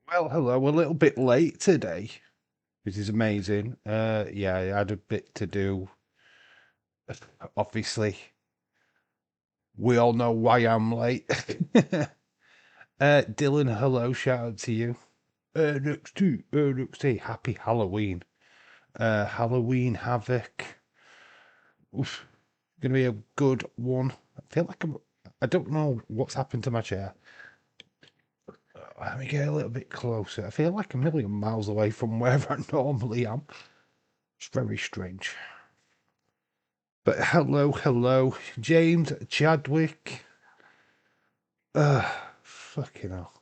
Well, hello, a little bit late today, which is amazing. Yeah, I had a bit to do. Obviously, we all know why I'm late. Dylan, hello, shout out to you. NXT, happy Halloween. Halloween Havoc. Oof, gonna be a good one. I don't know what's happened to my chair. Let me get a little bit closer. I feel like a million miles away from where I normally am. It's very strange. But hello, James Chadwick. Fucking hell.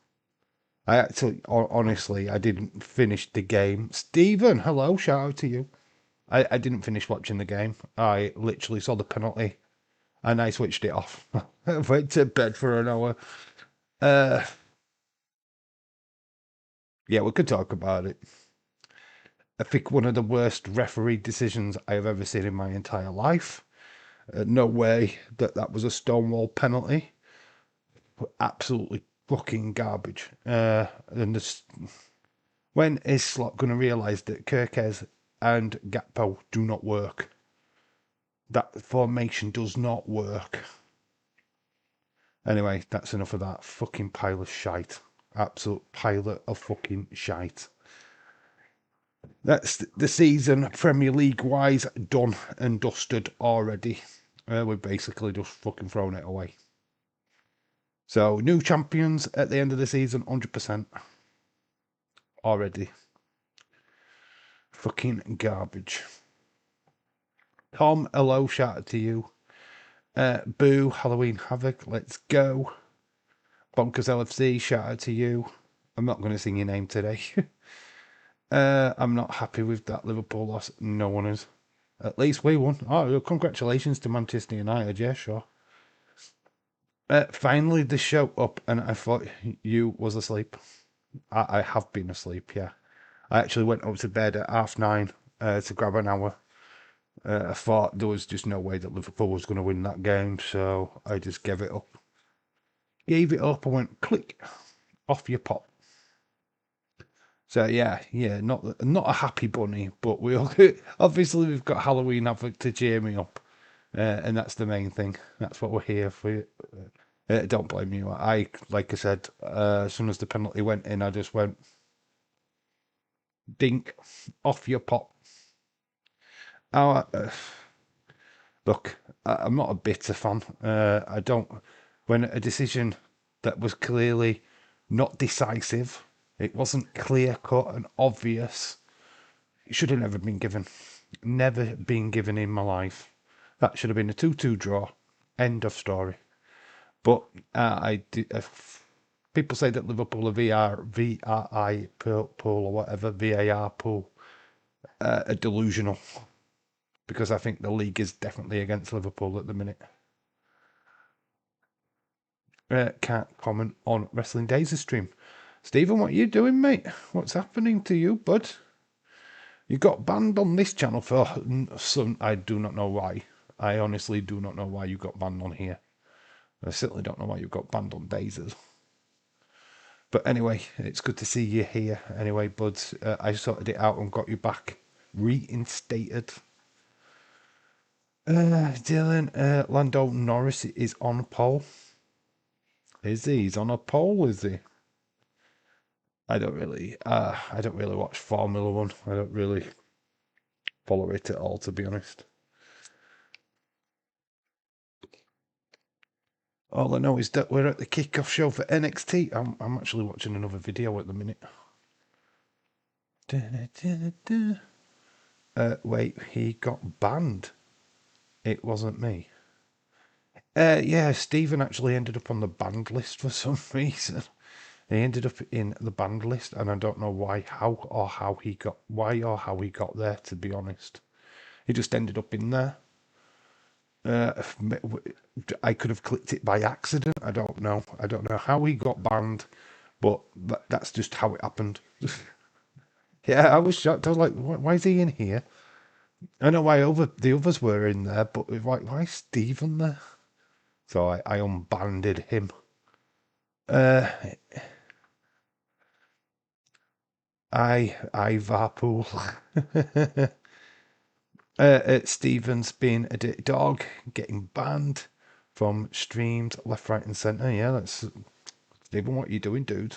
I actually, honestly, I didn't finish the game. Stephen, hello, shout out to you. I didn't finish watching the game. I literally saw the penalty and I switched it off. I went to bed for an hour. Uh, yeah, we could talk about it. I think one of the worst referee decisions I have ever seen in my entire life. No way that was a stonewall penalty. Absolutely fucking garbage. And this, when is Slot going to realise that Kirkez and Gakpo do not work? That formation does not work. Anyway, that's enough of that fucking pile of shite. Absolute pile of fucking shite. That's the season, Premier League wise, done and dusted already. We've basically just fucking thrown it away. So, new champions at the end of the season, 100% already. Fucking garbage. Tom, hello, shout out to you. Boo, Halloween Havoc, let's go. Bonkers LFC, shout out to you. I'm not going to sing your name today. I'm not happy with that Liverpool loss. No one is. At least we won. Oh, congratulations to Manchester United. Yeah, sure. Finally, the show up, and I thought you was asleep. I have been asleep, yeah. I actually went up to bed at 9:30 to grab an hour. I thought there was just no way that Liverpool was going to win that game, so I just gave it up. Gave it up. I went click off your pop. So yeah, not a happy bunny, but we all, obviously we've got Halloween Havoc to cheer me up, and that's the main thing. That's what we're here for. Don't blame you. Like I said, as soon as the penalty went in, I just went dink off your pop. Our, look, I'm not a bitter fan. I don't. When a decision that was clearly not decisive, it wasn't clear cut and obvious. It should have never been given. Never been given in my life. That should have been a 2-2 draw. End of story. But I did. People say that Liverpool are VRI pool or whatever, VAR pool, are delusional because I think the league is definitely against Liverpool at the minute. Can't comment on Wrestling Days stream. Stephen, what are you doing, mate? What's happening to you, bud? You got banned on this channel for some. I do not know why. I honestly do not know why you got banned on here. I certainly don't know why you got banned on Daisies. But anyway, it's good to see you here. Anyway, buds, I sorted it out and got you back reinstated. Dylan, Lando Norris is on pole. Is he? He's on a pole, is he? I don't really watch Formula One. I don't really follow it at all, to be honest. All I know is that we're at the kickoff show for NXT. I'm actually watching another video at the minute. Wait, he got banned. It wasn't me. Yeah, Stephen actually ended up on the banned list for some reason. He ended up in the banned list, and I don't know why, how he got there. To be honest, he just ended up in there. I could have clicked it by accident. I don't know. I don't know how he got banned, but that's just how it happened. Yeah, I was shocked. I was like, why is he in here? I know why the others were in there, but why is Stephen there? So I unbanded him. I Varpool. Stevens being a dirty dog, getting banned from streams left, right, and centre. Yeah, that's Stephen. What are you doing, dude?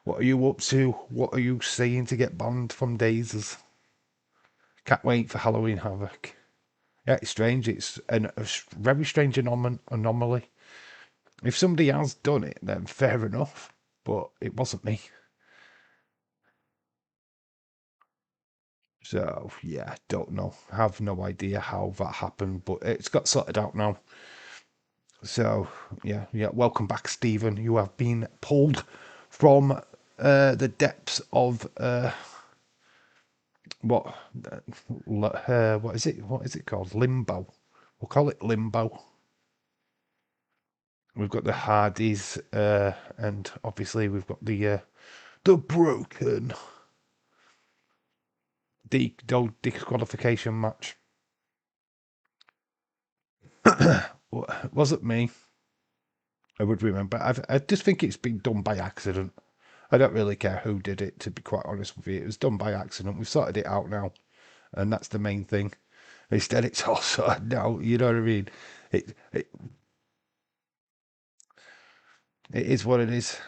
What are you up to? What are you saying to get banned from Dazes? Can't wait for Halloween Havoc. Yeah, it's strange. It's a very strange anomaly. If somebody has done it, then fair enough. But it wasn't me. So, yeah, don't know. Have no idea how that happened, but it's got sorted out now. So, yeah. Welcome back, Stephen. You have been pulled from the depths of what what is it? What is it called? Limbo. We'll call it limbo. We've got the Hardys, and obviously we've got the broken disqualification match. Wasn't me. I would remember. I just think it's been done by accident. I don't really care who did it, to be quite honest with you. It was done by accident. We've sorted it out now, and that's the main thing. Instead, it's all sorted now. You know what I mean? It is what it is.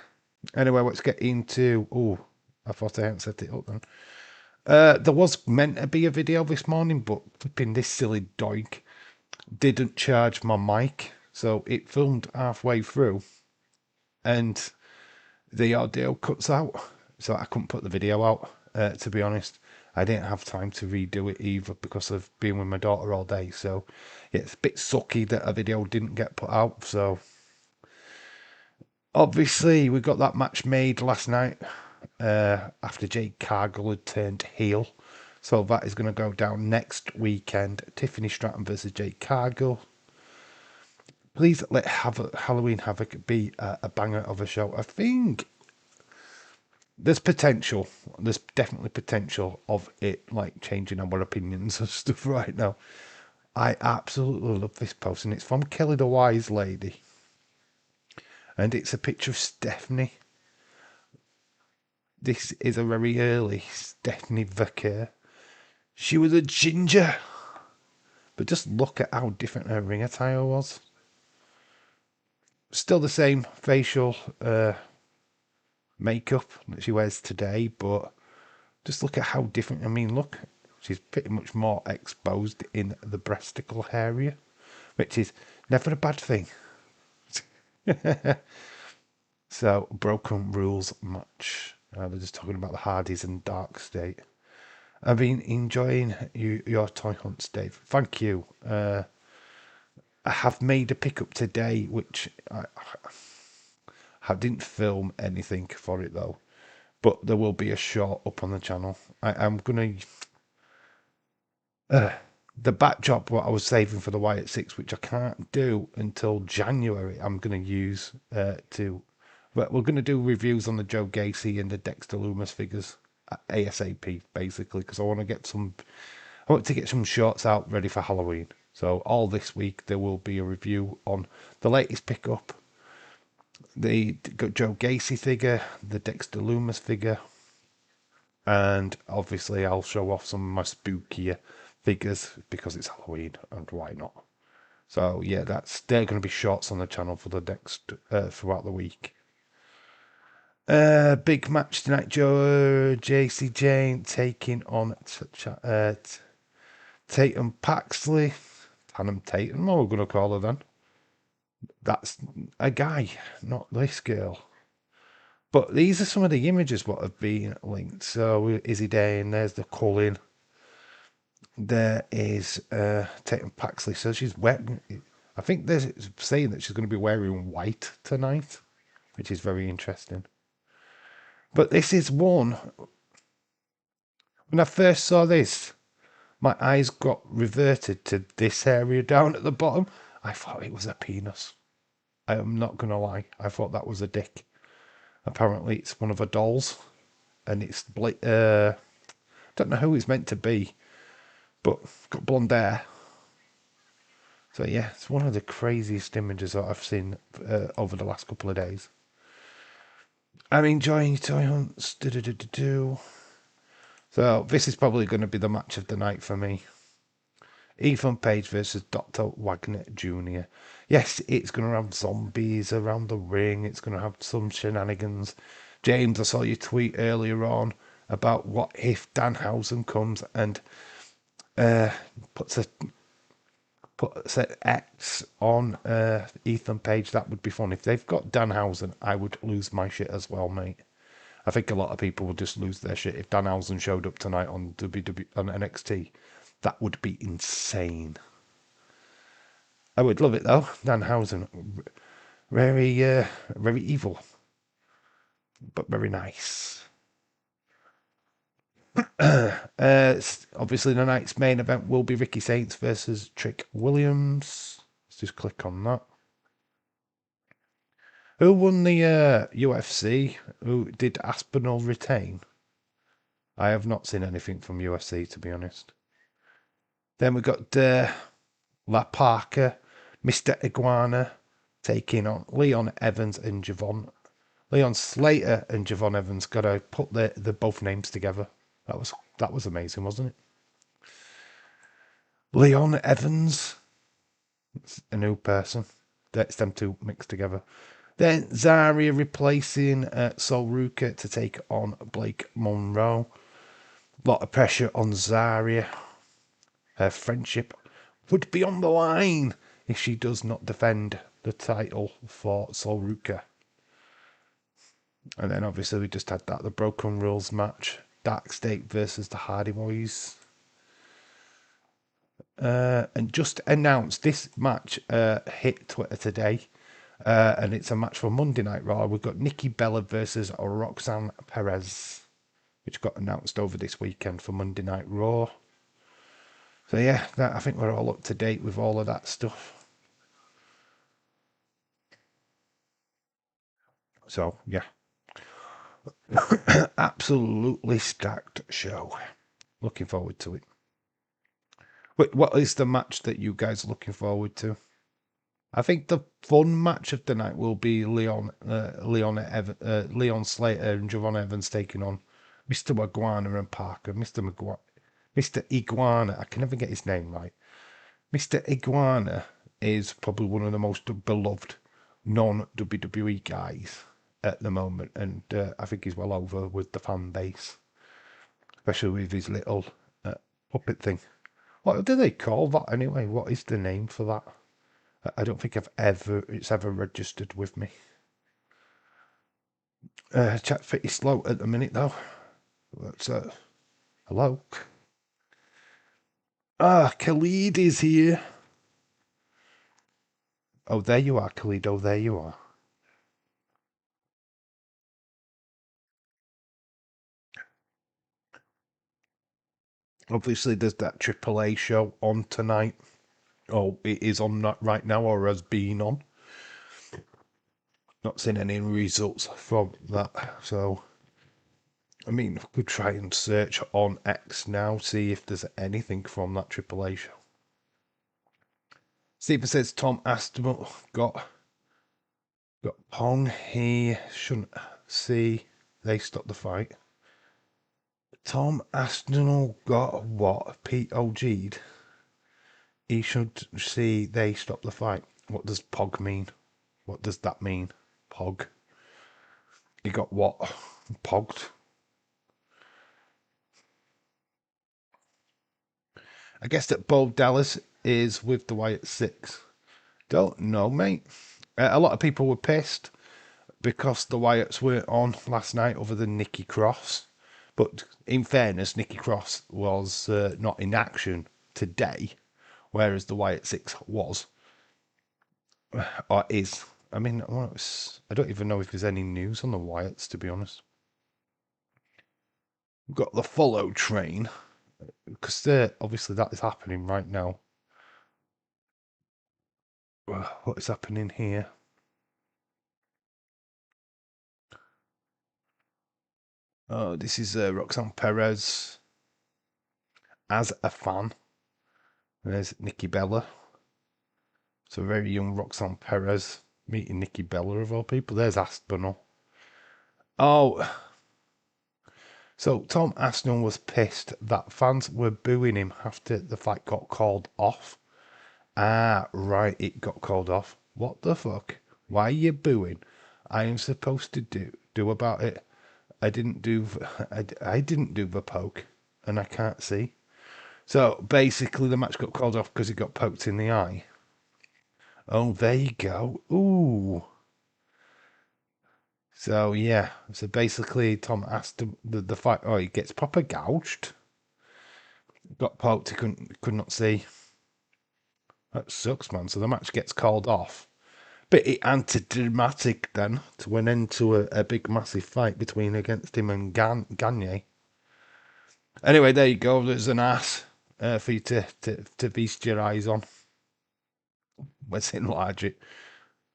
Anyway, let's get into. Oh, I thought I hadn't set it up then. There was meant to be a video this morning, but flipping this silly doink didn't charge my mic, so it filmed halfway through, and the audio cuts out, so I couldn't put the video out. To be honest, I didn't have time to redo it either because of being with my daughter all day. So yeah, it's a bit sucky that a video didn't get put out. So obviously we got that match made last night after Jade Cargill had turned heel. So that is going to go down next weekend. Tiffany Stratton versus Jade Cargill. Please let Halloween Havoc be a banger of a show. I think there's potential. There's definitely potential of it like changing our opinions and stuff right now. I absolutely love this post, and it's from Kelly the Wise Lady. And it's a picture of Stephanie. This is a very early Stephanie Vaquer. She was a ginger. But just look at how different her ring attire was. Still the same facial makeup that she wears today, but just look at how different. I mean, look, she's pretty much more exposed in the breasticle area, which is never a bad thing. So, Broken Rules match. They're just talking about the Hardys and Dark State. I've been enjoying your toy hunts, Dave. Thank you. I have made a pickup today, which I didn't film anything for it though. But there will be a short up on the channel. I'm gonna the backdrop what I was saving for the Wyatt 6, which I can't do until January. I'm gonna use but we're gonna do reviews on the Joe Gacy and the Dexter Loomis figures ASAP, basically, because I want to get some shorts out ready for Halloween. So all this week there will be a review on the latest pickup, the Joe Gacy figure, the Dexter Loomis figure, and obviously I'll show off some of my spookier figures because it's Halloween and why not. So yeah, they're going to be shorts on the channel for the next throughout the week. Big match tonight, Joe JC Jane taking on Tatum Paxley. Tannum Tatum, what we're going to call her then. That's a guy, not this girl. But these are some of the images what have been linked. So Izzy Day, and there's the Cullen. There is Tatum Paxley. So she's wearing. I think they're saying that she's going to be wearing white tonight, which is very interesting. But this is one. When I first saw this, my eyes got reverted to this area down at the bottom. I thought it was a penis. I am not going to lie. I thought that was a dick. Apparently, it's one of her dolls, and it's don't know who it's meant to be, but got blonde hair. So yeah, it's one of the craziest images that I've seen over the last couple of days. I'm enjoying toy hunts. So this is probably going to be the match of the night for me. Ethan Page versus Dr. Wagner Jr. Yes, it's going to have zombies around the ring. It's going to have some shenanigans. James, I saw you tweet earlier on about what if Danhausen comes and puts an X on Ethan Page. That would be fun. If they've got Danhausen, I would lose my shit as well, mate. I think a lot of people would just lose their shit if Danhausen showed up tonight on on NXT. That would be insane. I would love it though. Danhausen, very evil, but very nice. Obviously, the night's main event will be Ricky Saints versus Trick Williams. Let's just click on that. Who won the UFC? Who did Aspinall retain? I have not seen anything from UFC, to be honest. Then we got La Parker, Mr. Iguana, taking on Leon Evans and Javon. Leon Slater and Javon Evans got to put the both names together. That was amazing, wasn't it? Leon Evans, it's a new person. That's them two mixed together. Then Zarya replacing Sol Ruka to take on Blake Monroe. A lot of pressure on Zarya. Her friendship would be on the line if she does not defend the title for Sol Ruka. And then obviously we just had the Broken Rules match. Dark State versus the Hardy Boys. And just announced this match hit Twitter today. And it's a match for Monday Night Raw. We've got Nikki Bella versus Roxanne Perez, which got announced over this weekend for Monday Night Raw. So yeah, I think we're all up to date with all of that stuff. So yeah, absolutely stacked show. Looking forward to it. Wait, what is the match that you guys are looking forward to? I think the fun match of the night will be Leon Slater and Javon Evans taking on Mr. Iguana and Parker. Mr. Iguana, I can never get his name right. Mr. Iguana is probably one of the most beloved non-WWE guys at the moment, and I think he's well over with the fan base, especially with his little puppet thing. What do they call that anyway? What is the name for that? I don't think it's ever registered with me. Chat pretty slow at the minute though. That's hello. Khalid is here. Oh, there you are, Khalid. Oh, there you are. Obviously, there's that AAA show on tonight. Oh, it is on right now, or has been on. Not seen any results from that. So, I mean, we could try and search on X now, see if there's anything from that AAA show. Stephen says Tom Aspinall got Pong. He shouldn't see they stop the fight. Tom Aspinall got what? POG'd. He should see they stop the fight. What does POG mean? What does that mean? POG. He got what? Pogged. I guess that Bo Dallas is with the Wyatt Six. Don't know, mate. A lot of people were pissed because the Wyatts weren't on last night other than Nikki Cross. But in fairness, Nikki Cross was not in action today, whereas the Wyatt Six was. Or is. I mean, I don't even know if there's any news on the Wyatts, to be honest. We've got the follow train, because obviously that is happening right now. What is happening here? Oh, this is Roxanne Perez as a fan. There's Nikki Bella. So very young Roxanne Perez meeting Nikki Bella of all people. There's Aspinall. Oh, so Tom Aspinall was pissed that fans were booing him after the fight got called off. Ah, right, it got called off. What the fuck? Why are you booing? I am supposed to do about it. I didn't do I didn't do the poke, and I can't see. So basically, the match got called off because he got poked in the eye. Oh, there you go. Ooh. So yeah. So basically, Tom asked him the fight. Oh, he gets proper gouged. Got poked. He could not see. That sucks, man. So the match gets called off. Bit anti-dramatic then to an end to a big massive fight between against him and Gagne. Anyway, there you go. There's an ass for you to feast your eyes on. Let's enlarge it.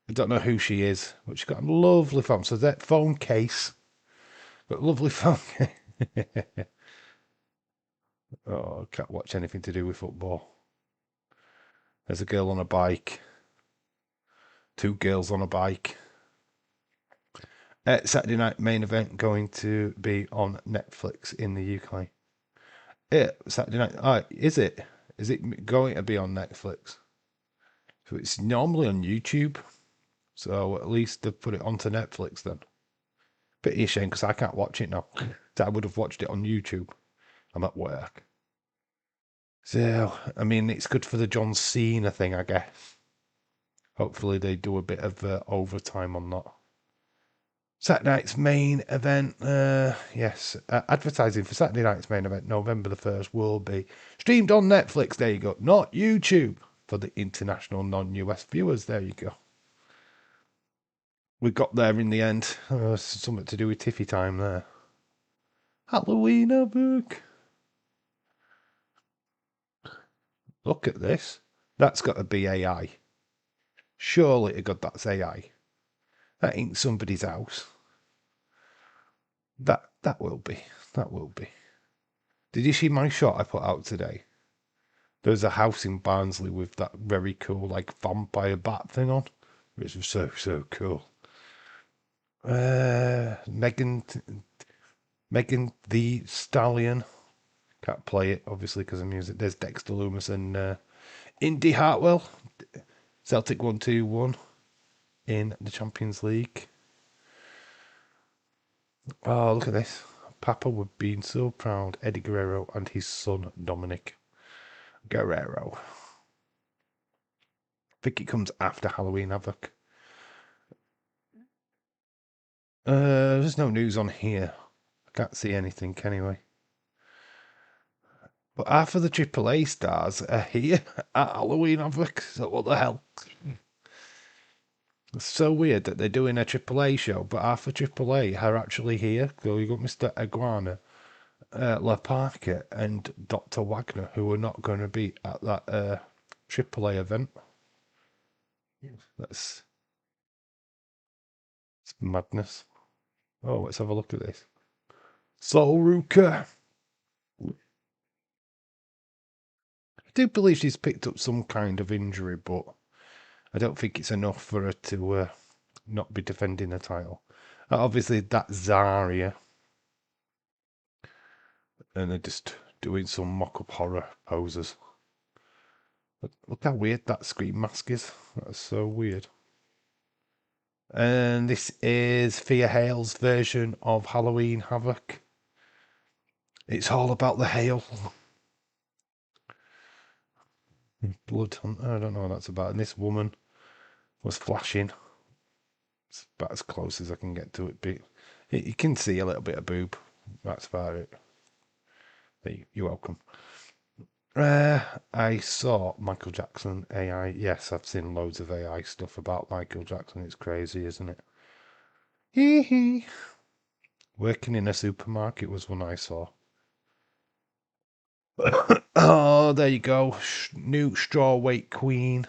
I don't know who she is, but she's got a lovely phone. So that phone case, got a lovely phone case. Oh, can't watch anything to do with football. There's a girl on a bike. Two girls on a bike. Saturday night main event going to be on Netflix in the UK. Saturday night. Oh, is it? Is it going to be on Netflix? So it's normally on YouTube. So at least they've put it onto Netflix then. Bit of a shame because I can't watch it now. I would have watched it on YouTube. I'm at work. So, I mean, it's good for the John Cena thing, I guess. Hopefully they do a bit of overtime on that. Saturday night's main event, yes, advertising for Saturday night's main event, November the 1st, will be streamed on Netflix. There you go. Not YouTube for the international non-US viewers. There you go. We got there in the end. Something to do with Tiffy time there. Halloween Havoc. Look at this. That's got to be AI. Surely to God that's AI. That ain't somebody's house. That will be. That will be. Did you see my shot I put out today? There's a house in Barnsley with that very cool like vampire bat thing on, which was so cool. Megan the Stallion. Can't play it obviously because of music. There's Dexter Loomis and Indy Hartwell. Celtic 1-2-1 in the Champions League. Oh, look at this. Papa would have been so proud. Eddie Guerrero and his son Dominic Guerrero. I think it comes after Halloween Havoc. There's no news on here. I can't see anything anyway. But half of the AAA stars are here at Halloween Havoc. So what the hell? It's so weird that they're doing a AAA show, but half of AAA are actually here. So you got Mr. Iguana, La Parker, and Dr. Wagner, who are not going to be at that AAA event. That's it's madness. Oh, let's have a look at this. Sol Ruka. I do believe she's picked up some kind of injury, but I don't think it's enough for her to not be defending the title. Obviously, that's Zarya. And they're just doing some mock-up horror poses. Look how weird that scream mask is. That's so weird. And this is Thea Hale's version of Halloween Havoc. It's all about the hail. Blood hunt. I don't know what that's about. And this woman was flashing. It's about as close as I can get to it. But you can see a little bit of boob. That's about it. You're welcome. I saw Michael Jackson AI. Yes, I've seen loads of AI stuff about Michael Jackson. It's crazy, isn't it? Hee hee. Working in a supermarket was one I saw. Oh, there you go. New strawweight queen.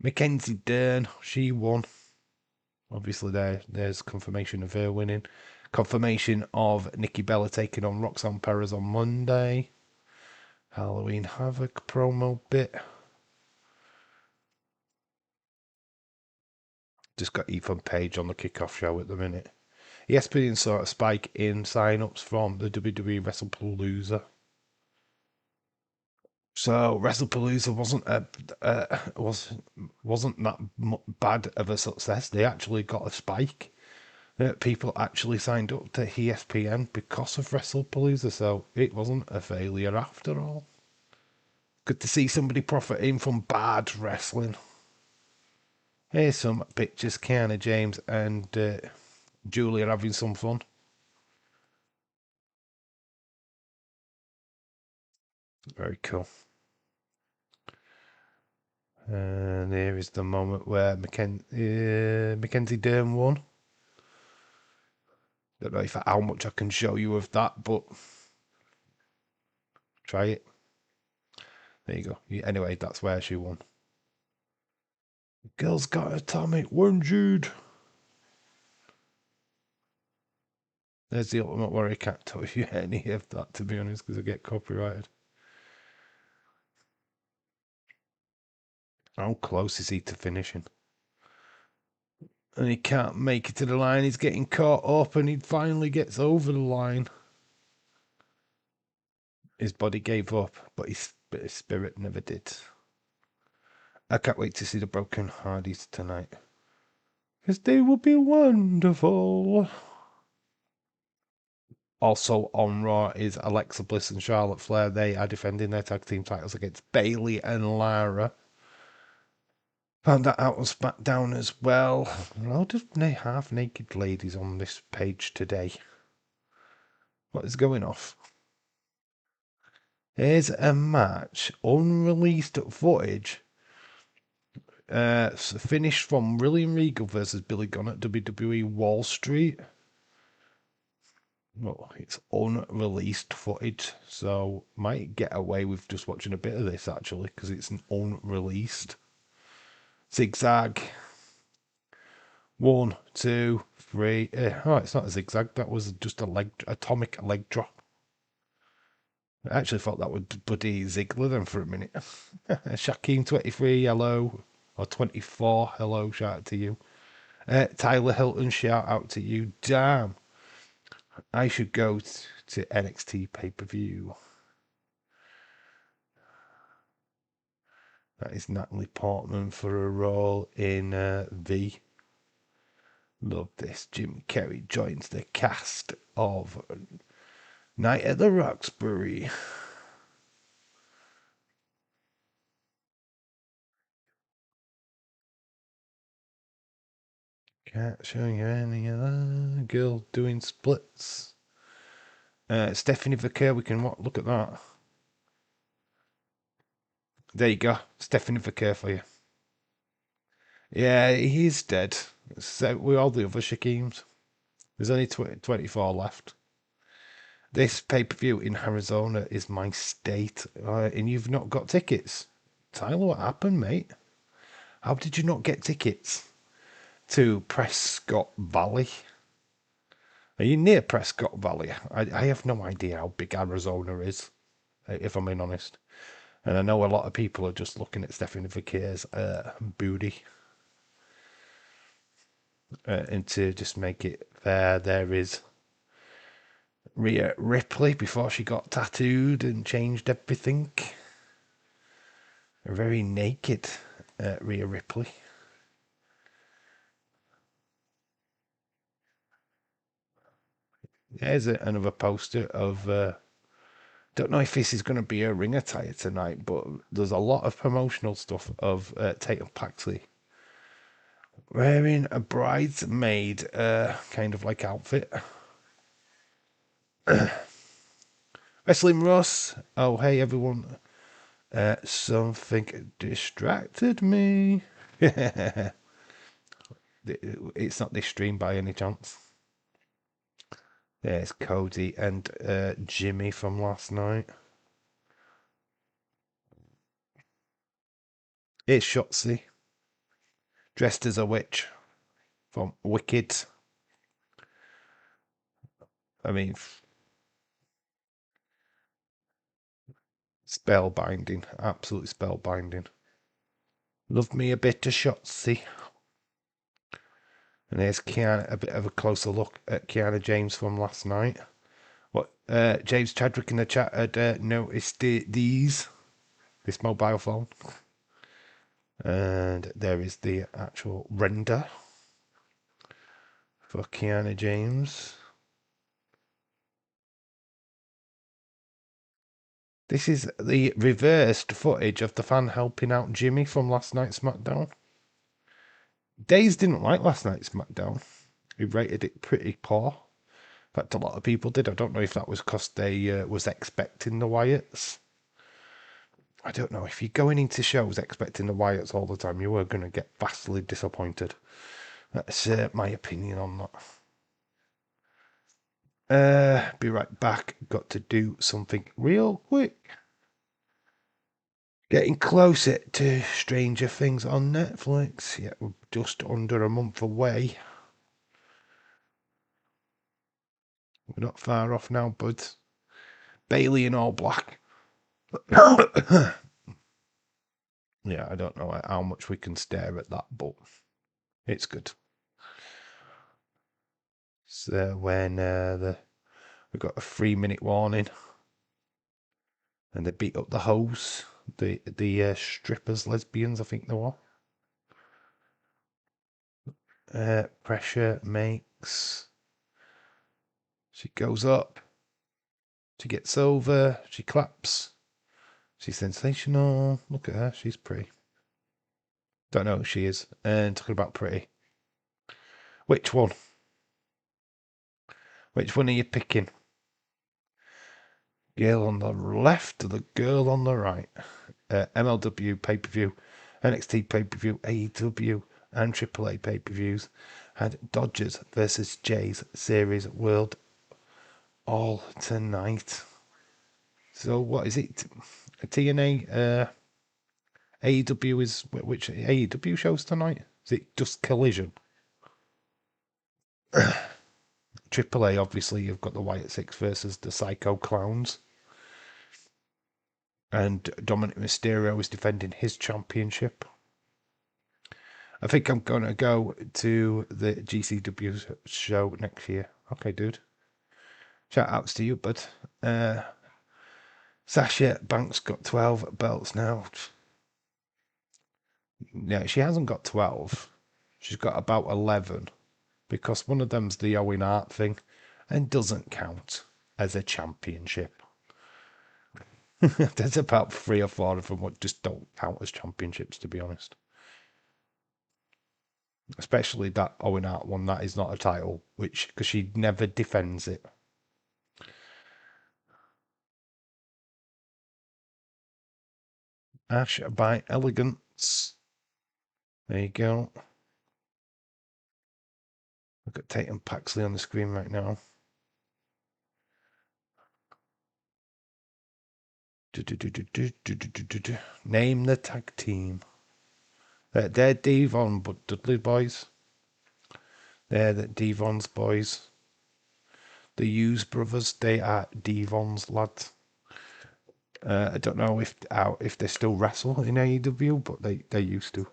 Mackenzie Dern. She won. Obviously, there's confirmation of her winning. Confirmation of Nikki Bella taking on Roxanne Perez on Monday. Halloween Havoc promo bit. Just got Ethan Page on the kickoff show at the minute. ESPN saw a spike in sign-ups from the WWE WrestlePalooza. So WrestlePalooza wasn't that bad of a success. They actually got a spike. People actually signed up to ESPN because of WrestlePalooza, so it wasn't a failure after all. Good to see somebody profiting from bad wrestling. Here's some pictures. Kiana James and Julie are having some fun. Very cool. And here is the moment where Mackenzie Dern won. Don't know how much I can show you of that, but try it. There you go. Anyway, that's where she won. Girl's got atomic one, Jude. There's the Ultimate Warrior. Can't tell you any of that, to be honest, because I get copyrighted. How close is he to finishing? And he can't make it to the line. He's getting caught up, and he finally gets over the line. His body gave up, but his spirit never did. I can't wait to see the Broken Hardys tonight, because they will be wonderful. Also on Raw is Alexa Bliss and Charlotte Flair. They are defending their tag team titles against Bayley and Lara. Found that out on SmackDown as well. A lot of half-naked ladies on this page today. What is going off? Here's a match. Unreleased footage. Finished from William Regal versus Billy Gunn at WWE Wall Street. Well, it's unreleased footage, so might get away with just watching a bit of this actually, because it's an unreleased. Zigzag. 1, 2, 3. Oh, it's not a zigzag. That was just a atomic leg drop. I actually thought that was Buddy Ziggler then for a minute. Shaquem 23, hello. Or 24, hello, shout out to you. Tyler Hilton, shout out to you. Damn. I should go to NXT pay-per-view. That is Natalie Portman for a role in V. Love this. Jim Carrey joins the cast of Night at the Roxbury. Can't show you any other girl doing splits. Stephanie Vaquer, we can look at that. There you go. Stephanie Vaquer for you. Yeah, he's dead. So with all the other Shaquems. There's only 24 left. This pay-per-view in Arizona is my state. And you've not got tickets. Tyler, what happened, mate? How did you not get tickets to Prescott Valley? Are you near Prescott Valley? I have no idea how big Arizona is, if I'm being honest. And I know a lot of people are just looking at Stephanie Vaquer's booty. And to just make it fair, there is Rhea Ripley before she got tattooed and changed everything. A very naked Rhea Ripley. There's another poster of... don't know if this is going to be a ring attire tonight, but there's a lot of promotional stuff of Tatum Paxley wearing a bridesmaid kind of like outfit. Wrestling Russ. Oh, hey everyone. Something distracted me. It's not this stream by any chance. There's Cody and Jimmy from last night. It's Shotzi, dressed as a witch from Wicked. I mean, spellbinding, absolutely spellbinding. Love me a bit of Shotzi. And here's Kiana, a bit of a closer look at Kiana James from last night. What James Chadwick in the chat had noticed this mobile phone. And there is the actual render for Kiana James. This is the reversed footage of the fan helping out Jimmy from last night's SmackDown. Days didn't like last night's SmackDown. He rated it pretty poor. In fact, a lot of people did. I don't know if that was because they was expecting the Wyatts. I don't know. If you're going into shows expecting the Wyatts all the time, you are going to get vastly disappointed. That's my opinion on that. Be right back. Got to do something real quick. Getting closer to Stranger Things on Netflix. Yeah, we're just under a month away. We're not far off now, bud. Bailey in all black. Yeah, I don't know how much we can stare at that, but it's good. So when we got a 3-minute warning, and they beat up the hoes, the strippers, lesbians, I think they were. Pressure makes. She goes up. She gets over. She claps. She's sensational. Look at her. She's pretty. Don't know who she is. And talking about pretty. Which one? Which one are you picking? Girl on the left or the girl on the right? MLW pay-per-view, NXT pay-per-view, AEW and AAA pay-per-views had Dodgers versus Jays Series World all tonight. So what is it? TNA, AEW is which AEW shows tonight? Is it just Collision? AAA, obviously, you've got the Wyatt Six versus the Psycho Clowns. And Dominic Mysterio is defending his championship. I think I'm going to go to the GCW show next year. Okay, dude. Shout outs to you, bud. Sasha Banks got 12 belts now. Yeah, she hasn't got 12. She's got about 11. Because one of them's the Owen Hart thing and doesn't count as a championship. There's about 3 or 4 of them that just don't count as championships, to be honest. Especially that Owen Hart one, that is not a title, which because she never defends it. Ash by Elegance. There you go. Look at Tatum Paxley on the screen right now. Name the tag team. They're Devon but Dudley boys. They're the Devon's boys. The Hughes brothers, they are Devon's lads. I don't know if they still wrestle in AEW, but they used to.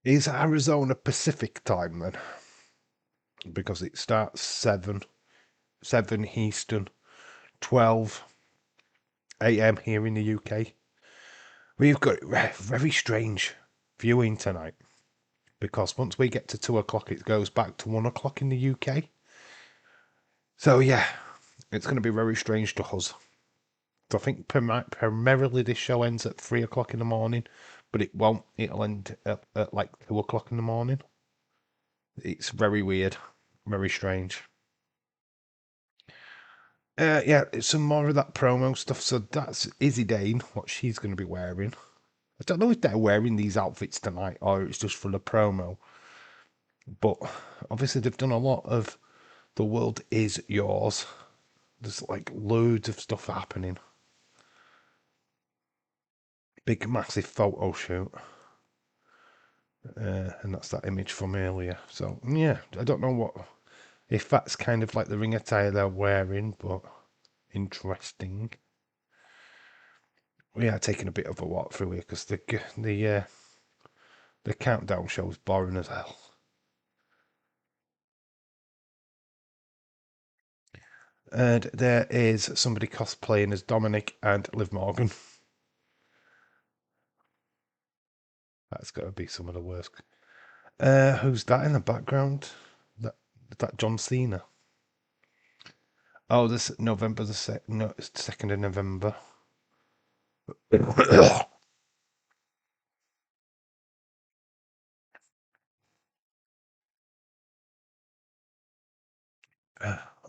Is Arizona Pacific time then? Because it starts 7 Eastern, 12 a.m. here in the UK. We've got very strange viewing tonight. Because once we get to 2 o'clock, it goes back to 1 o'clock in the UK. So yeah, it's going to be very strange to us. So I think primarily this show ends at 3 o'clock in the morning, but it won't. It'll end at like 2 o'clock in the morning. It's very weird, very strange. Yeah, some more of that promo stuff. So that's Izzy Dane, what she's going to be wearing. I don't know if they're wearing these outfits tonight or it's just for the promo. But obviously they've done a lot of The World Is Yours. There's like loads of stuff happening. Big, massive photo shoot. And that's that image from earlier. So, yeah, I don't know if that's kind of like the ring attire they're wearing, but interesting. We are taking a bit of a walk through here because the countdown show is boring as hell. And there is somebody cosplaying as Dominic and Liv Morgan. That's got to be some of the worst. Who's that in the background? That John Cena? Oh, this November the 2nd of November.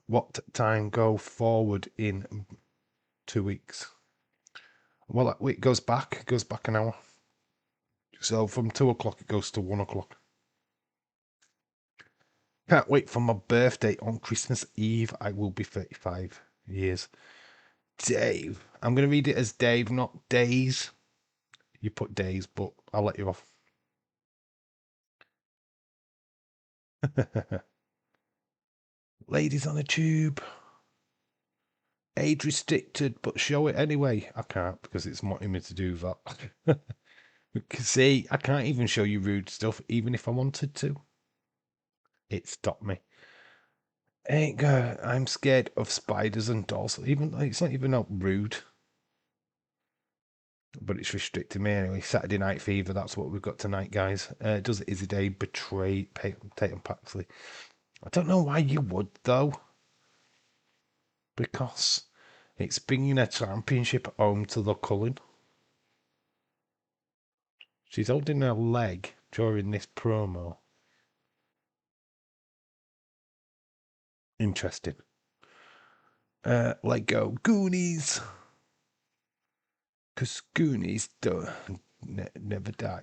What time go forward in 2 weeks? Well, it goes back. It goes back an hour. So from 2 o'clock, it goes to 1 o'clock. Can't wait for my birthday on Christmas Eve. I will be 35 years. Dave. I'm going to read it as Dave, not Days. You put Days, but I'll let you off. Ladies on a tube. Age restricted, but show it anyway. I can't because it's wanting me to do that. See, I can't even show you rude stuff, even if I wanted to. It stopped me. I'm scared of spiders and dolls. Even it's not even out rude, but it's restricting me anyway. Saturday Night Fever. That's what we've got tonight, guys. Does Izzy Day betray Tatum Paxley? I don't know why you would though, because it's bringing a championship home to the Cullen. She's holding her leg during this promo. Interesting. Lego Goonies. Because Goonies don't never die.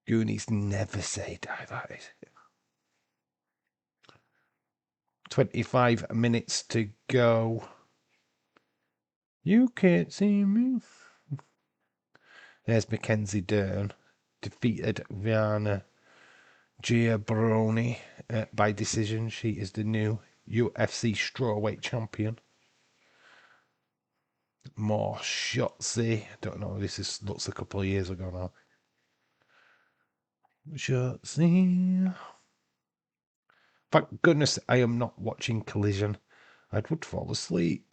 Goonies never say die, that is. 25 minutes to go. You can't see me. There's Mackenzie Dern. Defeated Viana Giabroni by decision. She is the new UFC strawweight champion. More Shotzi. Don't know. Looks a couple of years ago now. Shotzi. Thank goodness I am not watching Collision. I would fall asleep.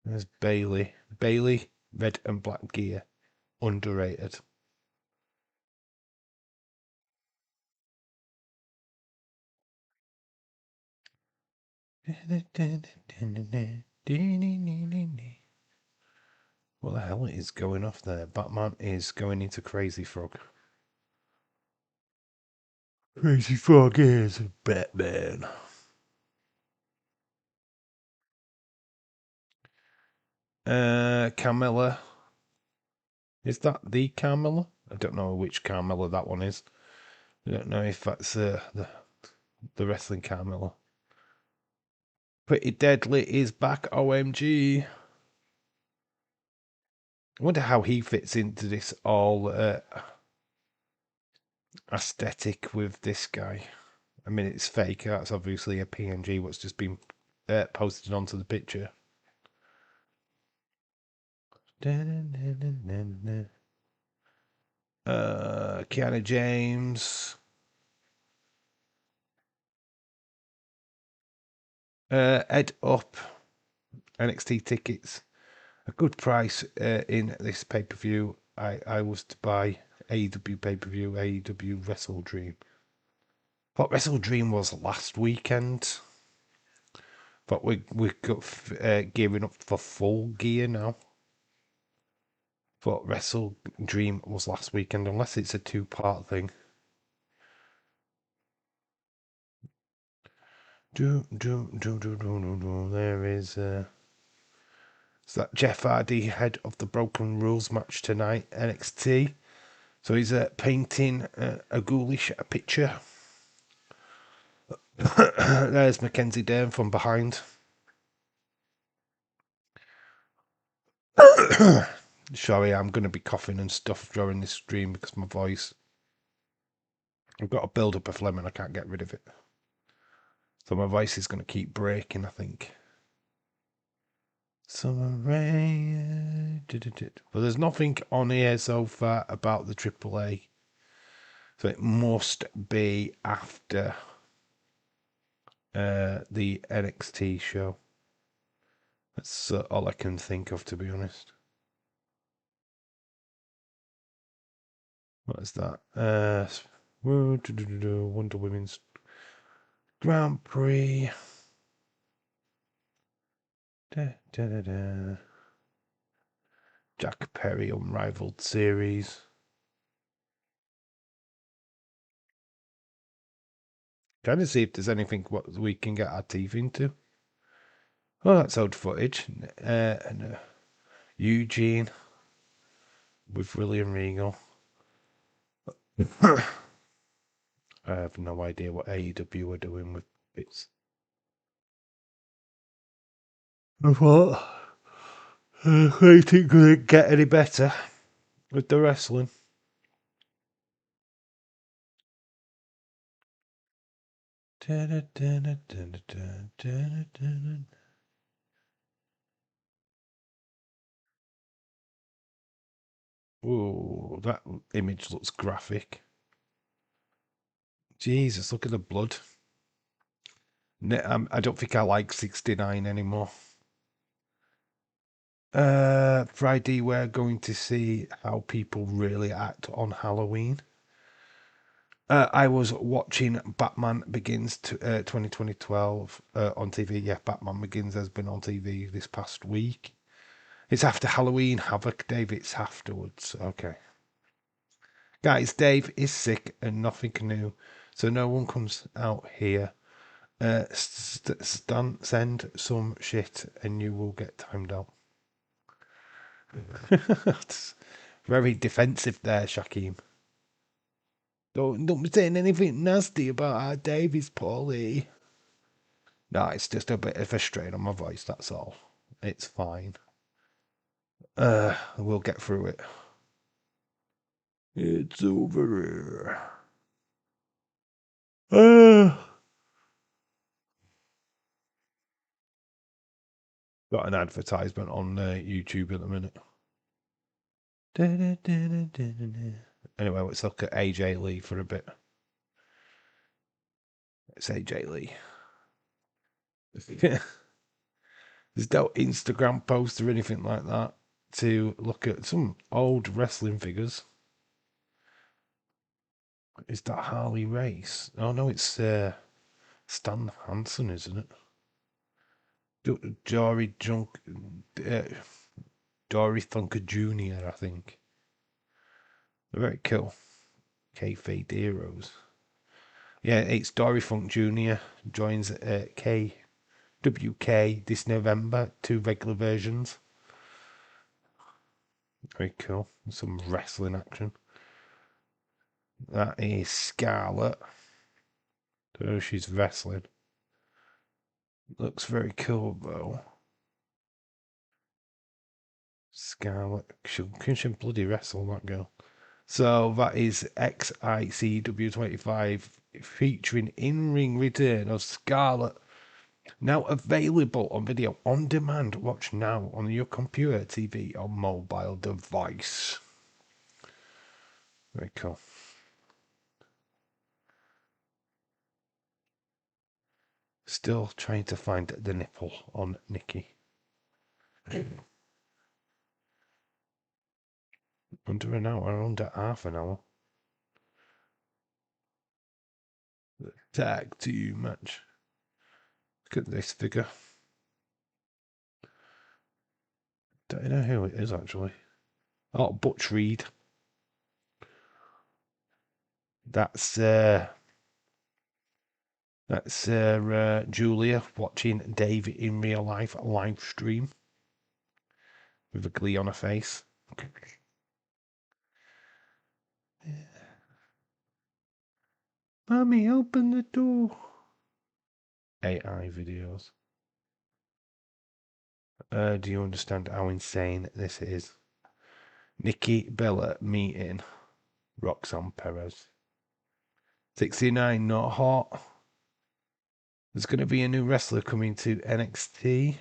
There's Bailey. Bailey, red and black gear. Underrated. What the hell is going off there? Batman is going into Crazy Frog. Crazy Frog is Batman. Carmella. Is that the Carmella? I don't know which Carmella that one is. I don't know if that's the wrestling Carmella. Pretty Deadly is back. OMG. I wonder how he fits into this all aesthetic with this guy. I mean, it's fake. That's obviously a PNG. What's just been posted onto the picture. Kiana James. Ed Up. NXT tickets. A good price in this pay-per-view. I was to buy AEW pay-per-view, AEW Wrestle Dream. But Wrestle Dream was last weekend. But we got gearing up for full gear now. But Wrestle Dream was last weekend, unless it's a two-part thing. There is that Jeff Hardy, head of the Broken Rules match tonight, NXT. So he's painting a ghoulish picture. There's Mackenzie Dern from behind. Sorry, I'm going to be coughing and stuff during this stream because my voice. I've got a build up of phlegm and I can't get rid of it. So my voice is going to keep breaking, I think. Summer rain. But there's nothing on here so far about the AAA. So it must be after the NXT show. That's all I can think of, to be honest. What is that? Wonder Women's Grand Prix. Jack Perry Unrivaled Series. Trying to see if there's anything what we can get our teeth into. Oh, that's old footage. Eugene with William Regal. I have no idea what AEW are doing with bits. What? I think it could get any better with the wrestling. Ooh, that image looks graphic. Jesus, look at the blood. I don't think I like 69 anymore. Friday, we're going to see how people really act on Halloween. I was watching Batman Begins 2012 on TV. Yeah, Batman Begins has been on TV this past week. It's after Halloween, Havoc, Dave. It's afterwards. Okay. Guys, Dave is sick and nothing new, so no one comes out here. Send some shit and you will get timed out. Very defensive there, Shaquem. Don't be saying anything nasty about how Dave is poorly. No, it's just a bit of a strain on my voice, that's all. It's fine. We'll get through it. It's over here. Got an advertisement on YouTube at the minute. Anyway, let's look at AJ Lee for a bit. It's AJ Lee. There's no Instagram post or anything like that to look at some old wrestling figures. Is that Harley Race? Oh no, it's Stan Hansen, isn't it? Dory Thunker Jr., I think. They're very cool. Kayfabe Heroes. Yeah, it's Dory Funk Jr. joins KWK this November. 2 regular versions. Very cool. Some wrestling action. That is Scarlett. Don't know if she's wrestling. Looks very cool though. Scarlett. Can she bloody wrestle, that girl? So that is XICW25 featuring in-ring return of Scarlett. Now available on video on demand. Watch now on your computer, TV, or mobile device. Very cool. Still trying to find the nipple on Nikki. Under an hour, under half an hour. The tag team match. Look at this figure. Don't know who it is actually. Oh, Butch Reed. That's Julia watching Dave in real life live stream with a glee on her face. Mommy, open the door. AI videos. Do you understand how insane this is? Nikki Bella meeting Roxanne Perez. 69, not hot. There's going to be a new wrestler coming to NXT.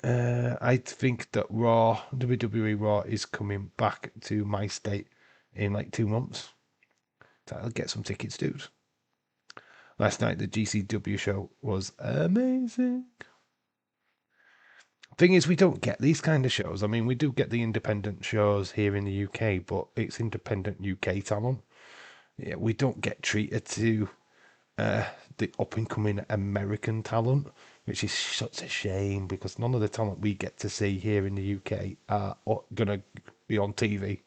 I think that WWE Raw is coming back to my state in like 2 months. So I'll get some tickets, dude. Last night, the GCW show was amazing. Thing is, we don't get these kind of shows. I mean, we do get the independent shows here in the UK, but it's independent UK talent. Yeah, we don't get treated to the up and coming American talent, which is such a shame because none of the talent we get to see here in the UK are gonna be on TV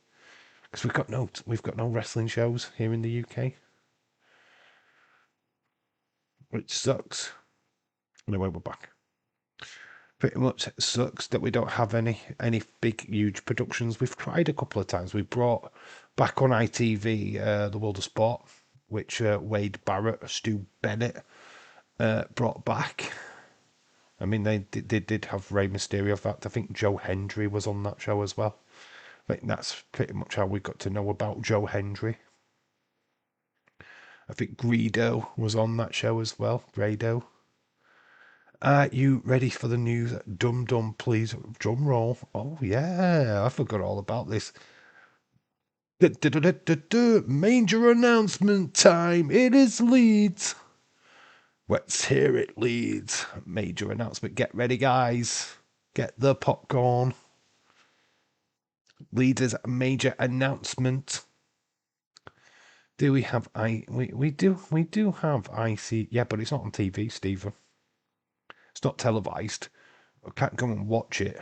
because we've got no wrestling shows here in the UK, which sucks. Anyway, we're back. Pretty much sucks that we don't have any big huge productions. We've tried a couple of times. We brought back on ITV the World of Sport, which Wade Barrett, Stu Bennett brought back. I mean, they did have Rey Mysterio. In fact, I think Joe Hendry was on that show as well. I think that's pretty much how we got to know about Joe Hendry. I think Greedo was on that show as well. Grado. Are you ready for the news? Dum dum, please. Drum roll. Oh, yeah. I forgot all about this. Major announcement time. It is Leeds. Let's hear it, Leeds. Major announcement. Get ready, guys. Get the popcorn. Leeds' major announcement. Do we have we do have IC? Yeah, but it's not on TV, Stephen. It's not televised. I can't go and watch it.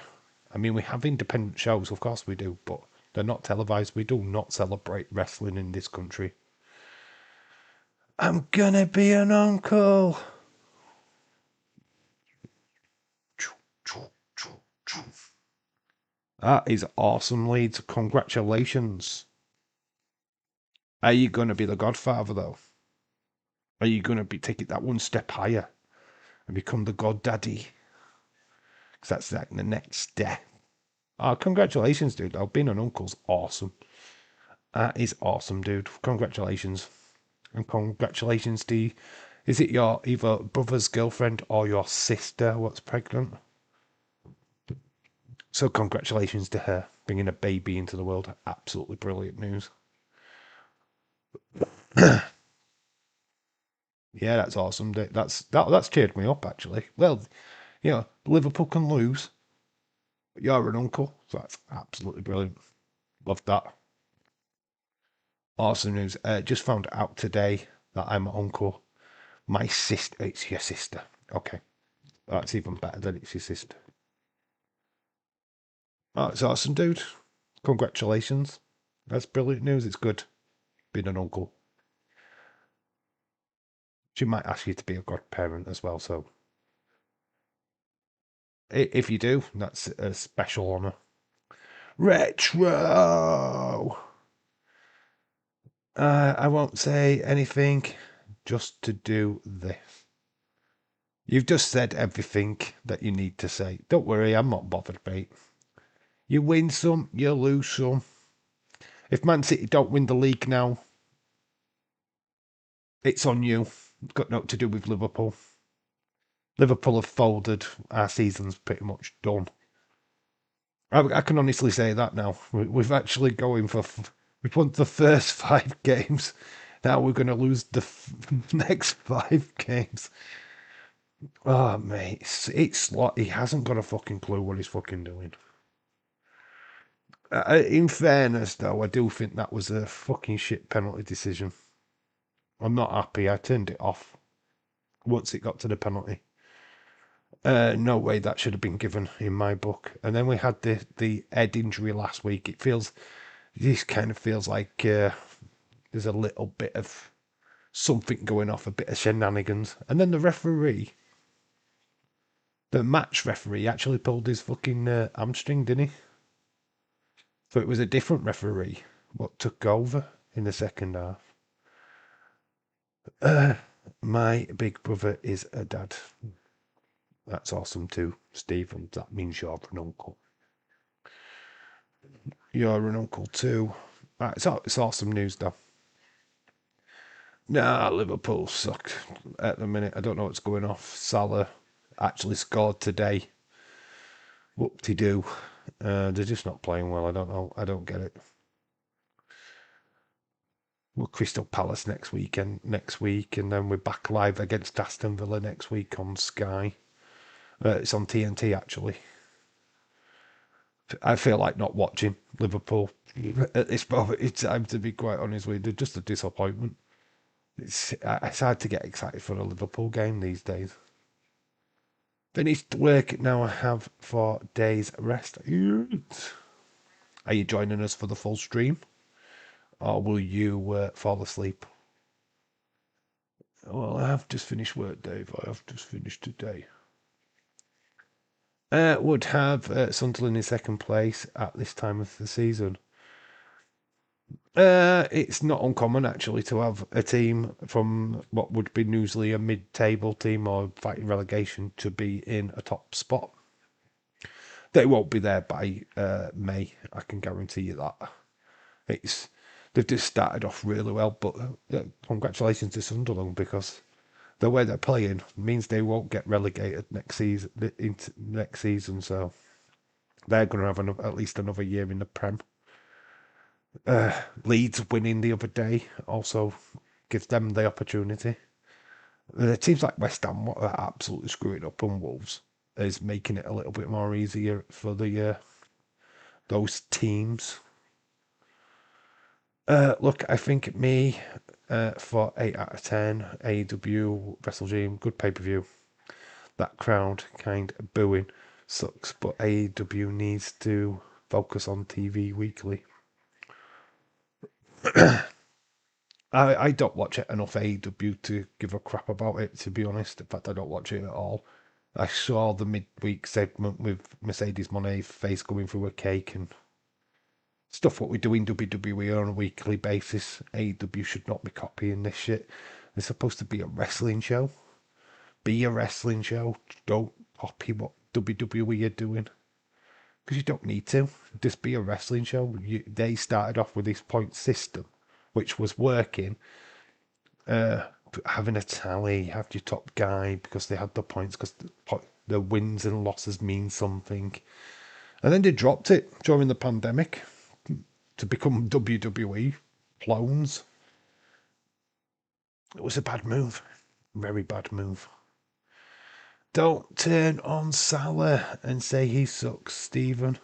I mean, we have independent shows, of course we do, but they're not televised. We do not celebrate wrestling in this country. I'm gonna be an uncle. That is awesome, Leeds. Congratulations. Are you gonna be the godfather though? Are you gonna be taking that one step higher and become the goddaddy? Because that's like the next step. Oh, congratulations, dude. Oh, being an uncle's awesome. That is awesome, dude. Congratulations. And congratulations to, is it your either brother's girlfriend or your sister what's pregnant? So congratulations to her bringing a baby into the world. Absolutely brilliant news. Yeah, that's awesome. That's cheered me up actually. Well, you know, Liverpool can lose. But you're an uncle, so that's absolutely brilliant. Love that. Awesome news. Just found out today that I'm an uncle. My sister. It's your sister. Okay, that's even better than it's your sister. Oh, it's awesome, dude. Congratulations. That's brilliant news. It's good being an uncle. She might ask you to be a godparent as well, so if you do, that's a special honour. Retro! I won't say anything, just to do this. You've just said everything that you need to say. Don't worry, I'm not bothered, mate. You win some, you lose some. If Man City don't win the league now, it's on you. It's got nothing to do with Liverpool. Liverpool have folded. Our season's pretty much done. I can honestly say that now. We've actually going for. We've won the first 5 games. Now we're going to lose the next 5 games. Oh, mate. It's like he hasn't got a fucking clue what he's fucking doing. In fairness, though, I do think that was a fucking shit penalty decision. I'm not happy. I turned it off once it got to the penalty. No way that should have been given in my book. And then we had the head injury last week. This kind of feels like there's a little bit of something going off, a bit of shenanigans. And then the match referee, actually pulled his fucking hamstring, didn't he? So it was a different referee what took over in the second half. My big brother is a dad. That's awesome too, Stephen. That means you're an uncle. You're an uncle too. It's awesome news, though. Nah, Liverpool suck at the minute. I don't know what's going off. Salah actually scored today. Whoop-de-doo. They're just not playing well. I don't know. I don't get it. We're Crystal Palace next week, and then we're back live against Aston Villa next week on Sky. It's on TNT actually. I feel like not watching Liverpool at this moment in time, to be quite honest with you. They're just a disappointment. It's hard to get excited for a Liverpool game these days. Finished work, now I have 4 days rest. Are you joining us for the full stream? Or will you fall asleep? Well, I have just finished work, Dave. I have just finished today. Would have Sunderland in second place at this time of the season. It's not uncommon actually to have a team from what would be usually a mid-table team or fighting relegation to be in a top spot. They won't be there by May, I can guarantee you that. They've just started off really well, but congratulations to Sunderland, because the way they're playing means they won't get relegated next season. So they're going to have at least another year in the Prem. Leeds winning the other day also gives them the opportunity. Teams like West Ham are absolutely screwing up, and Wolves is making it a little bit more easier for those teams. Look, I think me for 8 out of 10. AEW Wrestle Dream, good pay-per-view. That crowd kind of booing sucks, but AEW needs to focus on TV weekly. I don't watch it enough AEW to give a crap about it, to be honest. In fact, I don't watch it at all. I saw the midweek segment with Mercedes Moné's face going through a cake and stuff what we do in WWE on a weekly basis. AEW should not be copying this shit. It's supposed to be a wrestling show. Be a wrestling show. Don't copy what WWE are doing, because you don't need to. Just be a wrestling show. They started off with this point system, which was working. Having a tally, have your top guy, because they had the points, because the wins and losses mean something. And then they dropped it during the pandemic to become WWE clones. It was a bad move. Very bad move. Don't turn on Salah and say he sucks, Stephen.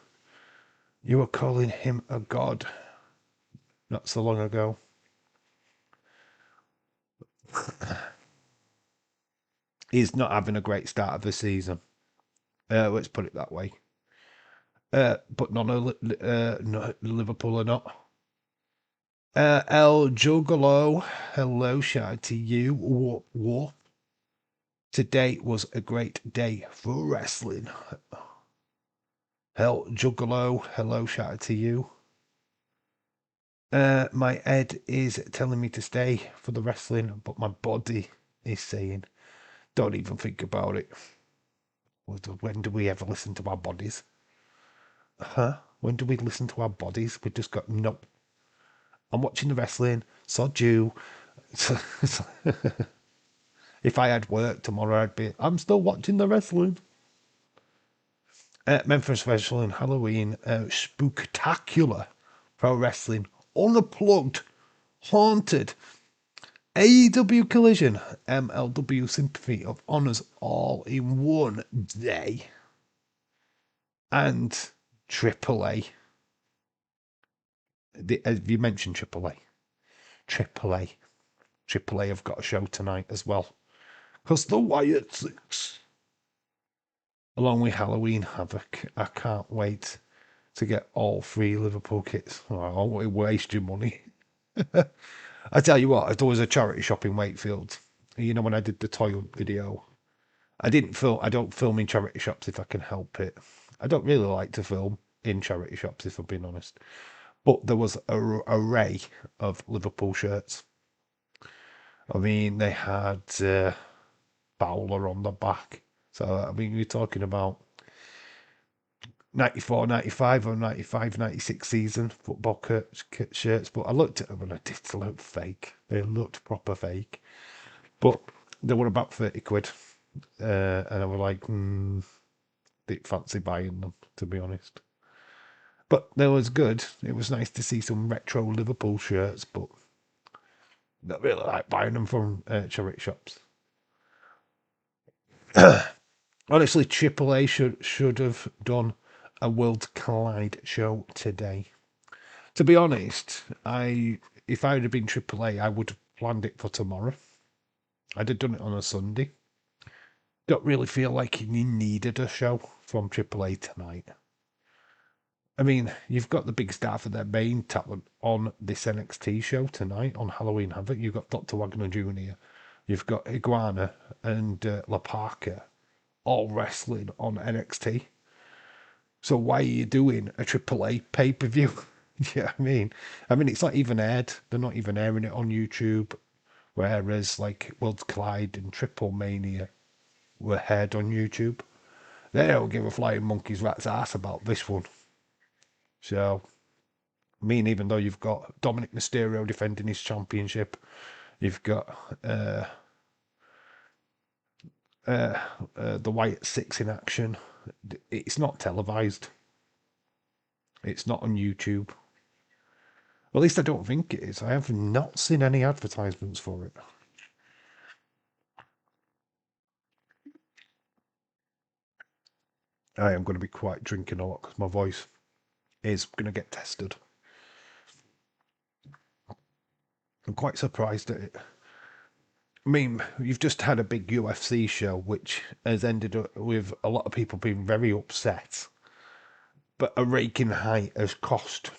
You were calling him a god not so long ago. He's not having a great start of the season. Let's put it that way. But none of Liverpool are not. El Juggalo, hello, shout to you. Whoop. Today was a great day for wrestling. El Juggalo, hello, shout to you. My head is telling me to stay for the wrestling, but my body is saying, don't even think about it. When do we ever listen to our bodies? Huh? When do we listen to our bodies? We just got, nope. I'm watching the wrestling, sod you. If I had work tomorrow, I'm still watching the wrestling. Memphis Wrestling, Halloween, Spooktacular, Pro Wrestling, Unplugged, Haunted, AEW Collision, MLW Sympathy of Honors, all in one day. And AAA. Have you mentioned AAA? AAA have got a show tonight as well. Because the Wyatt Six. Along with Halloween Havoc. I can't wait to get all 3 Liverpool kits. Oh, I won't waste your money. I tell you what, if there was a charity shop in Wakefield, you know, when I did the toy video, I don't film in charity shops if I can help it. I don't really like to film in charity shops, if I'm being honest. But there was an array of Liverpool shirts. I mean, they had Fowler on the back. So, I mean, you're talking about 94, 95 or 95, 96 season football shirts, but I looked at them and I did look fake. They looked proper fake. But they were about 30 quid. And I was like, didn't fancy buying them, to be honest. But they was good. It was nice to see some retro Liverpool shirts, but not really like buying them from charity shops. Honestly, Triple A should have done a World Collide show today. To be honest, if I had been Triple A, I would have planned it for tomorrow. I'd have done it on a Sunday. Don't really feel like he needed a show from Triple A tonight. I mean, you've got the big star for their main talent on this NXT show tonight on Halloween Havoc. You've got Dr. Wagner Jr., you've got Iguana and La Parka all wrestling on NXT. So why are you doing a AAA pay-per-view? Yeah, I mean, it's not even aired. They're not even airing it on YouTube. Whereas like World Collide and Triple Mania were aired on YouTube. They don't give a flying monkey's rat's ass about this one. So, even though you've got Dominic Mysterio defending his championship, you've got the Wyatt Six in action. It's not televised. It's not on YouTube. At least I don't think it is. I have not seen any advertisements for it. I am going to be quite drinking a lot because my voice is going to get tested. I'm quite surprised at it. I mean, you've just had a big UFC show, which has ended up with a lot of people being very upset. But a raking height has cost.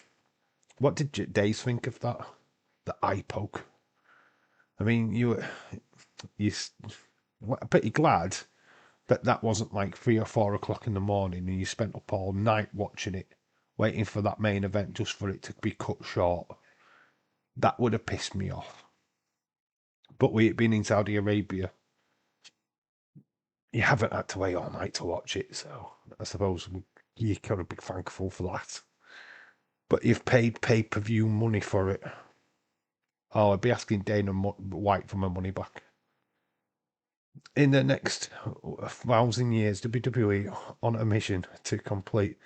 What did Days think of that? The eye poke. I mean, I'm pretty glad that that wasn't like 3 or 4 o'clock in the morning and you spent up all night watching it, waiting for that main event just for it to be cut short. That would have pissed me off. But with it being in Saudi Arabia, you haven't had to wait all night to watch it, so I suppose you gotta be thankful for that. But you've paid pay-per-view money for it. Oh, I'd be asking Dana White for my money back. In the next 1,000 years, WWE on a mission to complete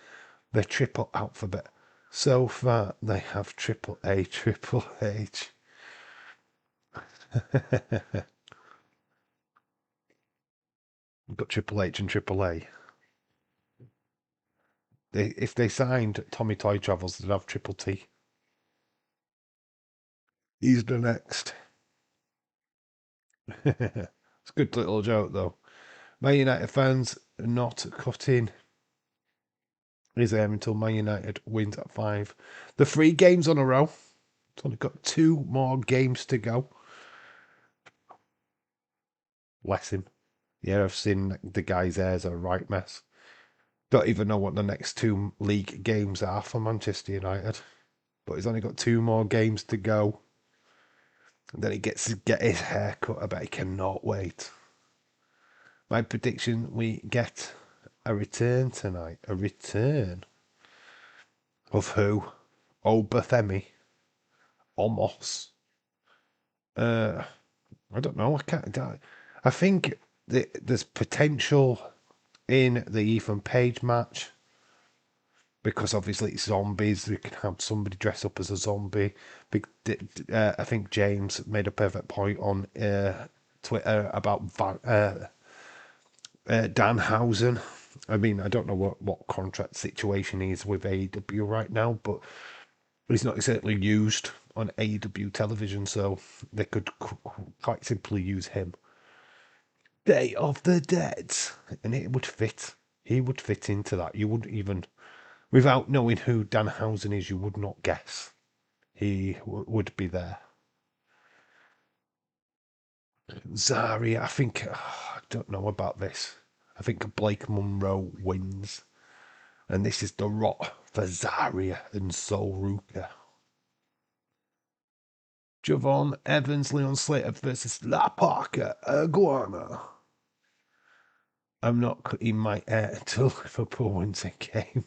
the triple alphabet. So far, they have Triple A, Triple H. We've got Triple H and Triple A. If they signed Tommy Toy Travels, they'd have Triple T. He's the next. It's a good little joke, though. Man United fans not cutting his aim until Man United wins at 5. The 3 games on a row. It's only got 2 more games to go. Bless him. Yeah, I've seen the guy's hair's a right mess. Don't even know what the next 2 league games are for Manchester United. But he's only got 2 more games to go. And then he gets to get his hair cut. I bet he cannot wait. My prediction, we get a return tonight. A return. Of who? Obafemi. Omos. I don't know. I think there's potential in the Ethan Page match because obviously it's zombies. You can have somebody dress up as a zombie. I think James made a perfect point on Twitter about Danhausen. I mean, I don't know what contract situation he is with AEW right now, but he's not exactly used on AEW television, so they could quite simply use him. Day of the Dead, and it would fit. He would fit into that. You wouldn't even, without knowing who Danhausen is, you would not guess he would be there. Zarya, I think, I don't know about this. I think Blake Monroe wins. And this is the rot for Zarya and Sol Ruka. Javon Evans, Leon Slater versus La Parka Iguana. I'm not cutting my hair until Liverpool wins a game.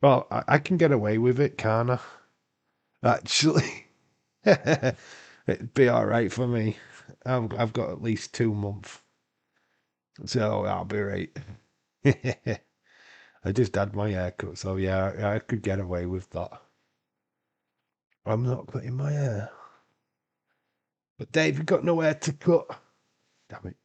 Well, I can get away with it, can't I? Actually, it'd be all right for me. I've got at least 2 months, so I'll be right. I just had my haircut, so yeah, I could get away with that. I'm not cutting my hair. But Dave, you've got no hair to cut. Damn it.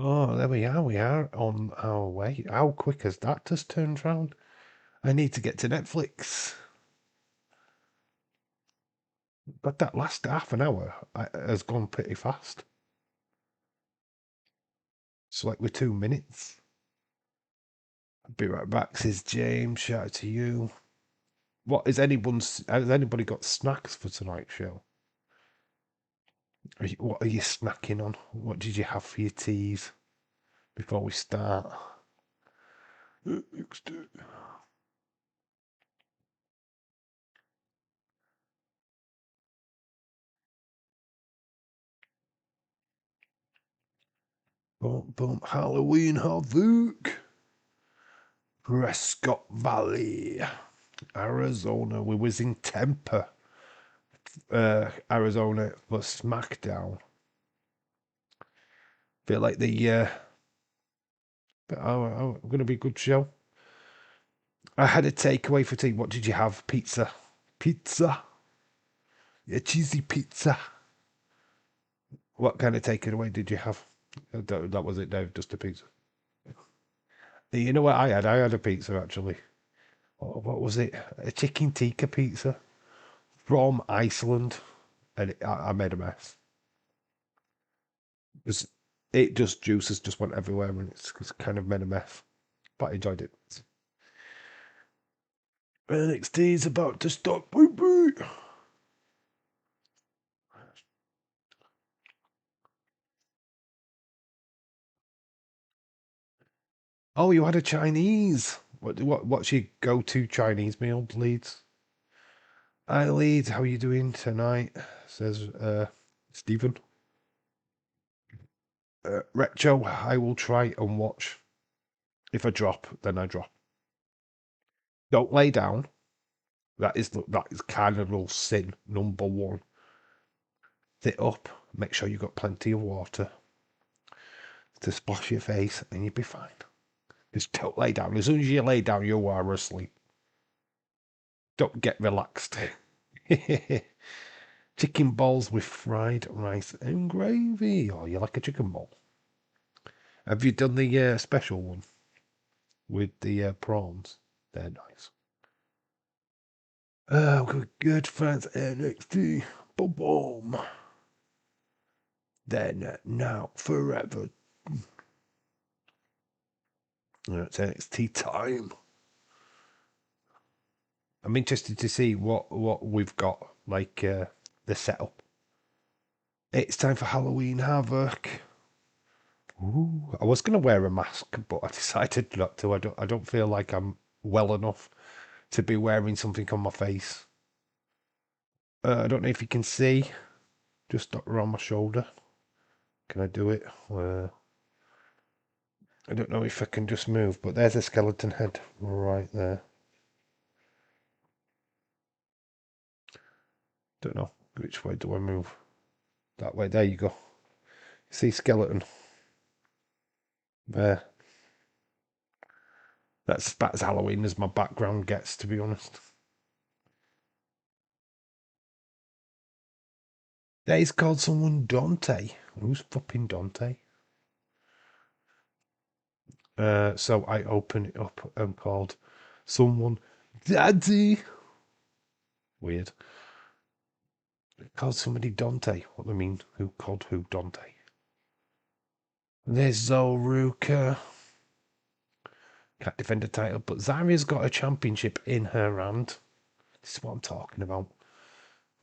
Oh, there we are. We are on our way. How quick has that just turned round? I need to get to Netflix. But that last half an hour has gone pretty fast. It's like we're 2 minutes. I'll be right back, says James. Shout out to you. Has anybody got snacks for tonight's show? What are you snacking on? What did you have for your teas before we start? Boom, boom. Halloween Havoc. Prescott Valley, Arizona. We was in Tempe, Arizona for SmackDown. Feel like going to be a good show. I had a takeaway for tea. What did you have? Pizza. Pizza. Yeah, cheesy pizza. What kind of takeaway did you have? That was it, Dave. Just a pizza. You know what I had? I had a pizza actually. What was it? A chicken tikka pizza from Iceland, and I made a mess. It just juices just went everywhere, and it's kind of made a mess. But I enjoyed it. NXT is about to start. Boop, boop. Oh, you had a Chinese. What's your go-to Chinese meal, Leeds? Hi, Leeds. How are you doing tonight? Says Stephen. Retro. I will try and watch. If I drop, then I drop. Don't lay down. That is cardinal sin number one. Sit up. Make sure you got plenty of water to splash your face, and you'll be fine. Just don't lay down. As soon as you lay down, you are asleep. Don't get relaxed. Chicken balls with fried rice and gravy. Oh, you like a chicken ball? Have you done the special one with the prawns? They're nice. Oh, good fans NXT. Boom, boom. Then, now, forever. It's NXT time. I'm interested to see what we've got, like the setup. It's time for Halloween Havoc. Ooh, I was going to wear a mask, but I decided not to. I don't feel like I'm well enough to be wearing something on my face. I don't know if you can see, just around my shoulder. Can I do it? I don't know if I can just move, but there's a skeleton head right there. Don't know which way do I move. That way. There you go. See skeleton. There. That's about as Halloween as my background gets, to be honest. He's called someone Dante. Who's fucking Dante? So I open it up and called someone Daddy. Weird. Called somebody Dante. What do I mean? Who called who Dante? There's Zolruka. Can't defend a title, but Zaria's got a championship in her hand. This is what I'm talking about.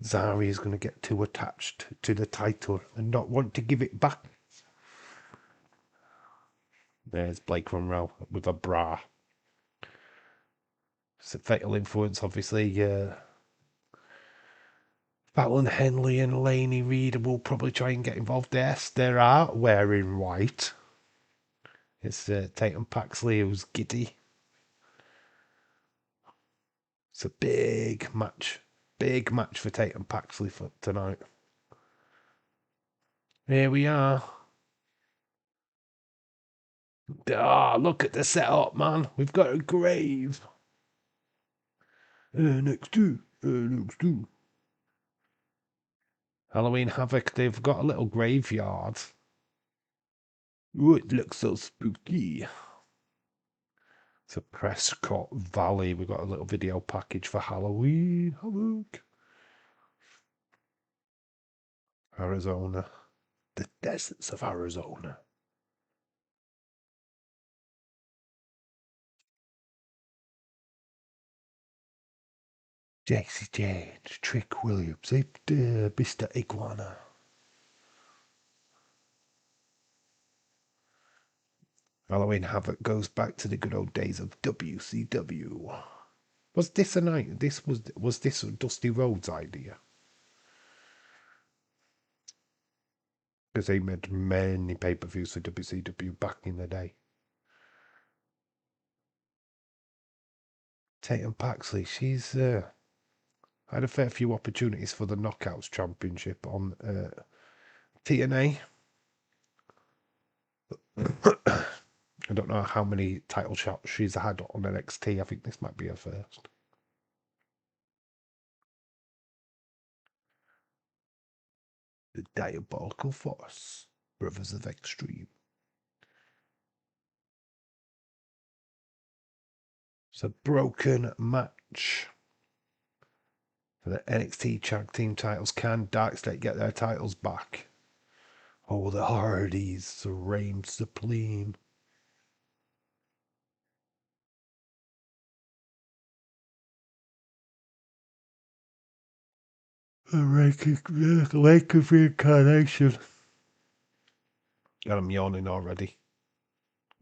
Zari is going to get too attached to the title and not want to give it back. There's Blake Monroe with a bra. It's a fatal influence, obviously. Fallon Henley and Laney Reid will probably try and get involved. Yes, they are wearing white. It's Tatum Paxley who's giddy. It's a big match for Tatum Paxley for tonight. Here we are. Ah, look at the setup, man. We've got a grave. NXT. Halloween Havoc, they've got a little graveyard. Oh, it looks so spooky. It's a Prescott Valley. We've got a little video package for Halloween Havoc. Arizona. The deserts of Arizona. Jesse James, Trick Williams, Mr. Iguana. Halloween Havoc goes back to the good old days of WCW. Was this a night? Was this Dusty Rhodes' idea? Because they made many pay-per-views for WCW back in the day. Tatum Paxley, she's had a fair few opportunities for the Knockouts Championship on TNA. I don't know how many title shots she's had on NXT. I think this might be her first. The Diabolical Force, Brothers of Extreme. It's a broken match for the NXT Tag Team titles. Can Dark State get their titles back? Oh, the Hardys reign supreme. The Lake of Reincarnation. God, I'm yawning already.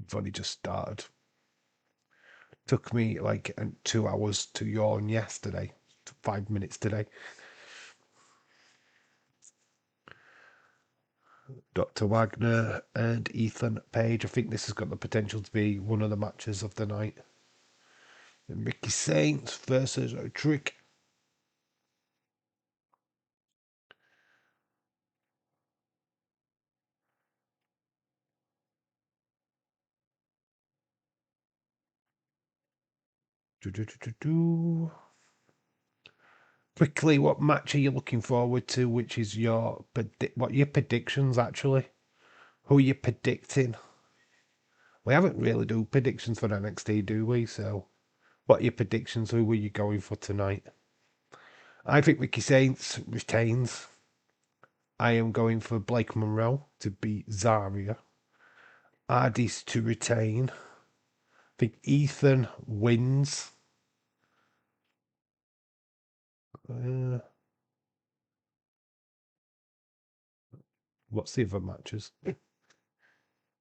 I've only just started. Took me like 2 hours to yawn yesterday. 5 minutes today. Dr. Wagner and Ethan Page. I think this has got the potential to be one of the matches of the night. And Mickey Saints versus Trick. Quickly, what match are you looking forward to? Which is what are your predictions actually? Who are you predicting? We haven't really do predictions for NXT, do we? So, what are your predictions? Who were you going for tonight? I think Mickey Saints retains. I am going for Blake Monroe to beat Zaria. Ardis to retain. I think Ethan wins. What's the other matches? I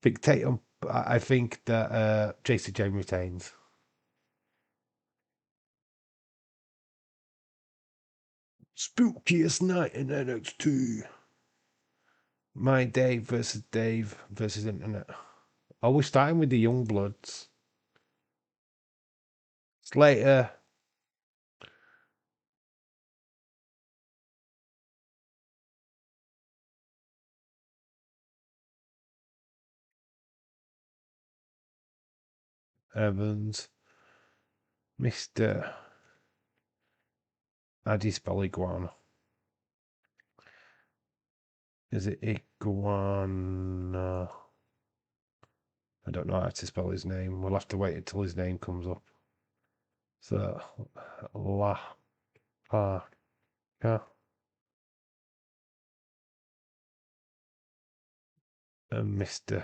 think Tatum. I think that JC Jane retains. Spookiest night in NXT. My Dave versus Internet. Oh, we're starting with the Young Bloods. Slater. Evans. Mr. How do you spell iguana? Is it iguana? I don't know how to spell his name. We'll have to wait until his name comes up. So, La Parka and Mr.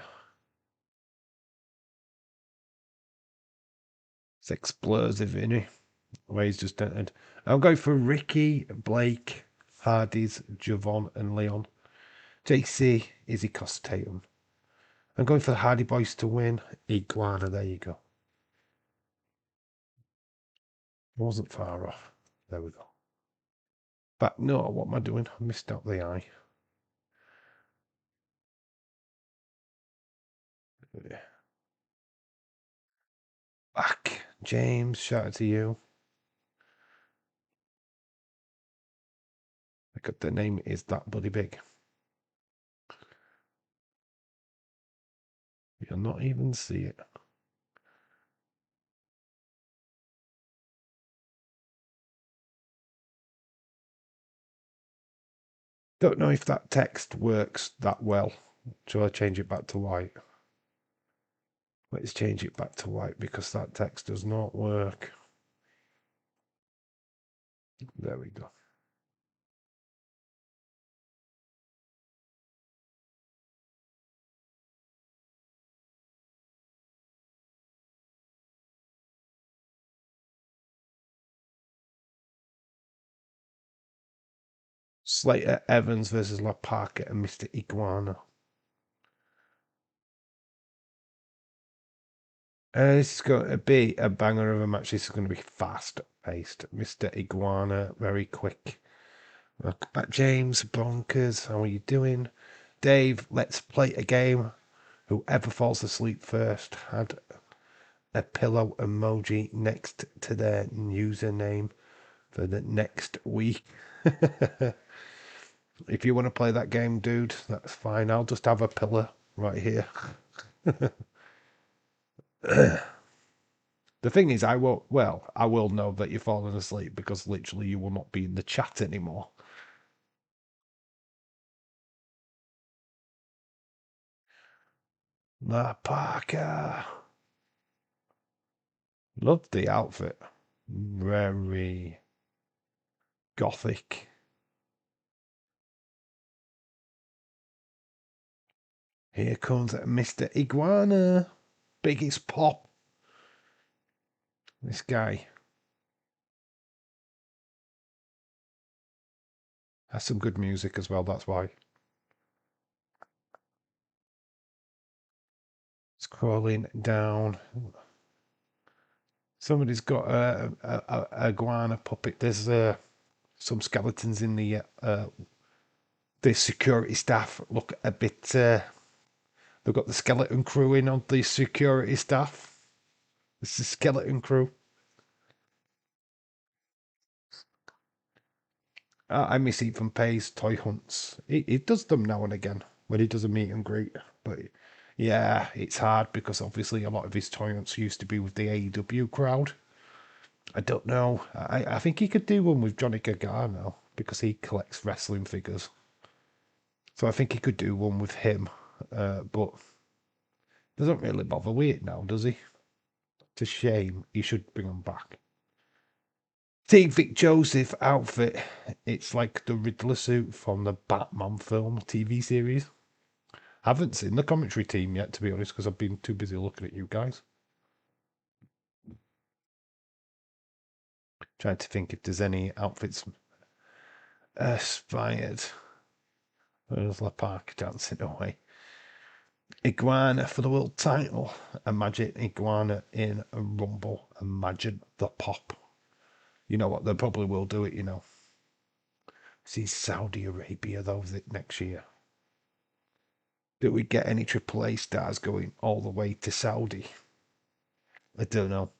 It's explosive, isn't he? The way he's just entered. I'm going for Ricky Blake. Hardy's, Javon, and Leon. JC, Izzy Costatum. I'm going for the Hardy Boys to win. Iguana, there you go. Wasn't far off. There we go. But no, what am I doing? I missed out the eye. Back. James, shout out to you. I got the name is that bloody big. You'll not even see it. Don't know if that text works that well. Shall I change it back to white? Let's change it back to white because that text does not work. There we go. Slater Evans versus La Parker and Mr. Iguana. This is going to be a banger of a match. This is going to be fast paced. Mr. Iguana, very quick. Welcome back, James. Bonkers, how are you doing? Dave, let's play a game. Whoever falls asleep first had a pillow emoji next to their username for the next week. If you want to play that game, dude, that's fine. I'll just have a pillow right here. The thing is, I will know that you've fallen asleep because literally you will not be in the chat anymore. La Parker. Love the outfit. Very gothic. Here comes Mr. Iguana. Biggest pop. This guy has some good music as well, that's why. Scrolling down. Somebody's got a iguana puppet. There's some skeletons in the security staff. Look a bit. They've got the skeleton crew in on the security staff. It's the skeleton crew. I miss Ethan Pay's toy hunts. He does them now and again when he does a meet and greet. But yeah, it's hard because obviously a lot of his toy hunts used to be with the AEW crowd. I don't know. I think he could do one with Johnny Gargano because he collects wrestling figures. So I think he could do one with him. But doesn't really bother with it now, does he? It's a shame. He should bring them back. Team Vic Joseph outfit. It's like the Riddler suit from the Batman film TV series. Haven't seen the commentary team yet, to be honest, because I've been too busy looking at you guys. Trying to think if there's any outfits aspired. There's La Park dancing away. Iguana for the world title. Imagine Iguana in a Rumble. Imagine the pop. You know what? They probably will do it, you know. See Saudi Arabia, though, next year. Do we get any AAA stars going all the way to Saudi? I don't know.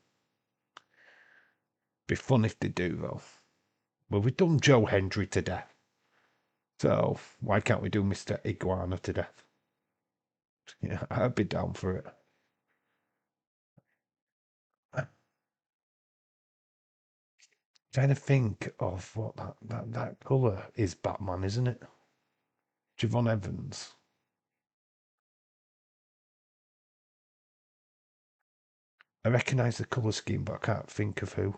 Be fun if they do, though. Well, we've done Joe Hendry to death. So why can't we do Mr. Iguana to death? Yeah, I'd be down for it. I'm trying to think of what that colour is. Batman, isn't it? Javon Evans. I recognise the colour scheme, but I can't think of who.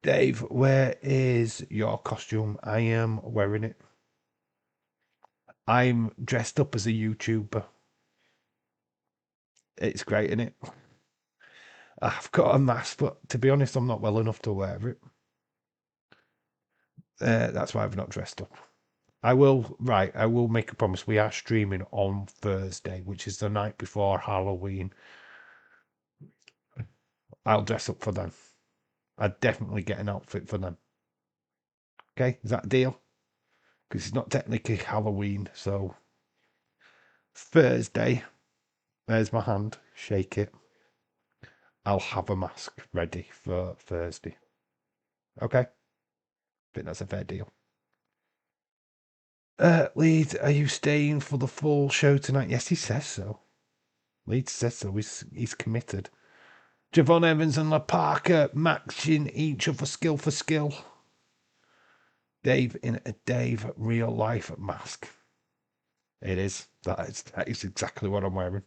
Dave, where is your costume? I am wearing it. I'm dressed up as a YouTuber. It's great, isn't it? I've got a mask, but to be honest, I'm not well enough to wear it. That's why I've not dressed up. I will make a promise. We are streaming on Thursday, which is the night before Halloween. I'll dress up for them. I'd definitely get an outfit for them. Okay, is that a deal? Because it's not technically Halloween, so Thursday, there's my hand, shake it. I'll have a mask ready for Thursday. Okay? I think that's a fair deal. Leeds, are you staying for the full show tonight? Yes, he says so. Leeds says so. He's committed. Javon Evans and La Parker matching each other skill for skill. Dave in a Dave real life mask. It is. That is exactly what I'm wearing. In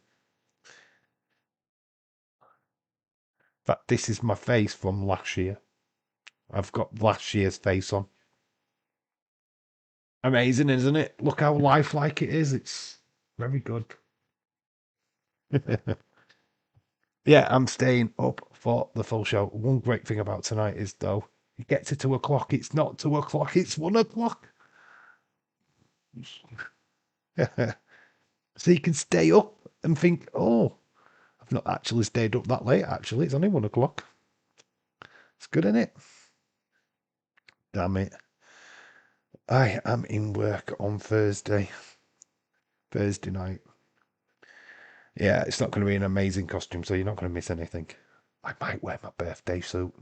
fact, this is my face from last year. I've got last year's face on. Amazing, isn't it? Look how lifelike it is. It's very good. Yeah, I'm staying up for the full show. One great thing about tonight is, though, you get to 2 o'clock. It's not 2 o'clock, it's 1 o'clock. So you can stay up and think, oh, I've not actually stayed up that late, actually. It's only 1 o'clock. It's good, isn't it? Damn it. I am in work on Thursday night. Yeah, it's not going to be an amazing costume, so you're not going to miss anything. I might wear my birthday suit.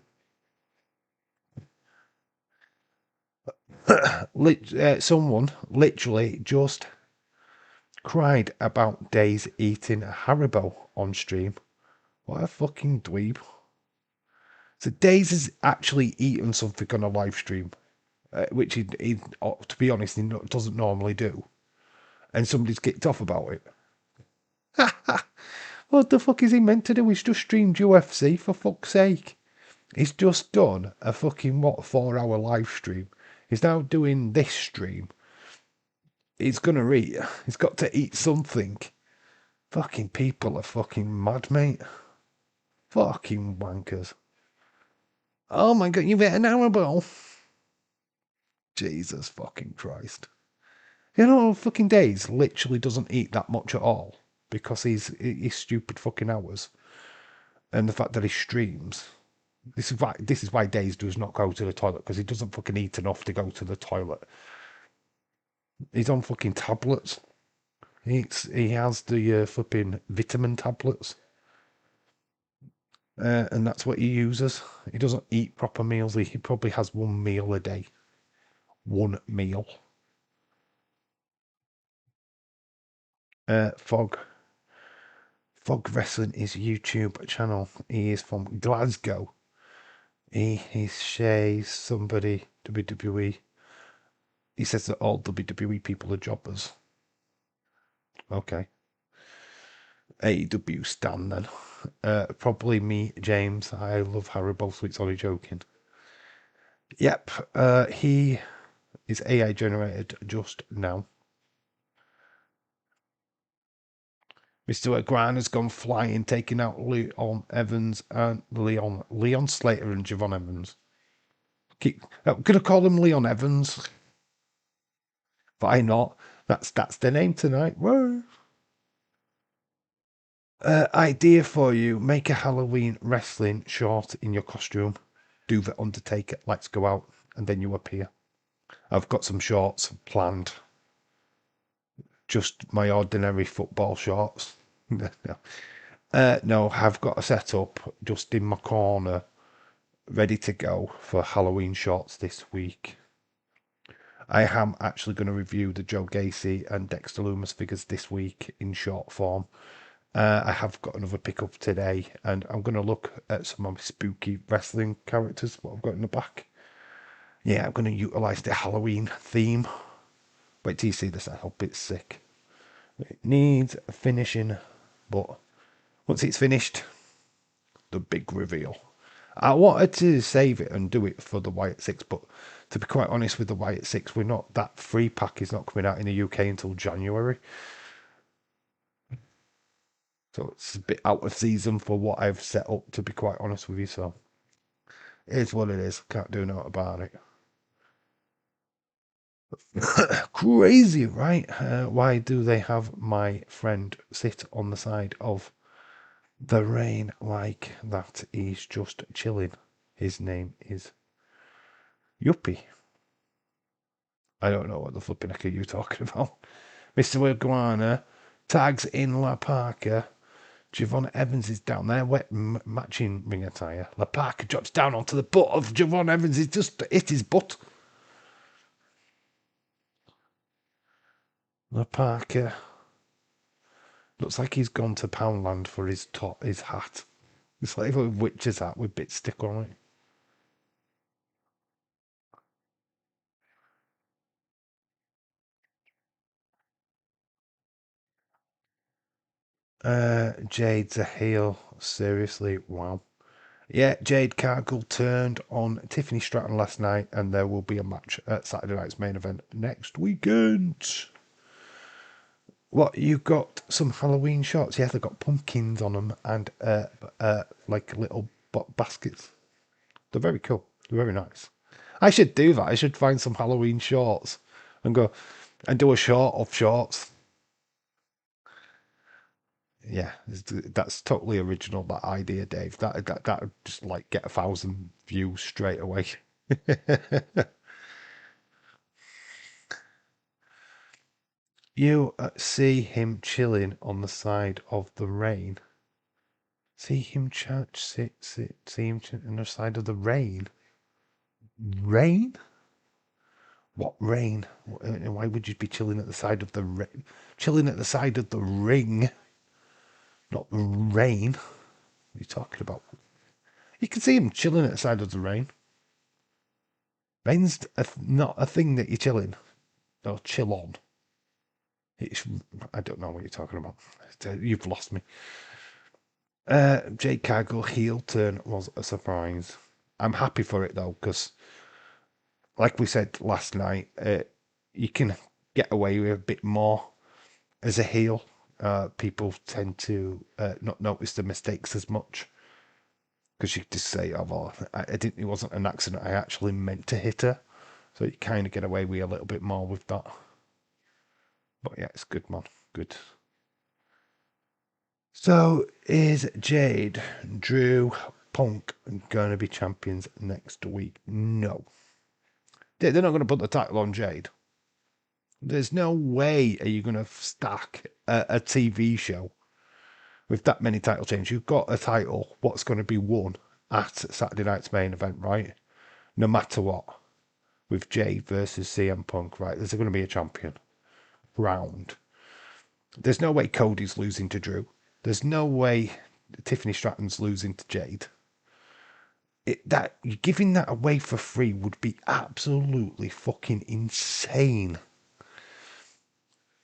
Someone literally just cried about Days eating Haribo on stream. What a fucking dweeb. So Days has actually eaten something on a live stream, which he, to be honest, he doesn't normally do. And somebody's kicked off about it. What the fuck is he meant to do? He's just streamed UFC, for fuck's sake. He's just done a fucking, 4-hour live stream. He's now doing this stream. He's gonna eat. He's got to eat something. Fucking people are fucking mad, mate. Fucking wankers. Oh my god, you've hit an Haribo. Jesus fucking Christ. You know, fucking Days literally doesn't eat that much at all because he's stupid fucking hours. And the fact that he streams. This is why Days does not go to the toilet, because he doesn't fucking eat enough to go to the toilet. He's on fucking tablets. He has the flipping vitamin tablets. And that's what he uses. He doesn't eat proper meals. He probably has one meal a day. One meal. Fog Wrestling is YouTube channel. He is from Glasgow. He's Shay, somebody, WWE. He says that all WWE people are jobbers. Okay. AEW stan then. Probably me, James. I love Haribo, so it's only joking. Yep. He is AI generated just now. Mr. Grant has gone flying, taking out Leon Evans and Leon Slater and Javon Evans. I'm gonna call him Leon Evans. Why not? That's the name tonight. Whoa. Idea for you: make a Halloween wrestling short in your costume. Do the Undertaker. Let's go out, and then you appear. I've got some shorts planned. Just my ordinary football shorts. No, I've got a setup just in my corner, ready to go for Halloween shorts this week. I am actually going to review the Joe Gacy and Dexter Lumis figures this week in short form. I have got another pickup today, and I'm going to look at some of my spooky wrestling characters, what I've got in the back. Yeah, I'm going to utilise the Halloween theme. Wait till you see the setup, it's sick. It needs finishing, but once it's finished, the big reveal. I wanted to save it and do it for the Wyatt 6, but to be quite honest with the Wyatt 6, we're not, that free pack is not coming out in the UK until January. So it's a bit out of season for what I've set up, to be quite honest with you. So it is what it is. Can't do nothing about it. Crazy, right? Why do they have my friend sit on the side of the rain like that? He's just chilling. His name is Yuppie. I don't know what the flipping heck are you talking about. Mr. Iguana tags in La Parka. Javon Evans is down there, wet matching ring attire. La Parka drops down onto the butt of Javon Evans. He's just hit his butt. La Parka looks like he's gone to Poundland for his hat. It's like a witch's hat with bits stick on it. Jade's a heel. Seriously, wow. Yeah, Jade Cargill turned on Tiffany Stratton last night, and there will be a match at Saturday night's main event next weekend. What, you got some Halloween shorts? Yeah, they've got pumpkins on them and like little baskets. They're very cool. They're very nice. I should do that. I should find some Halloween shorts and go and do a short of shorts. Yeah, that's totally original. That idea, Dave. That would just like get 1,000 views straight away. You see him chilling on the side of the rain. See him see him on the side of the rain. Rain? What rain? Why would you be chilling at the side of the rain? Chilling at the side of the ring, not the rain. What are you talking about? You can see him chilling at the side of the rain. Rain's not a thing that you're chilling or chill on. It's, I don't know what you're talking about. You've lost me. Jade Cargill heel turn was a surprise. I'm happy for it though, because like we said last night, you can get away with a bit more as a heel. People tend to not notice the mistakes as much because you just say, "Oh, well, I didn't. It wasn't an accident. I actually meant to hit her." So you kind of get away with a little bit more with that. But yeah, it's good, man. Good. So is Jade, Drew, Punk going to be champions next week? No. They're not going to put the title on Jade. There's no way are you going to stack a TV show with that many title changes. You've got a title, what's going to be won at Saturday night's main event, right? No matter what. With Jade versus CM Punk, right? There's going to be a champion round. There's no way Cody's losing to Drew. There's no way Tiffany Stratton's losing to Jade. That giving that away for free would be absolutely fucking insane.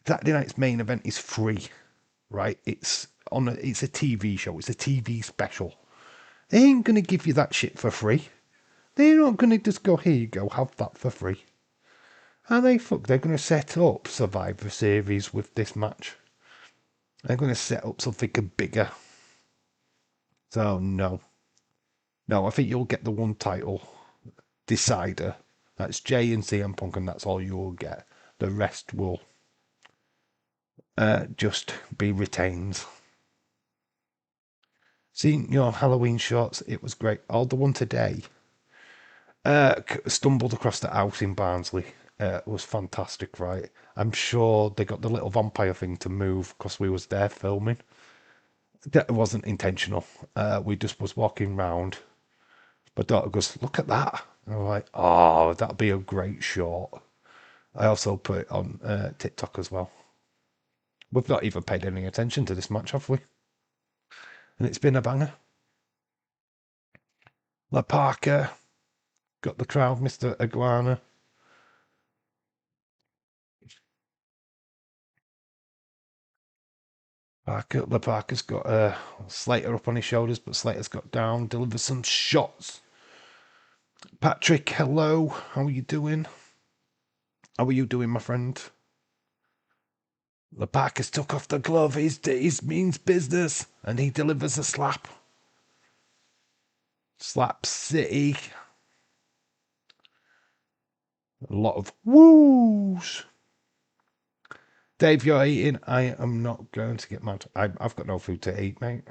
Saturday night's main event is free, right? It's it's a TV show. It's a TV special. They ain't gonna give you that shit for free. They're not gonna just go, here you go, have that for free. And they're gonna set up Survivor Series with this match. They're gonna set up something bigger. So no. No, I think you'll get the one title decider. That's Jay and CM Punk, and that's all you'll get. The rest will just be retained. Seeing your Halloween shorts, it was great. Oh, the one today, stumbled across the house in Barnsley. It was fantastic, right? I'm sure they got the little vampire thing to move because we was there filming. That wasn't intentional. We just was walking round. My daughter goes, look at that. And I'm like, oh, that'll be a great short. I also put it on TikTok as well. We've not even paid any attention to this match, have we? And it's been a banger. La Parker got the crowd, Mr. Iguana. La Parker's got Slater up on his shoulders, but Slater's got down, delivers some shots. Patrick, hello. How are you doing? How are you doing, my friend? La Parker's took off the glove. He means business, and he delivers a slap. Slap City. A lot of woos. Dave, you're eating. I am not going to get mad. I've got no food to eat, mate.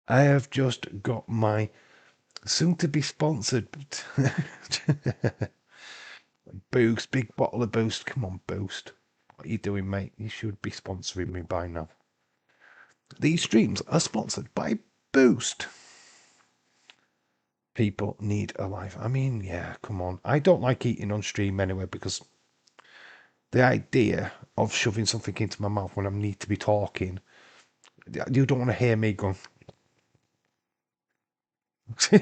I have just got my soon-to-be sponsored Boost, big bottle of Boost. Come on, Boost. What are you doing, mate? You should be sponsoring me by now. These streams are sponsored by Boost. People need a life. I mean, yeah, come on. I don't like eating on stream anyway because the idea of shoving something into my mouth when I need to be talking, you don't want to hear me going. You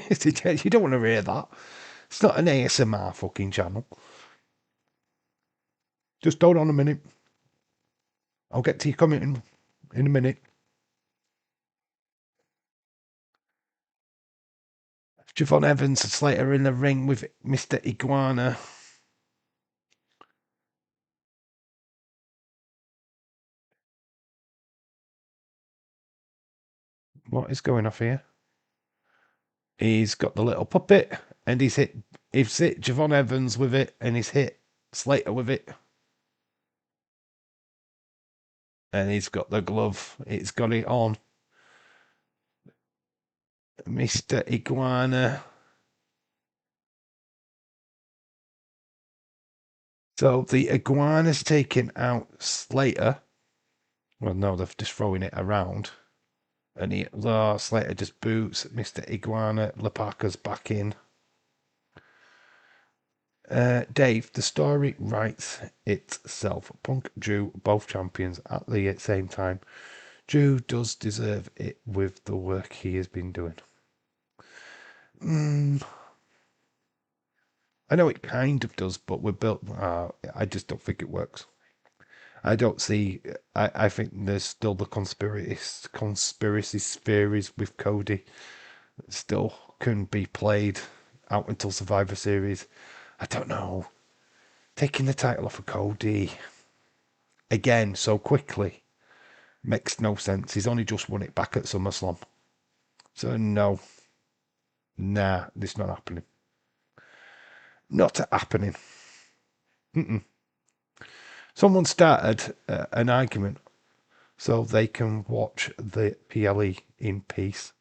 don't want to hear that. It's not an ASMR fucking channel. Just hold on a minute. I'll get to your comment in a minute. Javon Evans and Slater in the ring with Mr. Iguana. What is going off here? He's got the little puppet and he's hit Javon Evans with it and he's hit Slater with it. And he's got the glove. It's got it on. Mr. Iguana. So the Iguana's taking out Slater. Well, no, they're just throwing it around. And Slater just boots Mr. Iguana. Leparka's back in. Dave, the story writes itself. Punk, Drew, both champions at the same time. Drew does deserve it with the work he has been doing. I know it kind of does, but we're built. I just don't think it works. I don't see. I think there's still the conspiracy theories with Cody still can be played out until Survivor Series. I don't know. Taking the title off of Cody again so quickly makes no sense. He's only just won it back at SummerSlam. So no. Nah, this not happening. Not happening. Someone started an argument so they can watch the PLE in peace.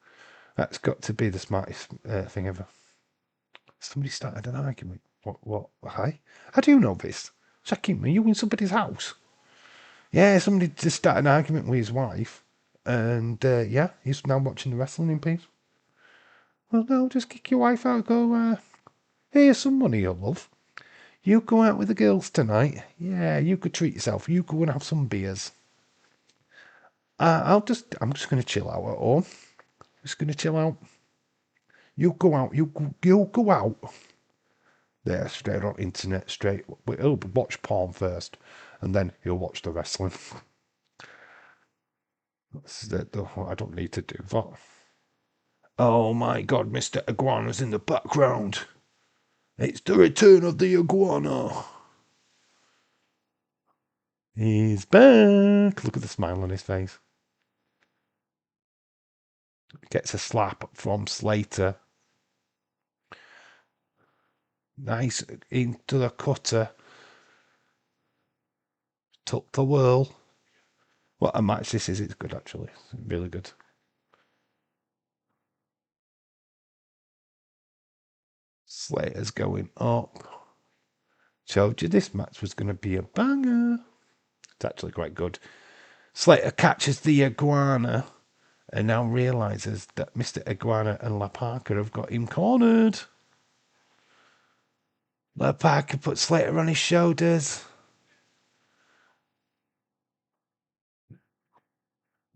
That's got to be the smartest thing ever. Somebody started an argument. What? Hi? How do you know this? Shakim, are you in somebody's house? Yeah, somebody just started an argument with his wife. And yeah, he's now watching the wrestling in peace. Well, no, just kick your wife out. Go, here's some money, your love. You go out with the girls tonight. Yeah, you could treat yourself. You go and have some beers. I'm just going to chill out at home. Just going to chill out. You go out. You go out. There, straight on internet, straight. He'll watch porn first, and then he'll watch the wrestling. I don't need to do that. Oh my God, Mr. Iguana's in the background. It's the return of the iguana. He's back. Look at the smile on his face. Gets a slap from Slater. Nice into the cutter. Tuck the whirl. What a match this is. It's good, actually. It's really good. Slater's going up. Told you this match was going to be a banger. It's actually quite good. Slater catches the iguana and now realizes that Mr. Iguana and La Parka have got him cornered. La Parka puts Slater on his shoulders.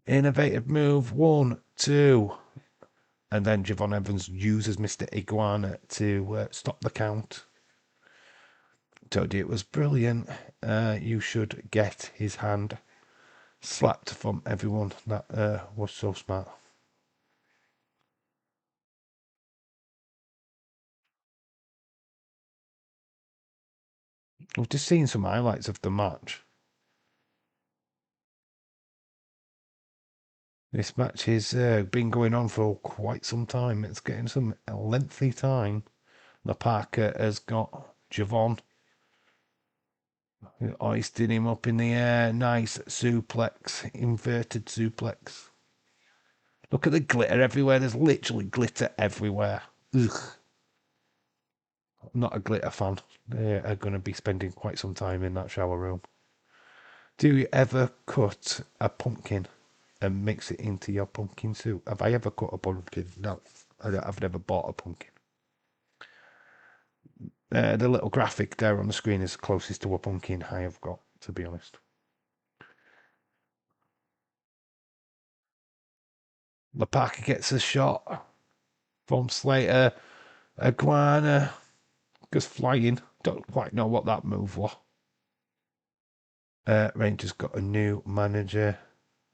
Innovative move. 1, 2. And then Javon Evans uses Mr. Iguana to stop the count. Told you it was brilliant. You should get his hand slapped from everyone. That was so smart. We've just seen some highlights of the match. This match has been going on for quite some time. It's getting some lengthy time. The Parker has got Javon. Hoisting him up in the air. Nice suplex. Inverted suplex. Look at the glitter everywhere. There's literally glitter everywhere. Ugh. I'm not a glitter fan. They are going to be spending quite some time in that shower room. Do you ever cut a pumpkin and mix it into your pumpkin soup? Have I ever cut a pumpkin? No, I've never bought a pumpkin. The little graphic there on the screen is the closest to a pumpkin I have got, to be honest. Parker gets a shot from Slater. Iguana goes flying. Don't quite know what that move was. Rangers got a new manager,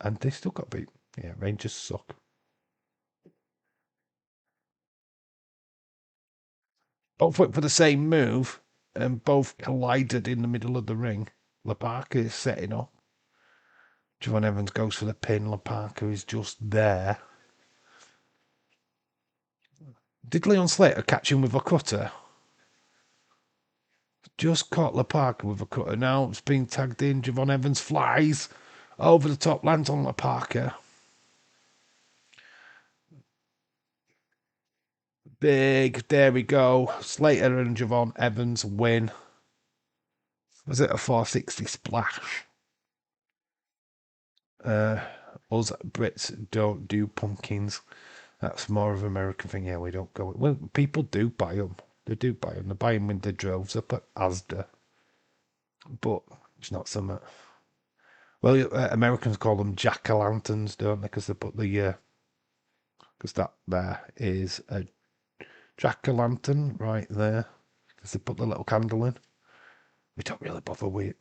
and they still got beat. Yeah, Rangers suck. Both went for the same move, and both collided in the middle of the ring. Parker is setting up. Javon Evans goes for the pin. Parker is just there. Did Leon Slater catch him with a cutter? Just caught Parker with a cutter. Now it's being tagged in. Javon Evans flies over the top, lands on Parker. Big. There we go. Slater and Javon Evans win. Was it a 460 splash? Us Brits don't do pumpkins. That's more of an American thing. Yeah, we don't go. Well, people do buy them. They do buy them. They buy them in the droves up at Asda. But it's not something. Well, Americans call them jack-o'-lanterns, don't they? Because they put the because that there is a jack-o'-lantern right there. Because they put the little candle in. We don't really bother with it.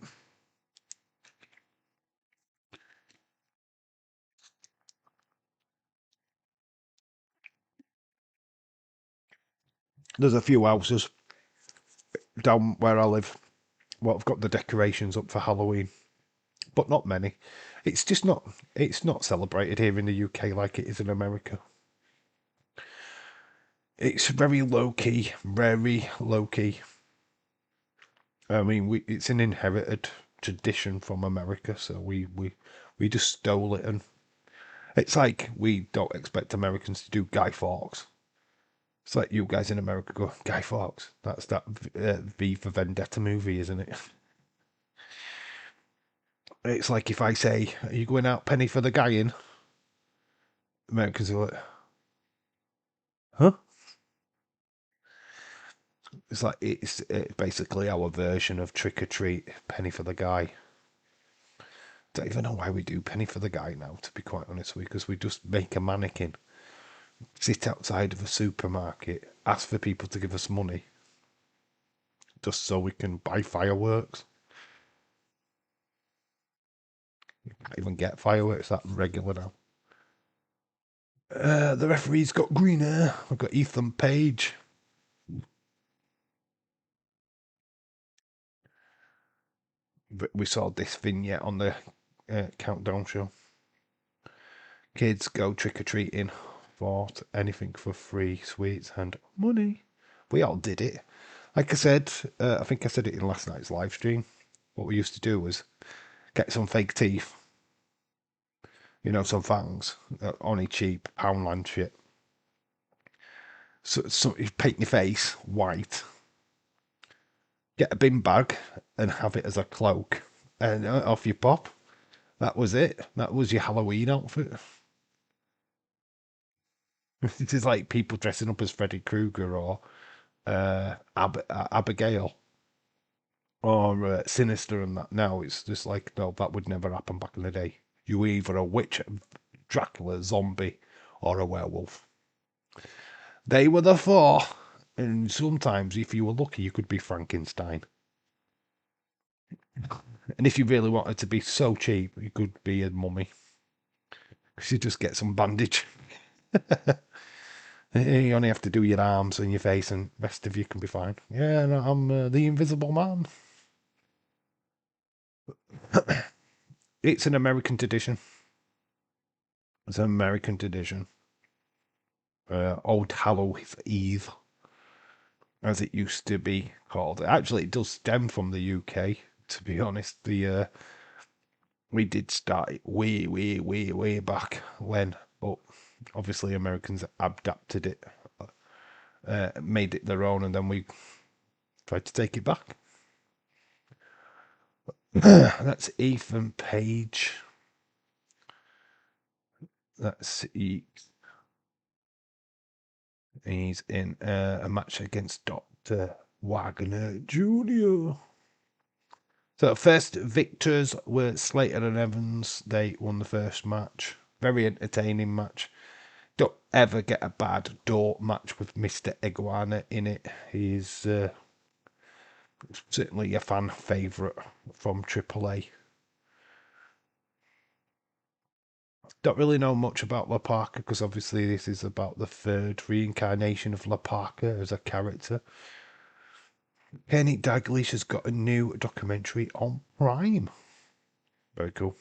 There's a few houses down where I live what have got the decorations up for Halloween, but not many. It's just not. It's not celebrated here in the UK like it is in America. It's very low key, very low key. I mean, it's an inherited tradition from America, so we just stole it, and it's like we don't expect Americans to do Guy Fawkes. It's like you guys in America go, Guy Fawkes. That's that V for Vendetta movie, isn't it? It's like if I say, are you going out penny for the guy in? Americans are like, huh? It's like it's basically our version of trick or treat, penny for the guy. Don't even know why we do penny for the guy now, to be quite honest with you, because we just make a mannequin, sit outside of a supermarket, ask for people to give us money, just so we can buy fireworks. You can't even get fireworks that regular now. The referee's got green hair. I've got Ethan Page. We saw this vignette on the countdown show. Kids go trick-or-treating, bought anything for free, sweets and money. We all did it. Like I said, I think I said it in last night's live stream. What we used to do was get some fake teeth, some fangs, only cheap Poundland shit. So you paint your face white, get a bin bag and have it as a cloak, and off you pop. That was it. That was your Halloween outfit. It is like people dressing up as Freddy Krueger or Abigail or Sinister and that. Now it's just like, no, that would never happen back in the day. You were either a witch, Dracula, zombie, or a werewolf. They were the four. And sometimes, if you were lucky, you could be Frankenstein. And if you really wanted to be so cheap, you could be a mummy. Because you just get some bandage. You only have to do your arms and your face, and the rest of you can be fine. Yeah, no, I'm the Invisible Man. It's an American tradition. It's an American tradition. Old Hallows Eve. as it used to be called. Actually, it does stem from the UK, to be honest. We did start it way back when, but obviously Americans adapted it, made it their own, and then we tried to take it back. That's Ethan Page. He's in a match against Dr. Wagner Jr. So first victors were Slater and Evans. They won the first match. Very entertaining match. Don't ever get a bad door match with Mr. Iguana in it. He's certainly a fan favourite from AAA. Don't really know much about La Parka because obviously this is about the third reincarnation of La Parka as a character. Kenny Dalglish has got a new documentary on Prime. Very cool.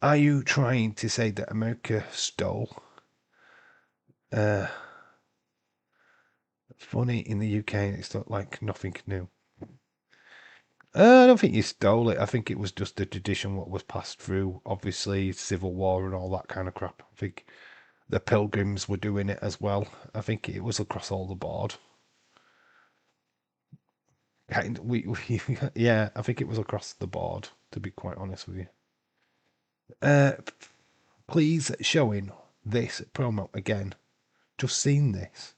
Are you trying to say that America stole funny in the UK and it's not like nothing new? I don't think you stole it. I think it was just a tradition what was passed through. Obviously, Civil War and all that kind of crap. I think the Pilgrims were doing it as well. I think it was across all the board. Yeah, I think it was across the board, to be quite honest with you. Please showing this promo again. Just seen this.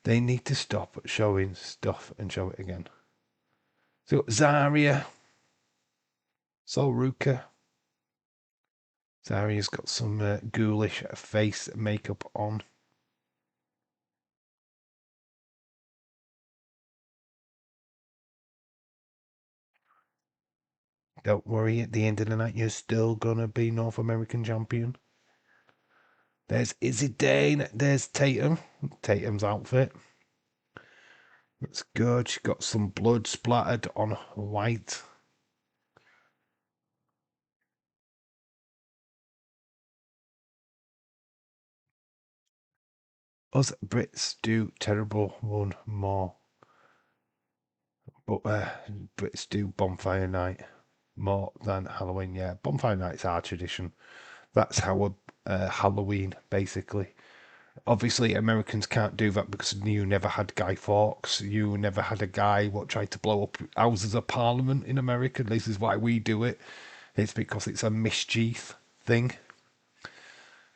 They need to stop showing stuff and show it again. So Zarya, Solruka. Zarya's got some ghoulish face makeup on. Don't worry, at the end of the night, you're still gonna be North American champion. There's Izzy Dane. There's Tatum. Tatum's outfit. That's good. She's got some blood splattered on white. Us Brits do terrible one more. But Brits do Bonfire Night more than Halloween. Yeah, Bonfire Night's our tradition. That's how Halloween, basically. Obviously, Americans can't do that because you never had Guy Fawkes. You never had a guy what tried to blow up Houses of Parliament in America. This is why we do it. It's because it's a mischief thing.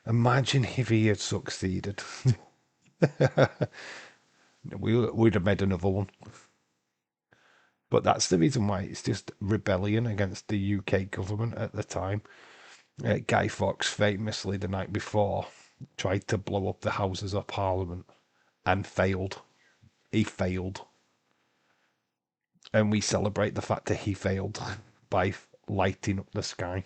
Imagine if he had succeeded. We'd have made another one. But that's the reason why it's just rebellion against the UK government at the time. Guy Fawkes famously the night before tried to blow up the Houses of Parliament and failed. He failed. And we celebrate the fact that he failed by lighting up the sky.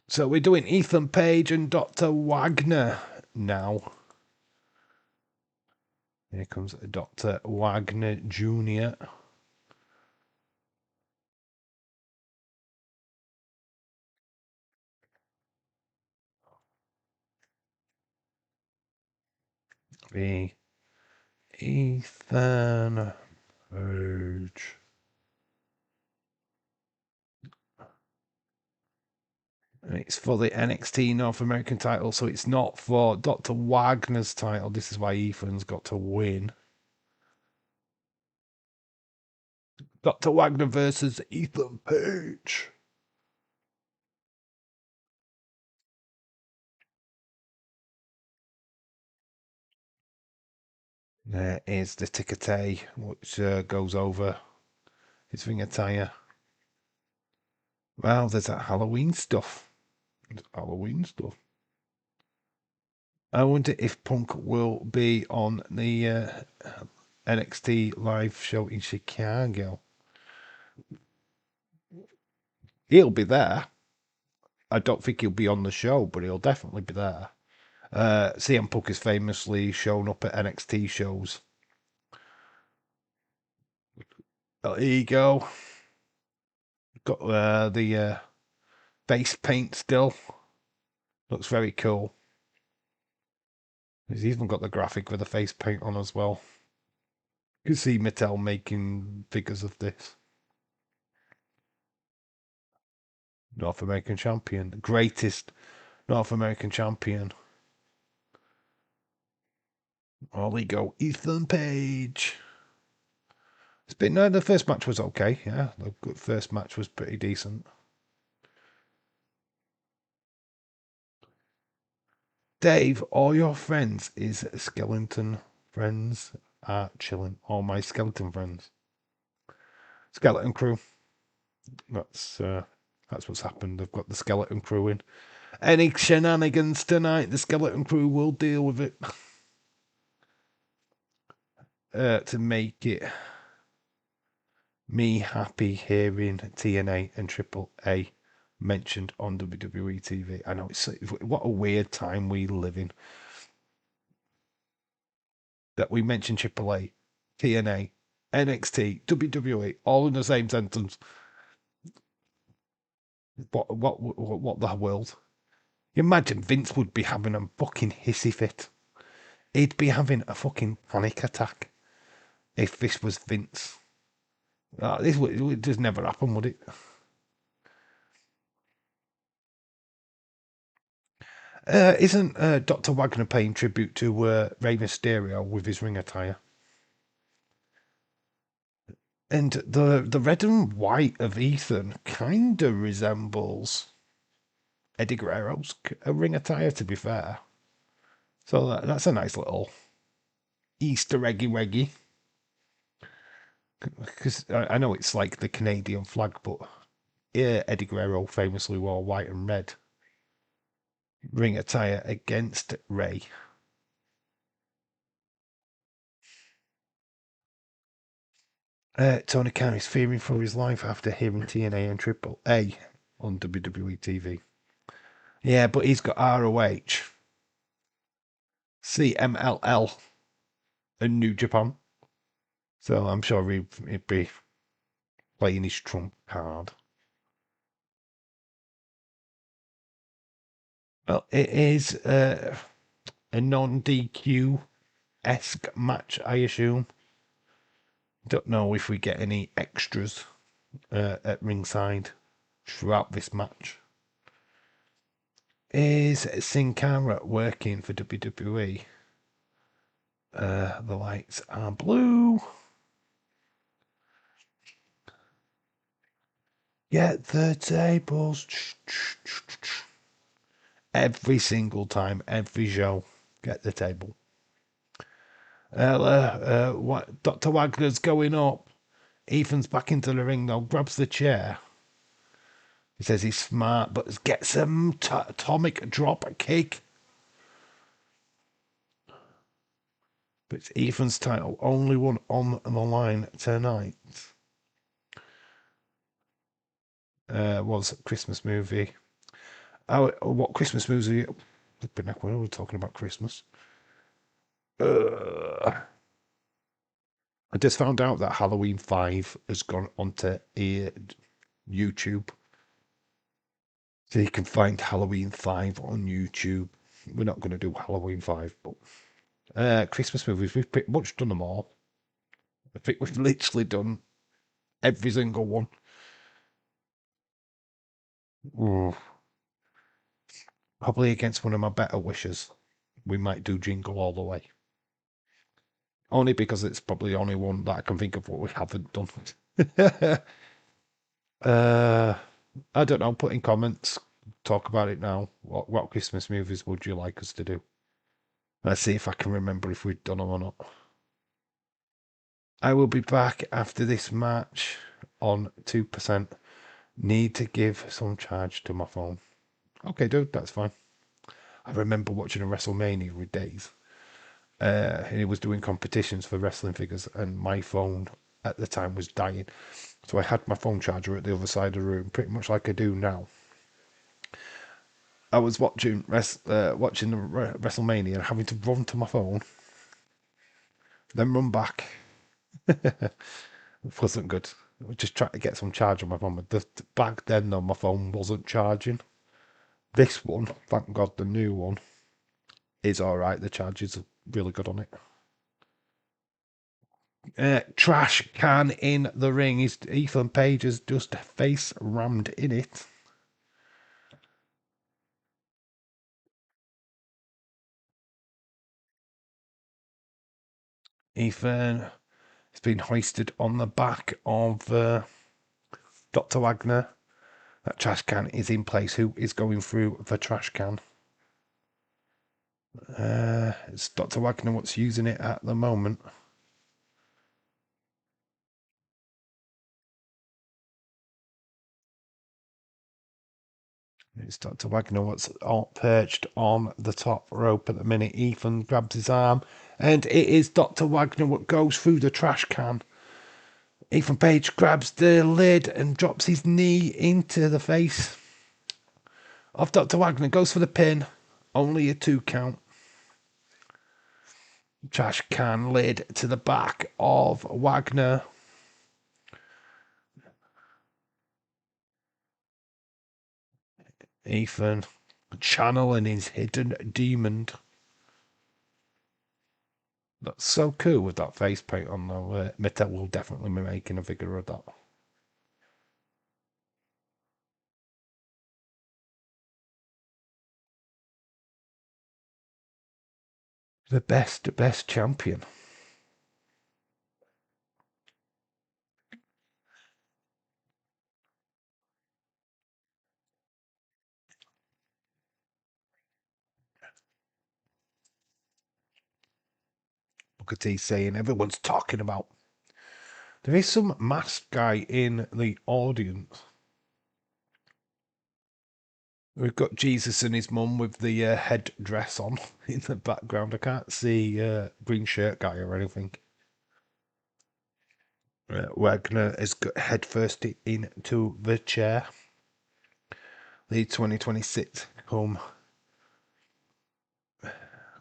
So we're doing Ethan Page and Dr. Wagner now. Here comes Dr. Wagner Jr. The Ethan Page. It's for the NXT North American title, so it's not for Dr. Wagner's title. This is why Ethan's got to win. Dr. Wagner versus Ethan Page. There is the ticket, which goes over his ring attire. Well, there's that Halloween stuff. Halloween stuff. I wonder if Punk will be on the NXT live show in Chicago. He'll be there. I don't think he'll be on the show, but he'll definitely be there. CM Punk is famously shown up at NXT shows. There you go. Got the face paint still. Looks very cool. He's even got the graphic with the face paint on as well. You can see Mattel making figures of this. North American champion. Greatest North American champion. Oh, there you go. Ethan Page. It's been, no, the first match was okay. Yeah, the first match was pretty decent. Dave, all your friends is skeleton friends are chilling. All my skeleton friends. Skeleton crew. That's what's happened. They've got the skeleton crew in. Any shenanigans tonight, the skeleton crew will deal with it. To make it me happy hearing TNA and Triple A mentioned on WWE TV. I know, it's what a weird time we live in. That we mention Triple A, TNA, NXT, WWE, all in the same sentence. What the world? You imagine Vince would be having a fucking hissy fit. He'd be having a fucking panic attack if this was Vince. This would just never happen, would it? Isn't Dr. Wagner paying tribute to Rey Mysterio with his ring attire? And the red and white of Ethan kind of resembles Eddie Guerrero's ring attire, to be fair. So that's a nice little Easter eggy. Because I know it's like the Canadian flag, but yeah, Eddie Guerrero famously wore white and red ring attire against Rey. Tony Khan is fearing for his life after hearing TNA and Triple A on WWE TV. Yeah, but he's got ROH, CMLL, and New Japan. So I'm sure he'd be playing his trump card. Well, it is a non-DQ-esque match, I assume. Don't know if we get any extras at ringside throughout this match. Is Sin Cara working for WWE? The lights are blue. Get the tables. Every single time, every show, get the table. What? Dr. Wagner's going up. Ethan's back into the ring though, grabs the chair. He says he's smart, but gets some atomic drop kick. But it's Ethan's title, only one on the line tonight. Was Christmas movie. What Christmas movie? When are we talking about Christmas? I just found out that Halloween 5 has gone onto YouTube. So you can find Halloween 5 on YouTube. We're not going to do Halloween 5, but Christmas movies, we've pretty much done them all. I think we've literally done every single one. Ooh. Probably against one of my better wishes, we might do Jingle All the Way. Only because it's probably the only one that I can think of what we haven't done. I don't know. Put in comments. Talk about it now. What Christmas movies would you like us to do? Let's see if I can remember if we've done them or not. I will be back after this match on 2%. Need to give some charge to my phone. Okay, dude, that's fine. I remember watching a WrestleMania with Dave. And he was doing competitions for wrestling figures, and my phone at the time was dying. So I had my phone charger at the other side of the room, pretty much like I do now. I was watching the WrestleMania and having to run to my phone, then run back. It wasn't good. I was just trying to get some charge on my phone. Back then, though, my phone wasn't charging. This one, thank God, the new one, is all right. The charge is really good on it. Trash can in the ring. Ethan Page has just face rammed in it. Ethan has been hoisted on the back of Dr. Wagner. That trash can is in place. Who is going through the trash can? It's Dr. Wagner what's using it at the moment. It's Dr. Wagner what's perched on the top rope at the minute. Ethan grabs his arm, and it is Dr. Wagner what goes through the trash can. Ethan Page grabs the lid and drops his knee into the face of Dr. Wagner. Goes for the pin. Only a 2 count. Trash can lid to the back of Wagner. Ethan channeling his hidden demon. That's so cool with that face paint on though. Mattel will definitely be making a figure of that. The best champion. Booker T saying everyone's talking about. There is some masked guy in the audience. We've got Jesus and his mum with the head dress on in the background. I can't see green shirt guy or anything. Wagner has got head first into the chair. The 2026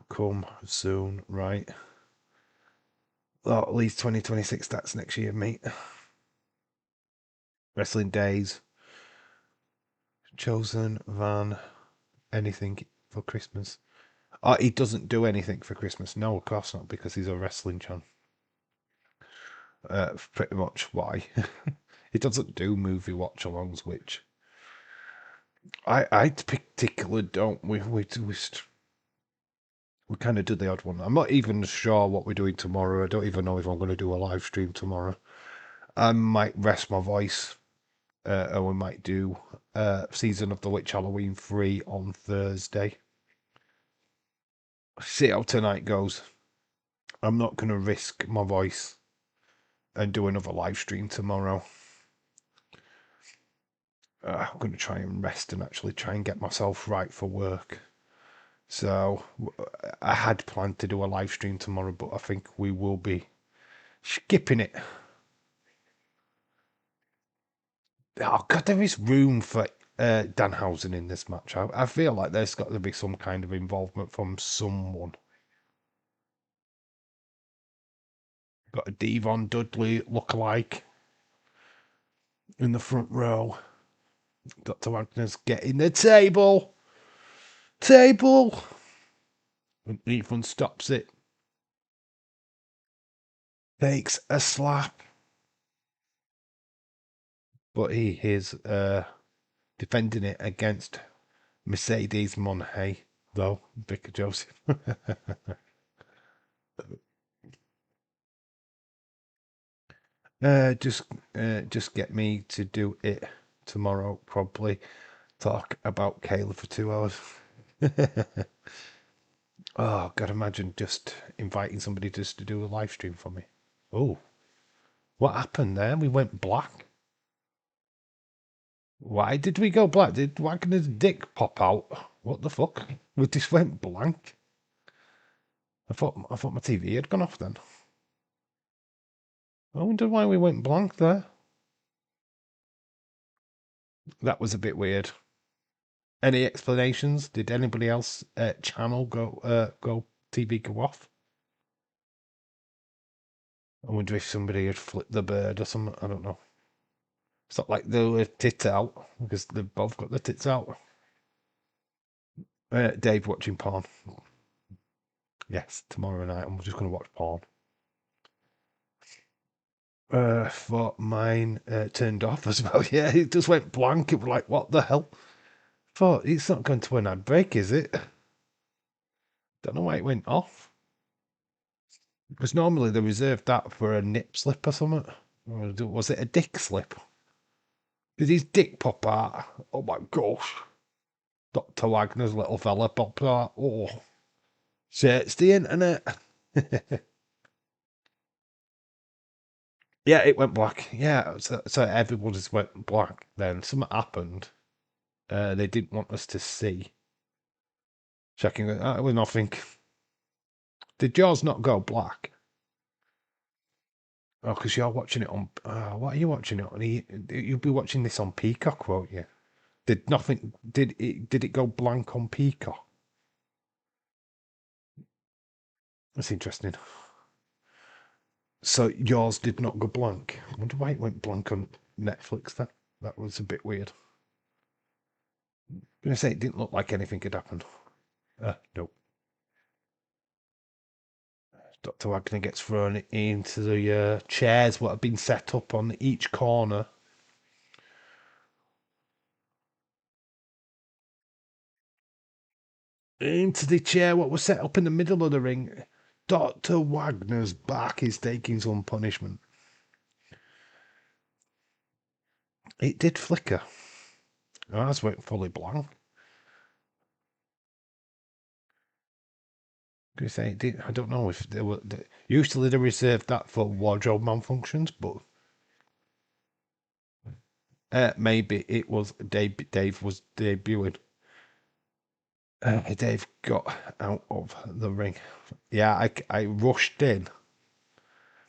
come soon, right? Oh, at least 2026, that's next year, mate. Wrestling Days. Chosen Van. Anything for Christmas. Oh, he doesn't do anything for Christmas. No, of course not, because he's a wrestling champ. Pretty much why. He doesn't do movie watch-alongs, which I particularly don't. We kind of do the odd one. I'm not even sure what we're doing tomorrow. I don't even know if I'm going to do a live stream tomorrow. I might rest my voice, and we might do Season of the Witch Halloween 3 on Thursday. See how tonight goes. I'm not going to risk my voice and do another live stream tomorrow. I'm going to try and rest and actually try and get myself right for work. So I had planned to do a live stream tomorrow, but I think we will be skipping it. Oh God, there is room for Danhausen in this match. I feel like there's got to be some kind of involvement from someone. Got a Devon Dudley lookalike in the front row. Dr. Wagner's getting the table. And Ethan stops it. Takes a slap. But he is defending it against Mercedes Monhay, though, Vicar Joseph. Just get me to do it tomorrow, probably. Talk about Kayla for 2 hours. Oh, God, imagine just inviting somebody just to do a live stream for me. Oh, what happened there? We went black. Why did we go black? Did Wagner's dick pop out? What the fuck? We just went blank. I thought my TV had gone off then. I wonder why we went blank there. That was a bit weird. Any explanations? Did anybody else channel go TV go off? I wonder if somebody had flipped the bird or something. I don't know. It's not like they were tits out because they've both got the tits out. Dave watching porn. Yes, tomorrow night, and we're just going to watch porn. Thought mine turned off as well. Yeah, it just went blank. It was like, what the hell? Thought it's not going to an ad break, is it? Don't know why it went off. Because normally they reserve that for a nip slip or something. Or was it a dick slip? Did his dick pop out? Oh my gosh. Dr. Wagner's little fella popped out. Oh. Search the internet. Yeah, it went black. Yeah, so everyone just went black. Then something happened. They didn't want us to see. Checking it was nothing. Did yours not go black? Oh, because you're watching it on. What are you watching it on? You'll be watching this on Peacock, won't you? Did nothing? Did it go blank on Peacock? That's interesting. So yours did not go blank. I wonder why it went blank on Netflix then. That was a bit weird. I'm gonna say it didn't look like anything had happened. Nope. Dr. Wagner gets thrown into the chairs what have been set up on each corner. Into the chair what was set up in the middle of the ring. Dr. Wagner's back is taking some punishment. It did flicker. Ours went fully blank. I say it did. I don't know if they were. Usually they reserve that for wardrobe malfunctions, but maybe it was Dave was debuting. Dave got out of the ring. Yeah, I rushed in,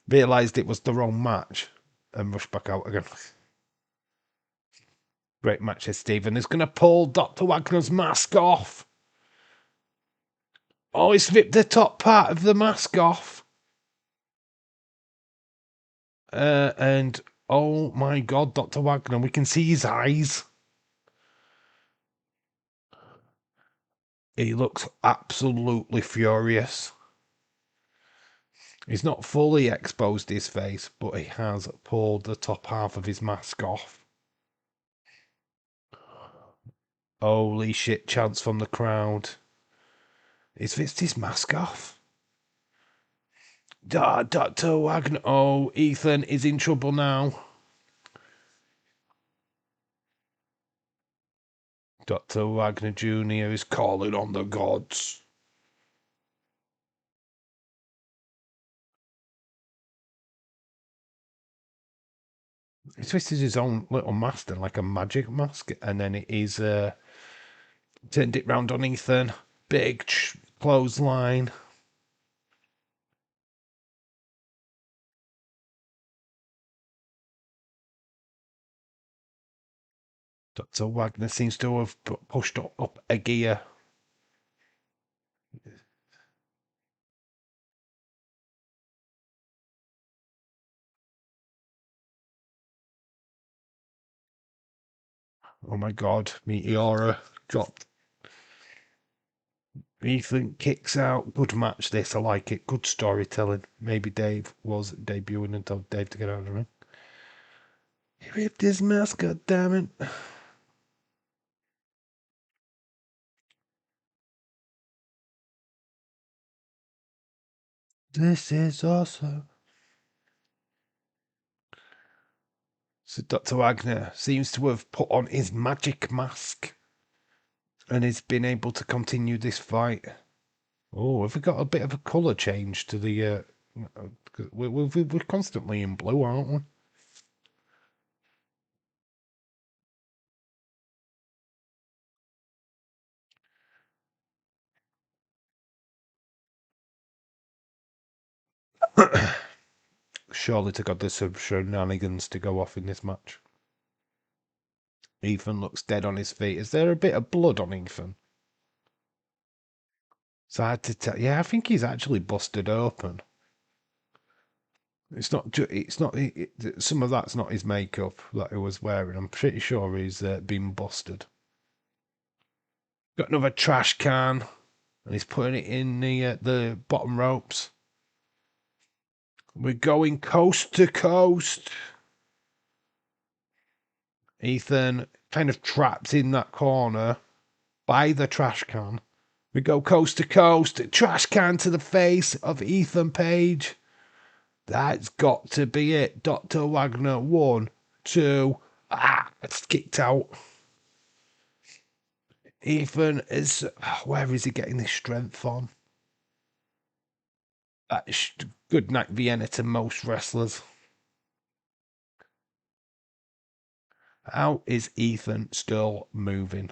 realised it was the wrong match, and rushed back out again. Great match here, Stephen is going to pull Dr. Wagner's mask off. Oh, he's ripped the top part of the mask off. And oh my God, Dr. Wagner, we can see his eyes. He looks absolutely furious. He's not fully exposed his face, but he has pulled the top half of his mask off. Holy shit, chants from the crowd. He's ripped his mask off. Dr. Wagner. Oh, Ethan is in trouble now. Dr. Wagner Jr. is calling on the gods. He twisted his own little mask like a magic mask, and then he's turned it round on Ethan. Big clothesline. Dr. Wagner seems to have pushed up a gear. Oh my God, Meteora dropped. Ethan kicks out. Good match this, I like it. Good storytelling. Maybe Dave was debuting and told Dave to get out of the ring. He ripped his mask, god damn it. This is awesome. So Dr. Wagner seems to have put on his magic mask and has been able to continue this fight. Oh, have we got a bit of a colour change to the... we're constantly in blue, aren't we? Surely to God there's some shenanigans to go off in this match. Ethan looks dead on his feet. Is there a bit of blood on Ethan? It's hard to tell. Yeah, I think he's actually busted open. It's not. It's not. Some of that's not his makeup that he was wearing. I'm pretty sure he's been busted. Got another trash can. And he's putting it in the bottom ropes. We're going coast to coast. Ethan kind of trapped in that corner by the trash can. We go coast to coast. Trash can to the face of Ethan Page. That's got to be it. Dr. Wagner, 1, 2. It's kicked out. Ethan is. Where is he getting this strength from? That's good night Vienna to most wrestlers. How is Ethan still moving?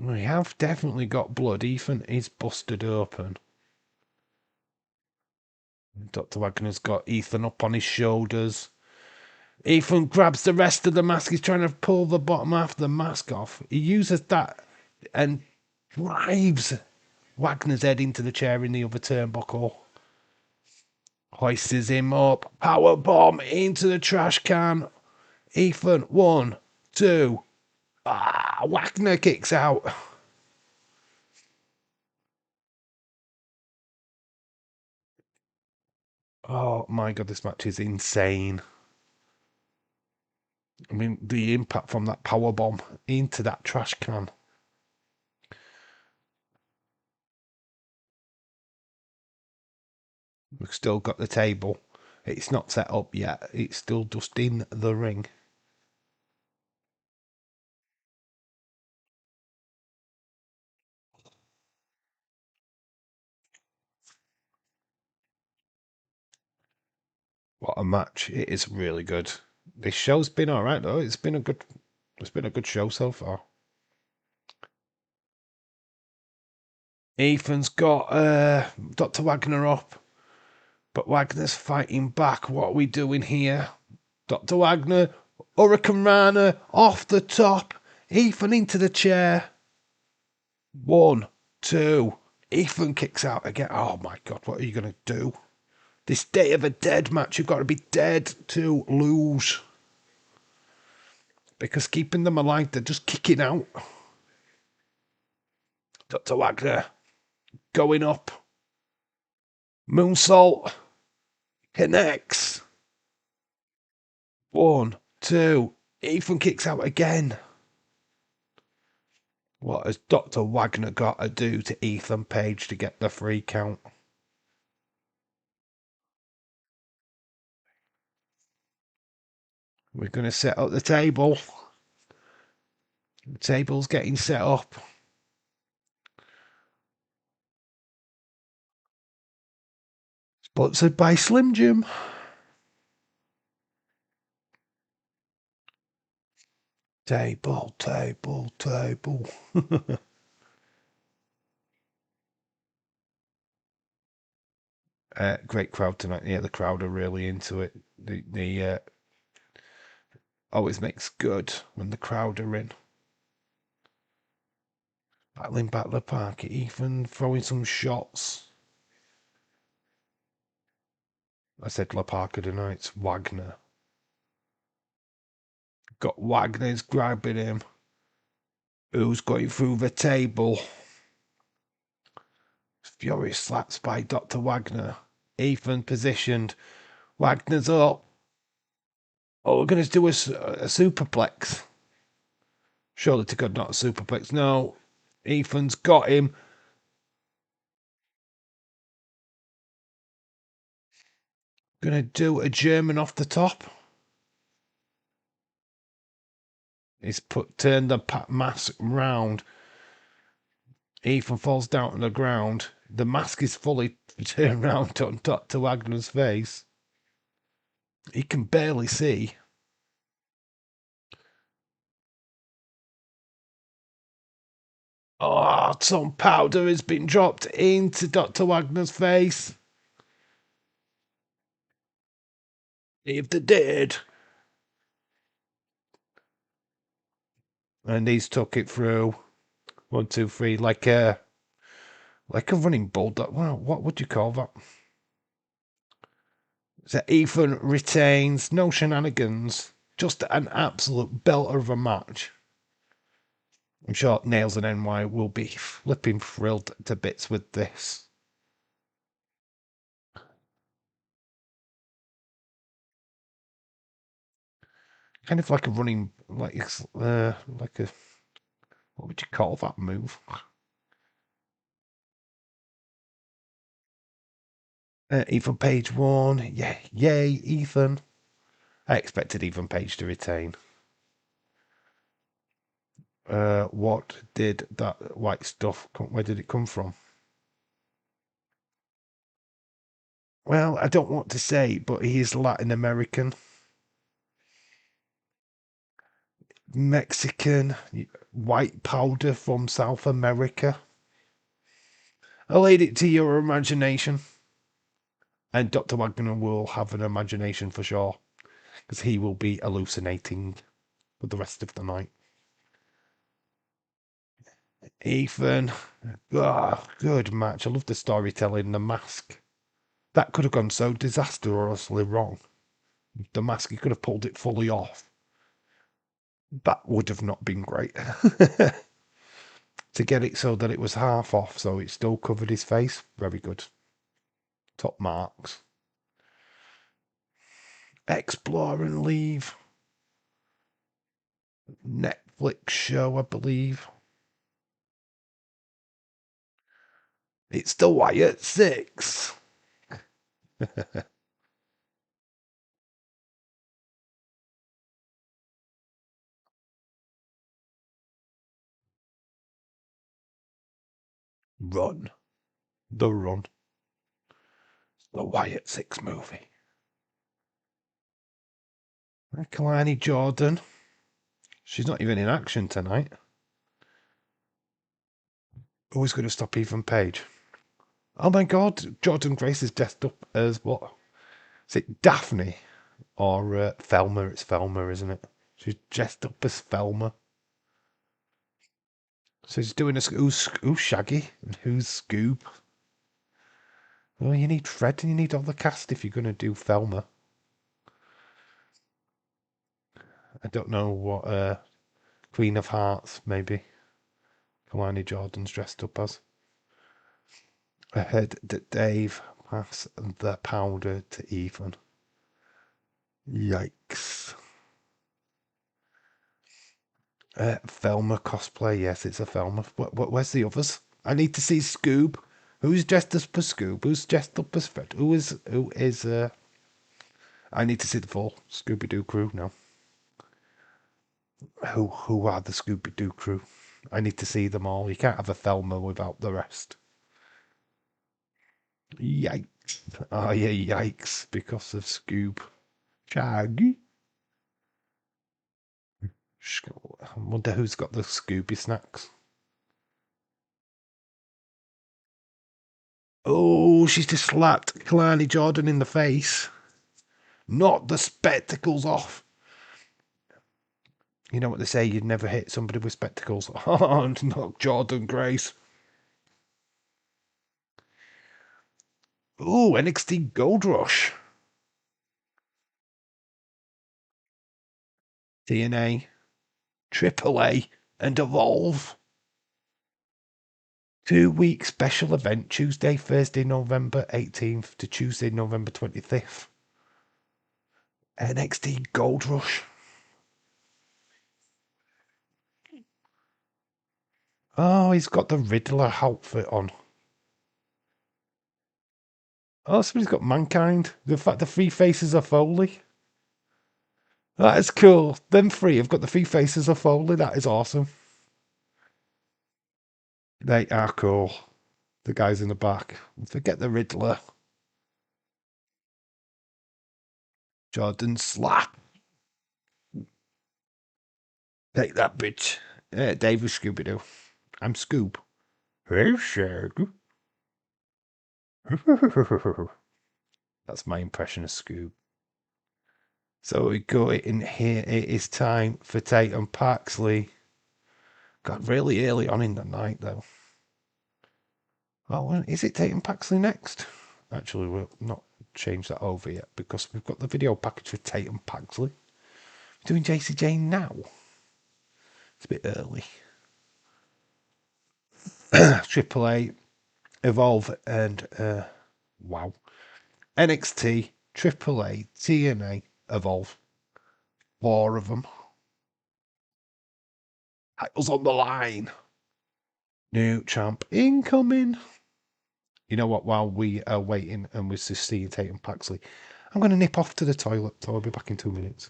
We have definitely got blood. Ethan is busted open. Dr. Wagner's got Ethan up on his shoulders. Ethan grabs the rest of the mask. He's trying to pull the bottom half of the mask off. He uses that and drives Wagner's head into the chair in the other turnbuckle. Hoists him up. Power bomb into the trash can. Ethan, 1, 2. Wagner kicks out. Oh my god, this match is insane. I mean, the impact from that power bomb into that trash can. We've still got the table. It's not set up yet. It's still just in the ring. What a match. It is really good. This show's been alright though. It's been a good show so far. Ethan's got Dr. Wagner up. But Wagner's fighting back. What are we doing here? Dr. Wagner, Hurricane Rana off the top. Ethan into the chair. 1, 2. Ethan kicks out again. Oh my god, what are you going to do? This Day of the Dead match, you've got to be dead to lose. Because keeping them alive, they're just kicking out. Dr. Wagner going up. Moonsault connects. 1, 2. Ethan kicks out again. What has Dr. Wagner got to do to Ethan Page to get the 3 count? We're going to set up the table. The table's getting set up. Sponsored by Slim Jim. Table. Great crowd tonight. Yeah, the crowd are really into it. The always makes good when the crowd are in. Battling back the park. Ethan throwing some shots. I said La Parker tonight. It's Wagner. Got Wagner's grabbing him. Who's going through the table? Furious slaps by Dr. Wagner. Ethan positioned. Wagner's up. Oh, we're going to do a superplex. Surely to God, not a superplex. No. Ethan's got him. Going to do a German off the top. He's turned the mask round. Ethan falls down on the ground. The mask is fully turned round on Dr. Wagner's face. He can barely see. Oh, some powder has been dropped into Dr. Wagner's face. If they did. And he's took it through. 1, 2, 3, like a running bulldog. Well, what would you call that? So Ethan retains, no shenanigans, just an absolute belter of a match. I'm sure Nails and NY will be flipping thrilled to bits with this. Kind of like a running, like a, what would you call that move? Ethan Page won. Yeah, yay, Ethan. I expected Ethan Page to retain. What did that white stuff where did it come from? Well, I don't want to say, but he is Latin American, Mexican, white powder from South America. I laid it to your imagination. And Dr. Wagner will have an imagination for sure, because he will be hallucinating for the rest of the night. Ethan, good match. I love the storytelling, the mask. That could have gone so disastrously wrong. The mask, he could have pulled it fully off. That would have not been great. To get it so that it was half off, so it still covered his face. Very good. Top marks. Explore and Leave. Netflix show, I believe. It's the Wyatt Six. Run. The Run. The Wyatt Six movie. Kalani Jordan. She's not even in action tonight. Who's going to stop Ethan Page? Oh my god, Jordan Grace is dressed up as what? Is it Daphne? Or Thelma? It's Thelma, isn't it? She's dressed up as Thelma. So he's doing a who's Shaggy and who's Scoob. Well, you need Fred and you need all the cast if you're going to do Thelma. I don't know what Queen of Hearts maybe Kalani Jordan's dressed up as. I heard that Dave passed the powder to Ethan. Yikes. Thelma cosplay, yes, it's a Thelma. Where's the others? I need to see Scoob. Who's dressed up as Scoob? Who's dressed up as Fred? Who is I need to see the full Scooby Doo crew now. Who are the Scooby Doo crew? I need to see them all. You can't have a Thelma without the rest. Yikes. Oh yeah, yikes, because of Scoob. Shaggy. I wonder who's got the Scooby snacks. Oh, she's just slapped Kalani Jordan in the face. Knock the spectacles off. You know what they say, you'd never hit somebody with spectacles. Oh, knock Jordan Grace. Ooh, NXT Gold Rush. TNA, AAA, and Evolve. 2-week special event, Tuesday, Thursday, November 18th to Tuesday, November 25th. NXT Gold Rush. Oh, he's got the Riddler outfit on. Oh, somebody's got Mankind. The fact the three faces of Foley. That is cool. Them three have got the three faces of Foley. That is awesome. They are cool. The guys in the back. Forget the Riddler. Jordan slap. Take that, bitch. David Scooby-Doo. I'm Scoob. Hey, Shag. That's my impression of Scoob. So we go in here. It is time for Tatum Paxley. Got really early on in the night, though. Oh, is it Tatum Paxley next? Actually, we'll not change that over yet because we've got the video package for Tatum Paxley. We're doing JCJ now. It's a bit early. AAA, Evolve, and wow, NXT, AAA, TNA, Evolve. 4 of them. Titles on the line. New champ incoming. You know what? While we are waiting and we're just seeing Tatum Paxley, I'm going to nip off to the toilet, so I'll be back in 2 minutes.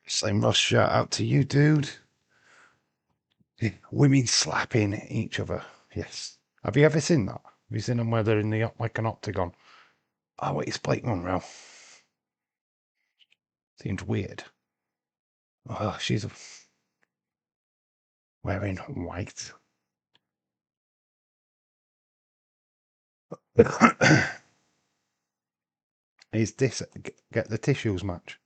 Same Ross, shout out to you, dude. Women slapping each other. Yes. Have you ever seen that? Have you seen them where they're in the like an octagon? Oh, wait, it's Blake Monroe. Seems weird. Oh, she's wearing white. Is this get the tissues match?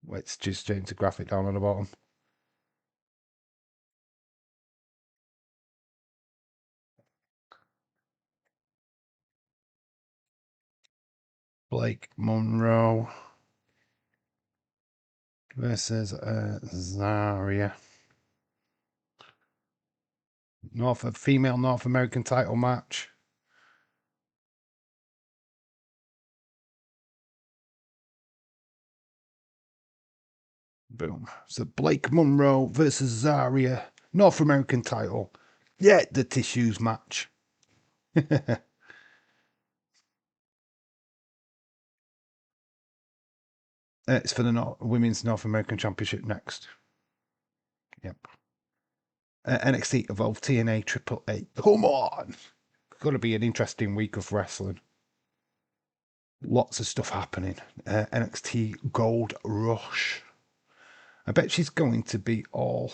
Let's just change the graphic down on the bottom. Blake Monroe versus Zaria. Female North American title match. Boom. So Blake Monroe versus Zaria, North American title. Yeah, the tissues match. It's for the Women's North American Championship next. Yep. NXT Evolve TNA Triple A. Come on! Going to be an interesting week of wrestling. Lots of stuff happening. NXT Gold Rush. I bet she's going to be all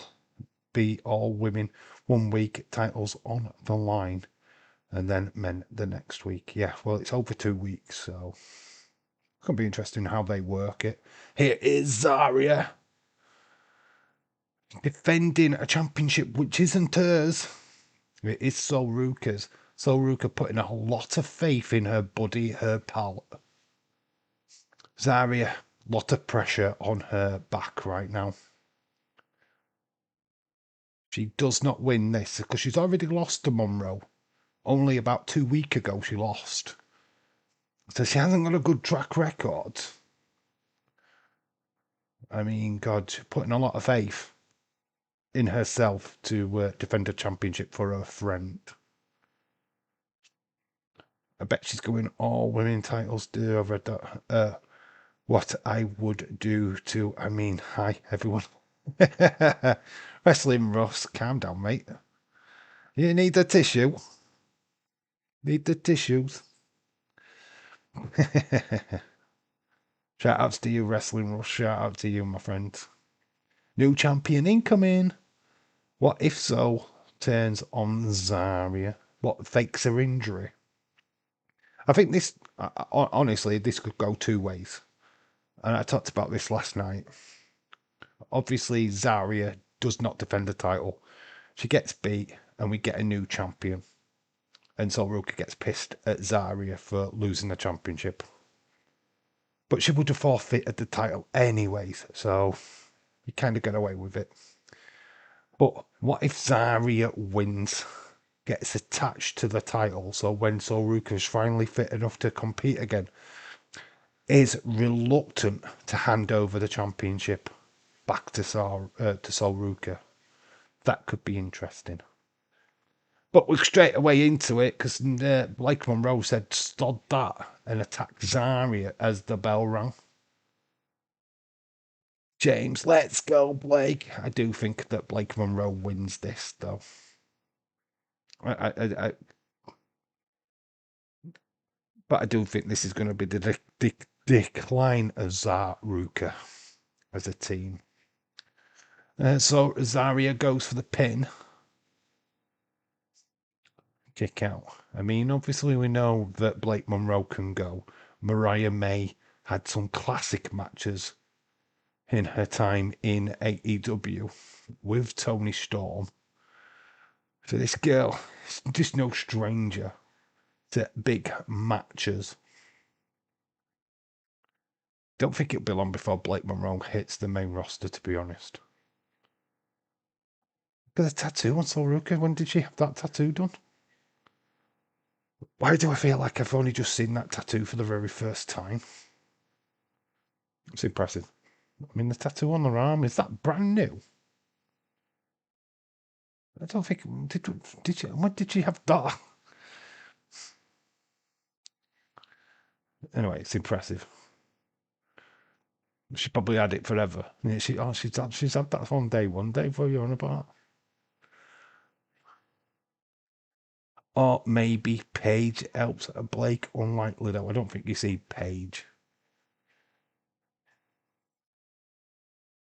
be all women 1 week, titles on the line, and then men the next week. Yeah, well, it's over 2 weeks, so it's going to be interesting how they work it. Here is Zarya defending a championship which isn't hers. It is Sol Ruka's. Sol Ruka putting a lot of faith in her buddy, her pal. Zarya, lot of pressure on her back right now. She does not win this because she's already lost to Monroe. Only about 2 weeks ago she lost. So she hasn't got a good track record. I mean, God, she's putting a lot of faith in herself to defend a championship for her friend. I bet she's going all women titles. Do I've read that. What I would do to. I mean, hi everyone. Wrestling Russ, calm down, mate. You need the tissue. Need the tissues. Shout outs to you, Wrestling Russ. Shout out to you, my friend. New champion incoming. What if so turns on Zarya? What fakes her injury? I think this, honestly, this could go 2 ways. And I talked about this last night. Obviously, Zarya does not defend the title. She gets beat, and we get a new champion. And so Ruka gets pissed at Zarya for losing the championship. But she would have forfeited the title anyways, so you kind of get away with it. But what if Zarya wins, gets attached to the title, so when Sol Ruka is finally fit enough to compete again, is reluctant to hand over the championship back to Sol Ruka? That could be interesting. But we're straight away into it because Blake Monroe said stod that and attacked Zarya as the bell rang. James, let's go, Blake. I do think that Blake Monroe wins this, though. But I do think this is going to be the decline of Ruka as a team. So Zarya goes for the pin. Kick out. I mean, obviously we know that Blake Monroe can go. Mariah May had some classic matches in her time in AEW with Tony Storm. So this girl is just no stranger to big matches. Don't think it'll be long before Blake Monroe hits the main roster, to be honest. Look at the tattoo on Sol Ruka. When did she have that tattoo done? Why do I feel like I've only just seen that tattoo for the very first time? It's impressive. I mean, the tattoo on her arm, is that brand new? I don't think. Did she? When did she have that? Anyway, it's impressive. She probably had it forever. Yeah, she's had that from day one. Dave, what are you on about? Or maybe Paige helps Blake. Unlikely though. I don't think you see Paige.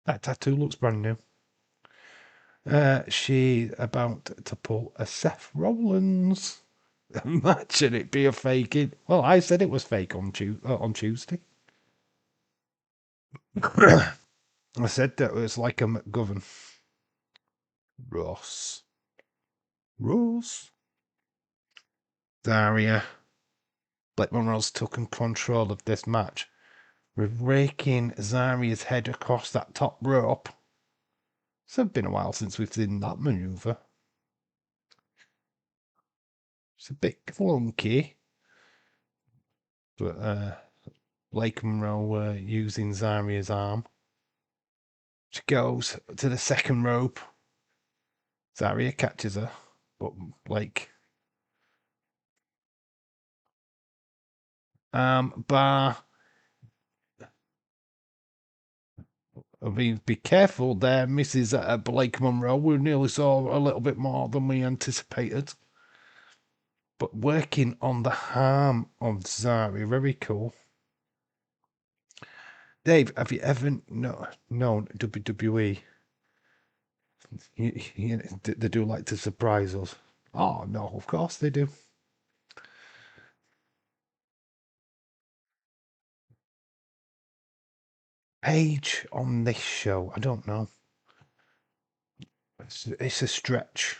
That tattoo looks brand new. She about to pull a Seth Rollins. Imagine it be a fake. Well, I said it was fake on Tuesday. I said that it was like a McGovern. Ross. Daria. Blake Monroe's taken control of this match. We're raking Zarya's head across that top rope. It's been a while since we've seen that maneuver. It's a bit clunky. But Blake Monroe using Zarya's arm. She goes to the second rope. Zarya catches her, but Blake bar. I mean, be careful there, Mrs. Blake Monroe. We nearly saw a little bit more than we anticipated. But working on the arm of Zarya, very cool. Dave, have you ever known WWE They do like to surprise us. Oh, no, of course they do. Paige on this show, I don't know. It's a stretch,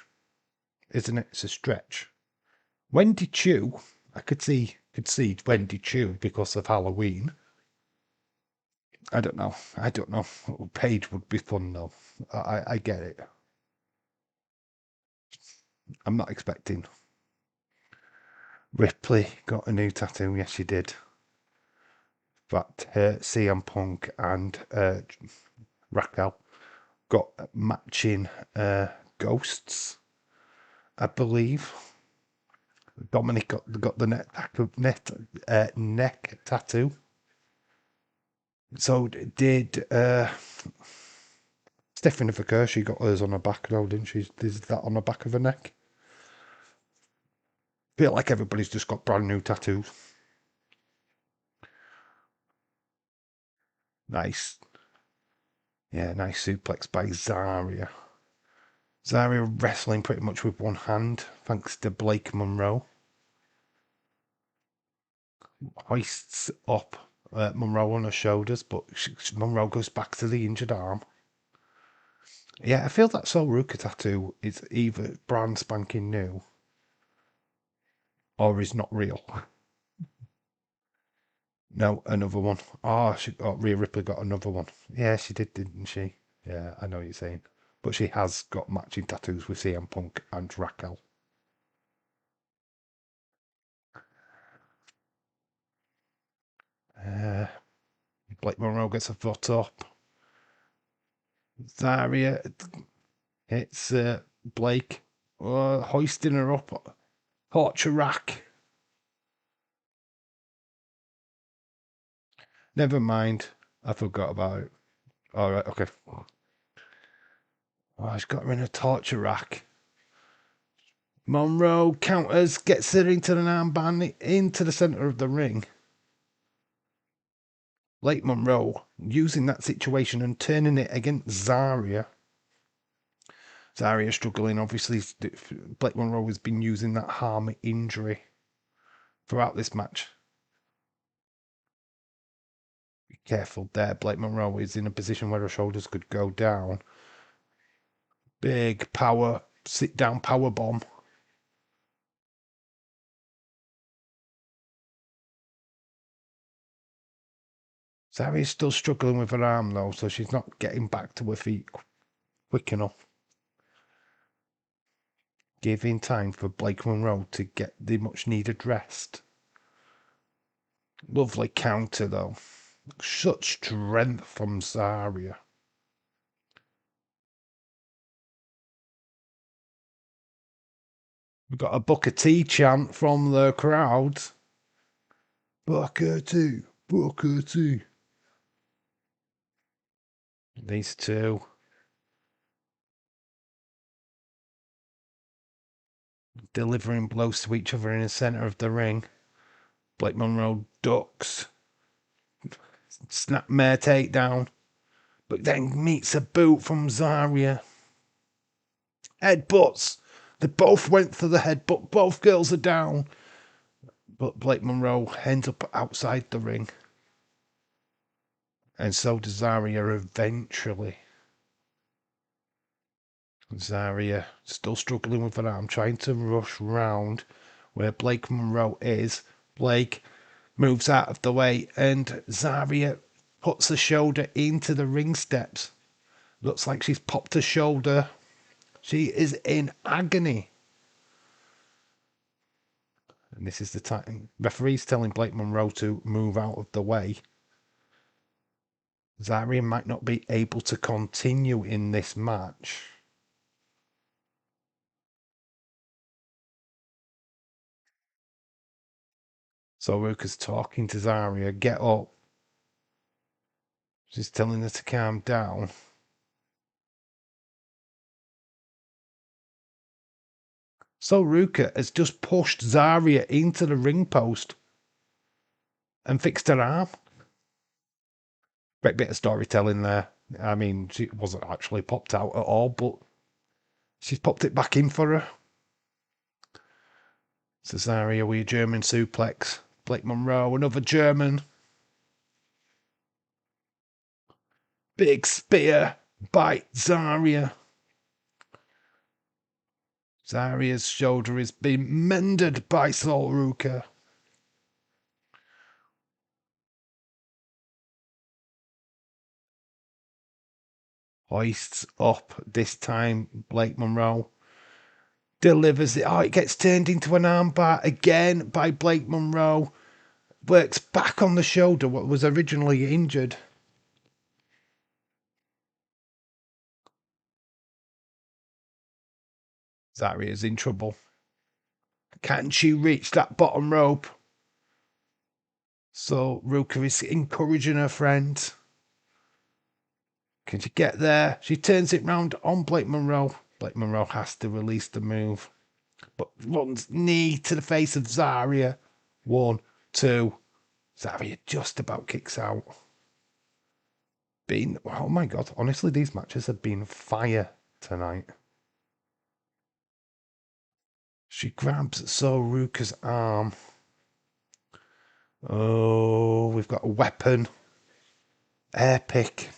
isn't it? It's a stretch. Wendy Chu, I could see Wendy Chu because of Halloween. I don't know. I don't know. Paige would be fun though. I get it. I'm not expecting. Ripley got a new tattoo. Yes, she did. But CM Punk and Raquel got matching ghosts, I believe. Dominic got the neck tattoo. So did Stephanie Vicker. She got hers on her back though, didn't she? Is that on the back of her neck? Feel like everybody's just got brand new tattoos. Nice. Yeah, nice suplex by Zarya. Zarya wrestling pretty much with one hand, thanks to Blake Monroe. Hoists up Monroe on her shoulders, but Monroe goes back to the injured arm. Yeah, I feel that Sol Ruka tattoo is either brand spanking new or is not real. No, another one. Rhea Ripley got another one. Yeah, she did, didn't she? Yeah, I know what you're saying. But she has got matching tattoos with CM Punk and Raquel. Blake Monroe gets a foot up. Zarya hits Blake, hoisting her up. Torture rack. Never mind. I forgot about it. All right, okay. Oh, he's got her in a torture rack. Monroe counters, gets her into an armband into the centre of the ring. Blake Monroe using that situation and turning it against Zarya. Zarya struggling, obviously. Blake Monroe has been using that arm injury throughout this match. Be careful there. Blake Monroe is in a position where her shoulders could go down. Big power, sit down power bomb. Zarya's still struggling with her arm though, so she's not getting back to her feet quick enough. Giving time for Blake Monroe to get the much needed rest. Lovely counter though. Such strength from Zarya. We've got a Booker T chant from the crowd. Booker T, Booker T. These two. Delivering blows to each other in the centre of the ring. Blake Monroe ducks. Snapmare takedown. But then meets a boot from Zarya. Headbutts. They both went for the headbutt. Both girls are down. But Blake Monroe ends up outside the ring. And so does Zarya eventually. Zarya still struggling with her arm, trying to rush round where Blake Monroe is. Blake moves out of the way and Zarya puts her shoulder into the ring steps. Looks like she's popped her shoulder. She is in agony. And this is the time. Referee's telling Blake Monroe to move out of the way. Zarya might not be able to continue in this match. So Ruka's talking to Zarya. Get up. She's telling her to calm down. So Ruka has just pushed Zarya into the ring post and fixed her arm. Great bit of storytelling there. I mean, she wasn't actually popped out at all, but She's popped it back in for her. Cesaria with a German suplex. Blake Monroe, another German. Big spear by Zarya. Zarya's shoulder is being mended by Sol Ruka. Hoists up this time. Blake Monroe delivers it. Oh, it gets turned into an armbar again by Blake Monroe. Works back on the shoulder, what was originally injured. Zarya's in trouble. Can she reach that bottom rope? So Ruka is encouraging her friend. Can she get there? She turns it round on Blake Monroe. Blake Monroe has to release the move. But runs knee to the face of Zarya. 1, 2. Zarya just about kicks out. Oh my god, honestly, these matches have been fire tonight. She grabs Soruka's arm. Oh, we've got a weapon. Air pick.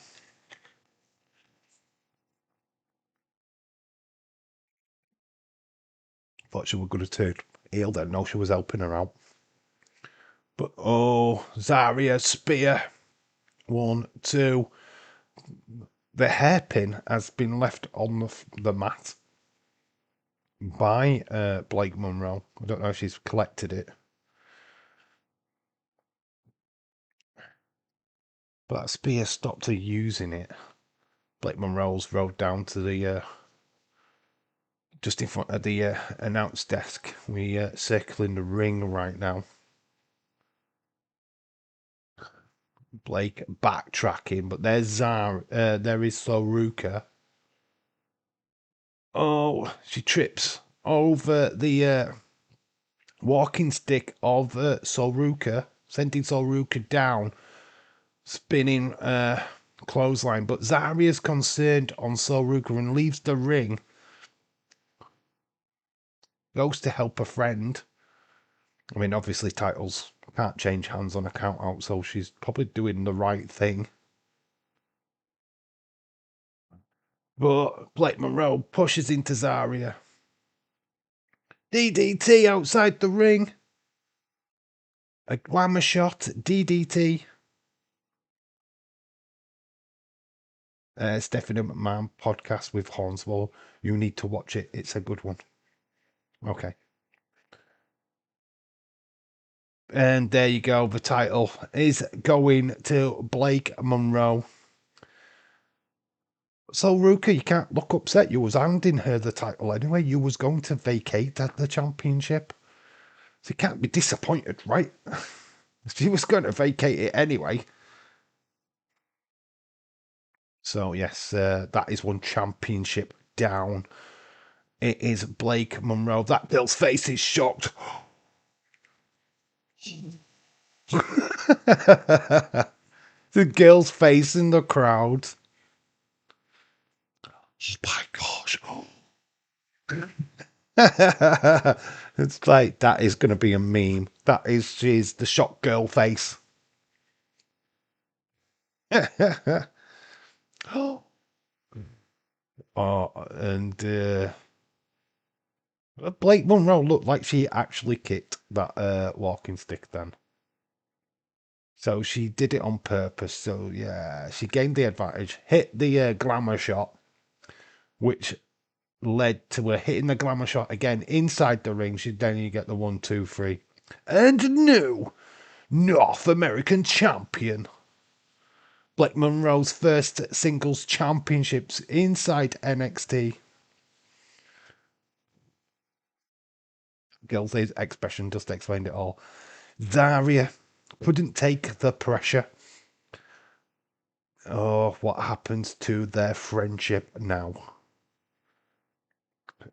Thought she was going to turn heel then. No, she was helping her out. But oh, Zarya spear. 1, 2. The hairpin has been left on the mat by Blake Monroe. I don't know if she's collected it. But that spear stopped her using it. Blake Monroe's rode down to the just in front of the announce desk. We circling the ring right now. Blake backtracking, but there's there is Soruka. Oh, she trips over the walking stick of Soruka, sending Soruka down, spinning clothesline. But Zarya's concerned on Soruka and leaves the ring. Goes to help a friend. I mean, obviously, titles can't change hands on a count out, so she's probably doing the right thing. But Blake Monroe pushes into Zarya. DDT outside the ring. A glamour shot. DDT. Stephanie McMahon podcast with Hornswoggle. You need to watch it. It's a good one. Okay. And there you go. The title is going to Blake Monroe. So, Ruka, you can't look upset. You was handing her the title anyway. You was going to vacate the championship. So you can't be disappointed, right? She was going to vacate it anyway. So, yes, that is one championship down. It is Blake Monroe. That girl's face is shocked. The girl's face in the crowd. Oh my gosh. It's like, that is going to be a meme. She's the shock girl face. Oh, and Blake Monroe looked like she actually kicked that walking stick then. So she did it on purpose. So yeah, she gained the advantage, hit the glamour shot, which led to her hitting the glamour shot again inside the ring. Then you get the 1, 2, 3. And new North American champion. Blake Monroe's first singles championships inside NXT. Girl's expression just explained it all. Zarya couldn't take the pressure. Oh, what happens to their friendship now?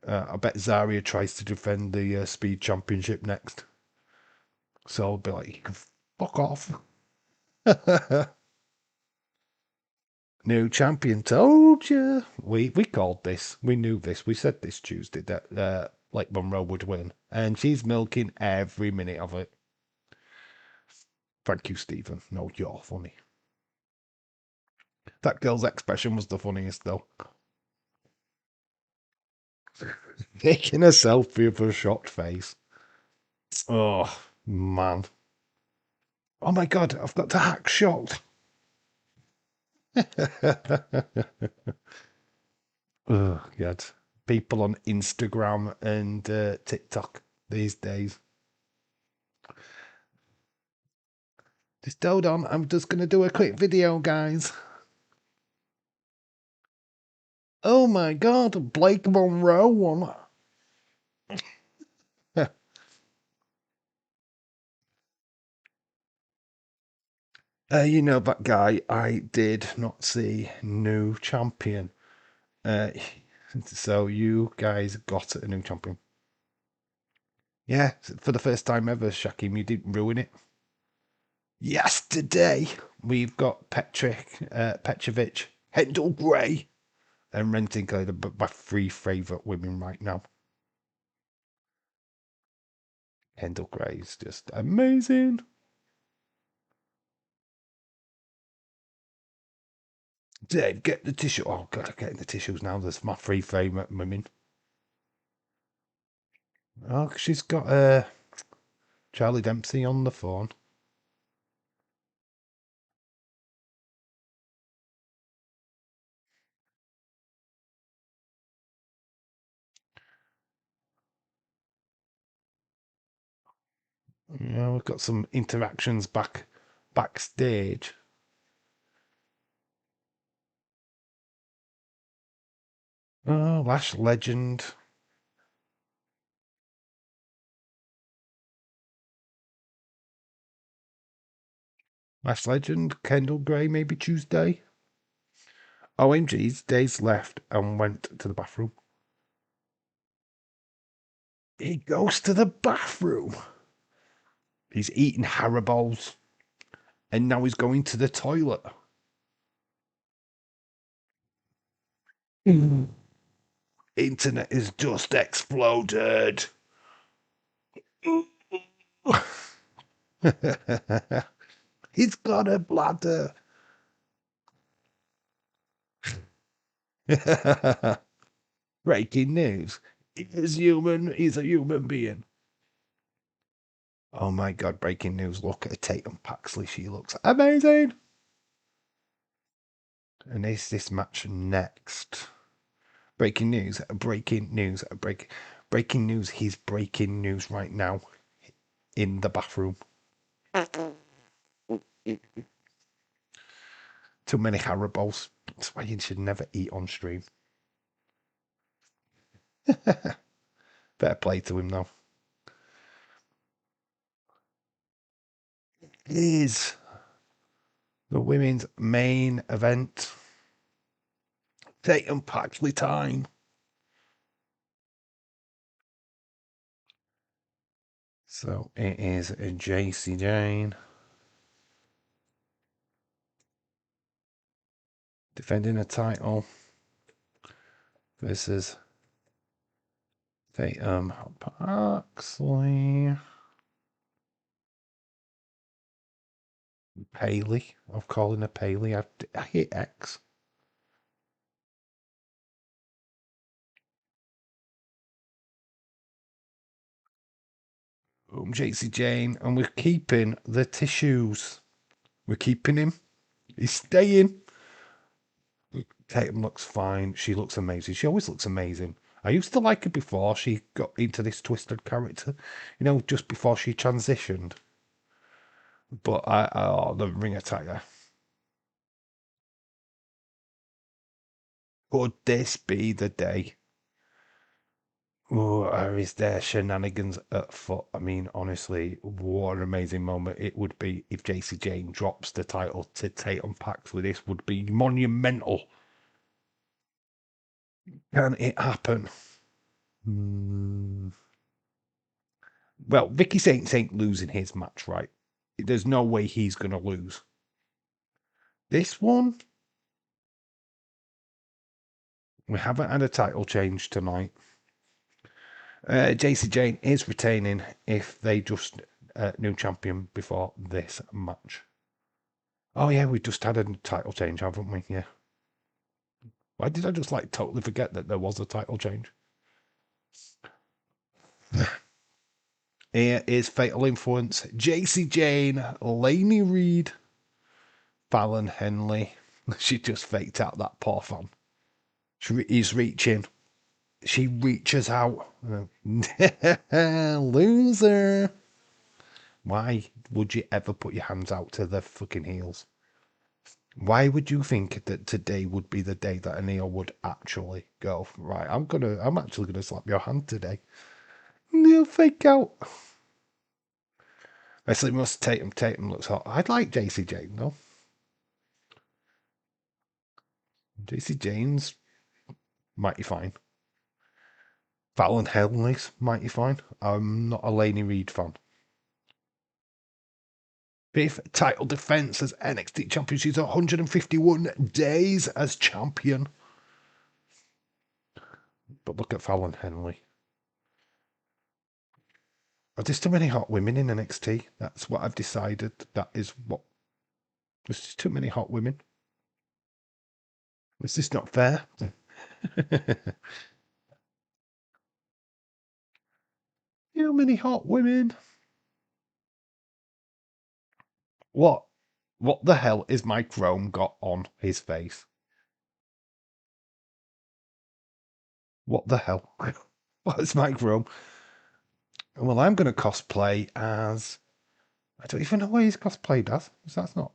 I bet Zarya tries to defend the Speed Championship next. So I'll be like, you can fuck off. New champion. Told you. We called this. We knew this. We said this Tuesday that like Monroe would win, and she's milking every minute of it. Thank you, Stephen. No, you're funny. That girl's expression was the funniest, though. Taking a selfie of her shocked face. Oh, man. Oh my god, I've got to hack shocked. Oh, God. People on Instagram and TikTok these days. Just hold on, I'm just going to do a quick video, guys. Oh my god, Blake Monroe won. You know that guy I did not see new champion. So you guys got a new champion. Yeah, for the first time ever, Shakim, you didn't ruin it. Yesterday, we've got Petrovic, Hendel Gray, and Renting my three favourite women right now. Hendel Gray is just amazing. Dave, get the tissue. Oh, God, I'm getting the tissues now. There's my three favourite women. Oh, she's got Charlie Dempsey on the phone. Yeah, we've got some interactions backstage. Oh, Lash Legend. Lash Legend, Kendall Gray, maybe Tuesday. OMG's days left and went to the bathroom. He goes to the bathroom. He's eating Haribos. And now he's going to the toilet. Internet has just exploded. He's got a bladder. Breaking news. He's human. He's a human being. Oh my god, breaking news. Look at Tatum Paxley. She looks amazing. And is this match next? Breaking news. Breaking news. Breaking news. He's breaking news right now in the bathroom. Too many Haribos. That's why you should never eat on stream. Better play to him though. Is the women's main event. Tatum Paxley time. So it is JC Jane defending a title versus Tatum Paxley. Paley. I'm calling her Paley. I hate X. JC Jane, and we're keeping the tissues. We're keeping him. He's staying. Tatum looks fine. She looks amazing. She always looks amazing. I used to like her before she got into this twisted character, just before she transitioned. But the ring attacker. Could this be the day? Oh, or is there shenanigans at foot? I mean, honestly, what an amazing moment it would be if JC Jane drops the title to Tatum Paxley. This would be monumental. Can it happen? Well, Vicky Saints ain't losing his match, right? There's no way he's going to lose. This one? We haven't had a title change tonight. JC Jane is retaining if they just new champion before this match. Oh yeah, we just had a title change, haven't we? Yeah. Why did I just like totally forget that there was a title change? Here is Fatal Influence, JC Jane, Laney Reed, Fallon Henley. She just faked out that poor fan. He's reaching. She reaches out. Loser. Why would you ever put your hands out to the fucking heels? Why would you think that today would be the day that an heel would actually go, right, I'm actually gonna slap your hand today? No, fake out. Wesley must Tatum. Tatum looks hot. I'd like JC Jane though. JC Jane's mighty fine. Fallon Henley's mighty fine. I'm not a Laney Reed fan. Fifth title defense as NXT champion. She's 151 days as champion. But look at Fallon Henley. Are there too many hot women in NXT? That's what I've decided. That is what. There's just too many hot women. Is this not fair? How many hot women? What? What the hell is my Chrome got on his face? What the hell? What is my Chrome? Well, I'm going to cosplay as. I don't even know what he's cosplayed as. That's not.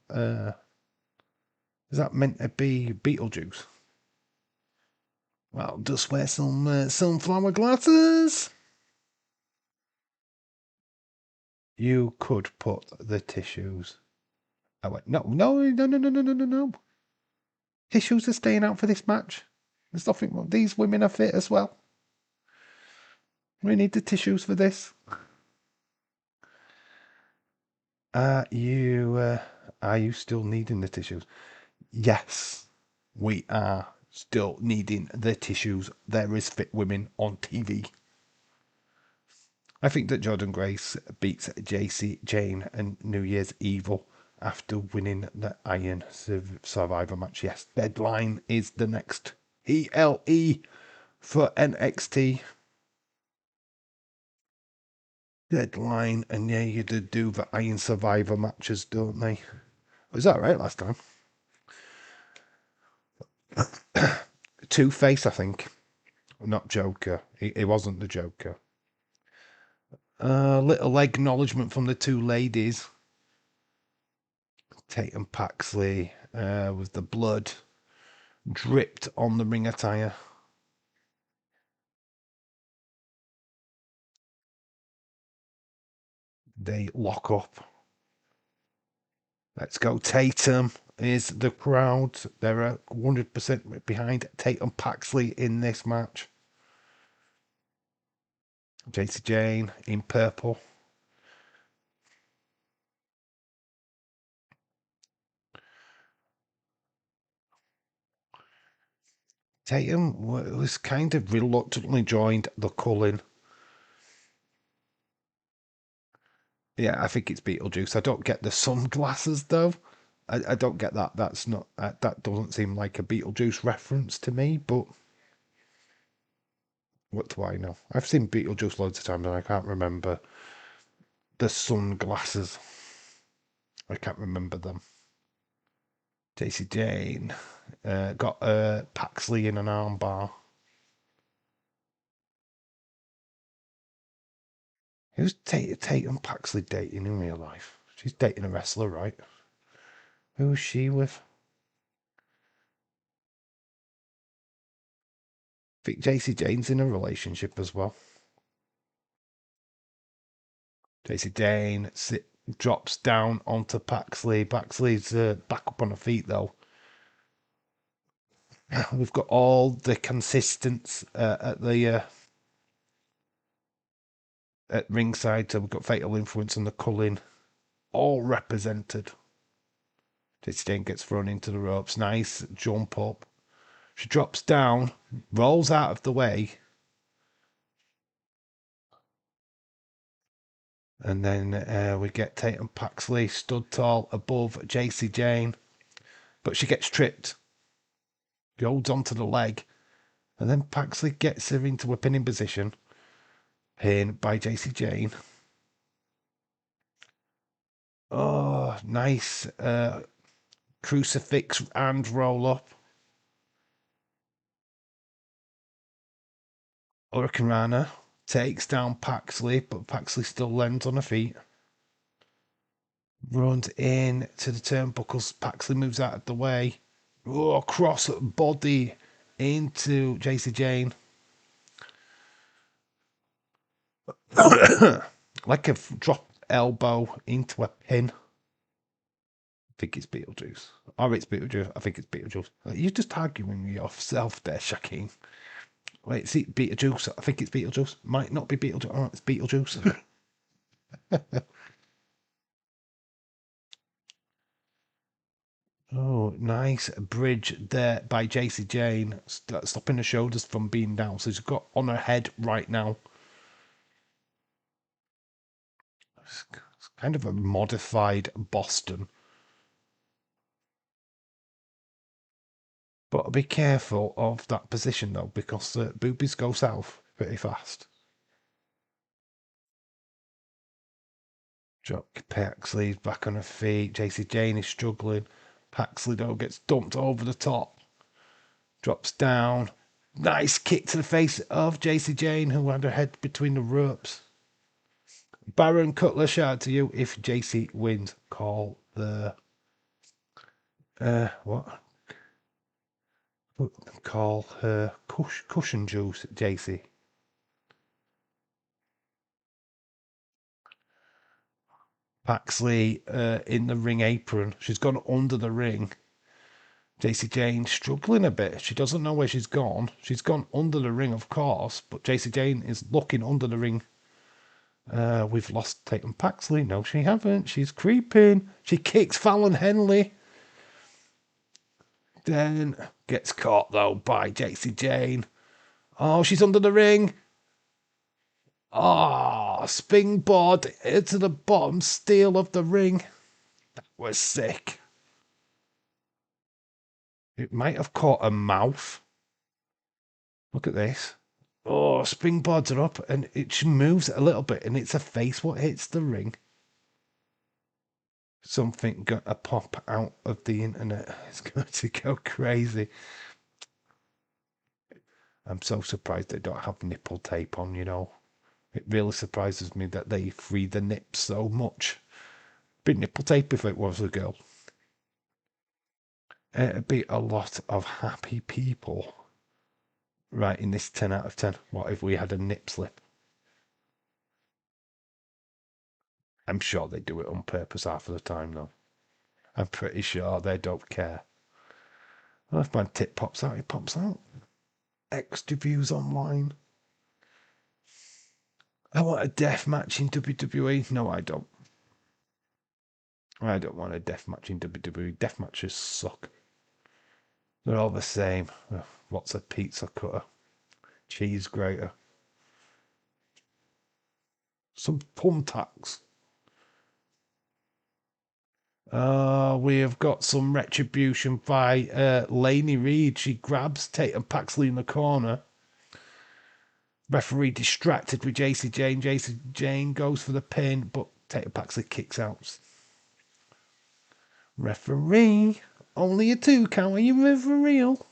Is that meant to be Beetlejuice? Well, just wear some sunflower glasses. You could put the tissues. Oh wait, no. Tissues are staying out for this match. There's nothing. These women are fit as well. We need the tissues for this. Are you still needing the tissues? Yes, we are still needing the tissues. There is fit women on TV. I think that Jordan Grace beats JC Jane and New Year's Evil after winning the Iron Survivor match. Yes, Deadline is the next ELE for NXT. Deadline, and yeah, you do the Iron Survivor matches, don't they? Was that right last time? Two-Face, I think. Not Joker. He wasn't the Joker. Little acknowledgement from the two ladies. Tatum Paxley with the blood dripped on the ring attire. They lock up. Let's go Tatum is the crowd. They're 100% behind Tatum Paxley in this match. JC Jane in purple. Tatum was kind of reluctantly joined the Cullen. Yeah, I think it's Beetlejuice. I don't get the sunglasses though. I don't get that. That's not that doesn't seem like a Beetlejuice reference to me. But what do I know? I've seen Beetlejuice loads of times and I can't remember the sunglasses. I can't remember them. JC Jane got Paxley in an armbar. Who's Tatum Paxley dating in real life? She's dating a wrestler, right? Who's she with? I think JC Jane's in a relationship as well. JC Jane drops down onto Paxley. Paxley's back up on her feet though. We've got all the consistents at the at ringside. So we've got Fatal Influence and the Cullen all represented. JC Jane gets thrown into the ropes. Nice jump up. She drops down, rolls out of the way, and then we get Tatum Paxley stood tall above JC Jane, but she gets tripped. She holds onto the leg, and then Paxley gets her into a pinning position, pinned by JC Jane. Oh, nice crucifix and roll up. Hurricane Rana takes down Paxley, but Paxley still lands on her feet. Runs in to the turnbuckles. Paxley moves out of the way. Oh, cross body into JC Jane. Like a drop elbow into a pin. I think it's Beetlejuice. Or it's Beetlejuice. I think it's Beetlejuice. You're just arguing with yourself there, Shaquille. Wait, see, Beetlejuice. I think it's Beetlejuice. Might not be Beetlejuice. Oh, it's Beetlejuice. Oh, nice bridge there by JC Jane, stopping her shoulders from being down. So she's got on her head right now. It's kind of a modified Boston. But be careful of that position though, because the boobies go south pretty fast. Paxley's back on her feet. JC Jane is struggling. Paxley though gets dumped over the top. Drops down. Nice kick to the face of JC Jane, who had her head between the ropes. Baron Cutler, shout out to you. If JC wins, call the what? Call her cushion juice, JC. Paxley in the ring apron. She's gone under the ring. JC Jane struggling a bit. She doesn't know where she's gone. She's gone under the ring, of course, but JC Jane is looking under the ring. We've lost Tatum Paxley. No, she haven't. She's creeping. She kicks Fallon Henley. Then gets caught, though, by JC Jane. Oh, she's under the ring. Oh, springboard into the bottom steel of the ring. That was sick. It might have caught a mouth. Look at this. Oh, springboards are up and it moves a little bit and it's a face what hits the ring. Something got a pop out of the internet. It's going to go crazy. I'm so surprised they don't have nipple tape on, you know. It really surprises me that they free the nips so much. Be nipple tape if it was a girl. It'd be a lot of happy people. Right, in this 10 out of 10. What if we had a nip slip? I'm sure they do it on purpose half of the time, though. I'm pretty sure they don't care. Well, if my tip pops out, it pops out. Extra views online. I want a death match in WWE. No, I don't. I don't want a death match in WWE. Death matches suck. They're all the same. What's a pizza cutter? Cheese grater. Some thumbtacks. We have got some retribution by Laney Reed. She grabs Tatum Paxley in the corner. Referee distracted with JC Jane. JC Jane goes for the pin, but Tatum Paxley kicks out. Referee, only a 2 count. Are you for real?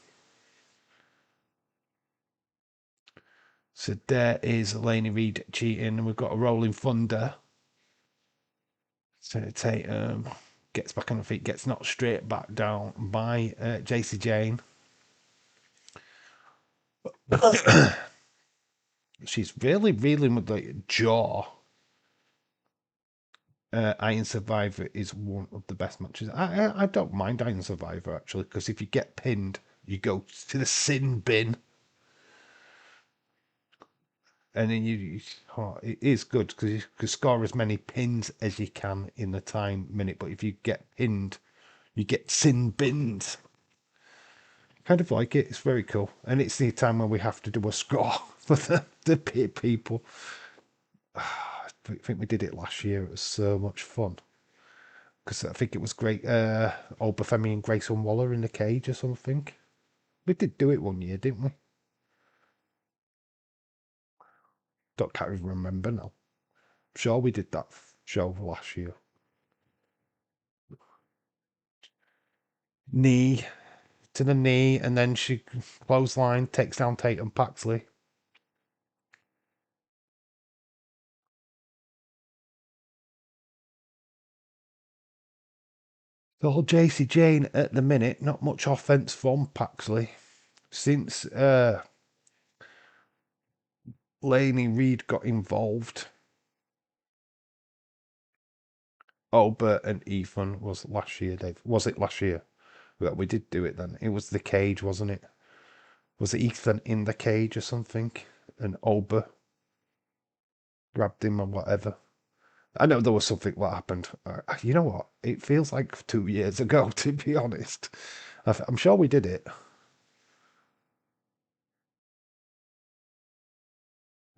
So there is Laney Reed cheating, and we've got a rolling thunder. So Tatum gets back on her feet, gets knocked straight back down by JC Jane. She's really reeling with the jaw. Iron Survivor is one of the best matches. I don't mind Iron Survivor, actually, because if you get pinned, you go to the sin bin. And then it is good because you can score as many pins as you can in the time minute. But if you get pinned, you get sin binned. Kind of like it. It's very cool. And it's the time when we have to do a score for the people. I think we did it last year. It was so much fun. Because I think it was great. Obafemi and Grayson Waller in the cage or something. We did do it one year, didn't we? Can't even remember now. I'm sure we did that show last year. Knee to the knee, and then she clothesline takes down Tatum Paxley. The whole JC Jane at the minute, not much offense from Paxley since Laney Reed got involved. Bert and Ethan was last year, Dave. Was it last year? Well, we did do it then. It was the cage, wasn't it? Was it Ethan in the cage or something? And Ober grabbed him or whatever. I know there was something that happened. You know what? It feels like 2 years ago, to be honest. I'm sure we did it.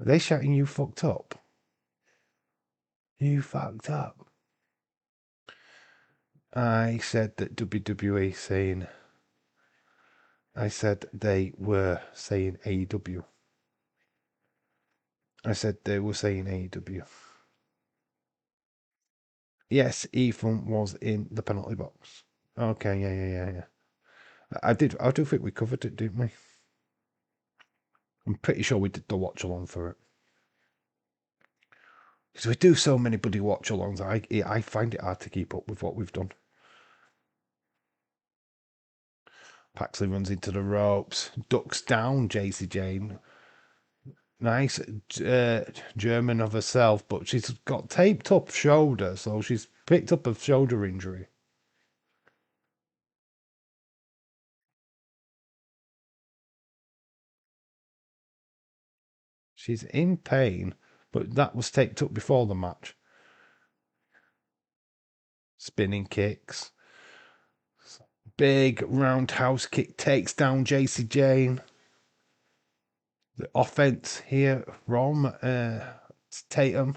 Are they shouting you fucked up? You fucked up. I said that WWE saying. I said they were saying AEW. I said they were saying AEW. Yes, Ethan was in the penalty box. Okay, yeah. I do think we covered it, didn't we? I'm pretty sure we did the watch along for it. Because we do so many bloody watch alongs, I find it hard to keep up with what we've done. Paxley runs into the ropes, ducks down JC Jane. Nice German of herself, but she's got taped up shoulder, so she's picked up a shoulder injury. She's in pain, but that was taped up before the match. Spinning kicks. Big roundhouse kick takes down JC Jane. The offense here from Tatum.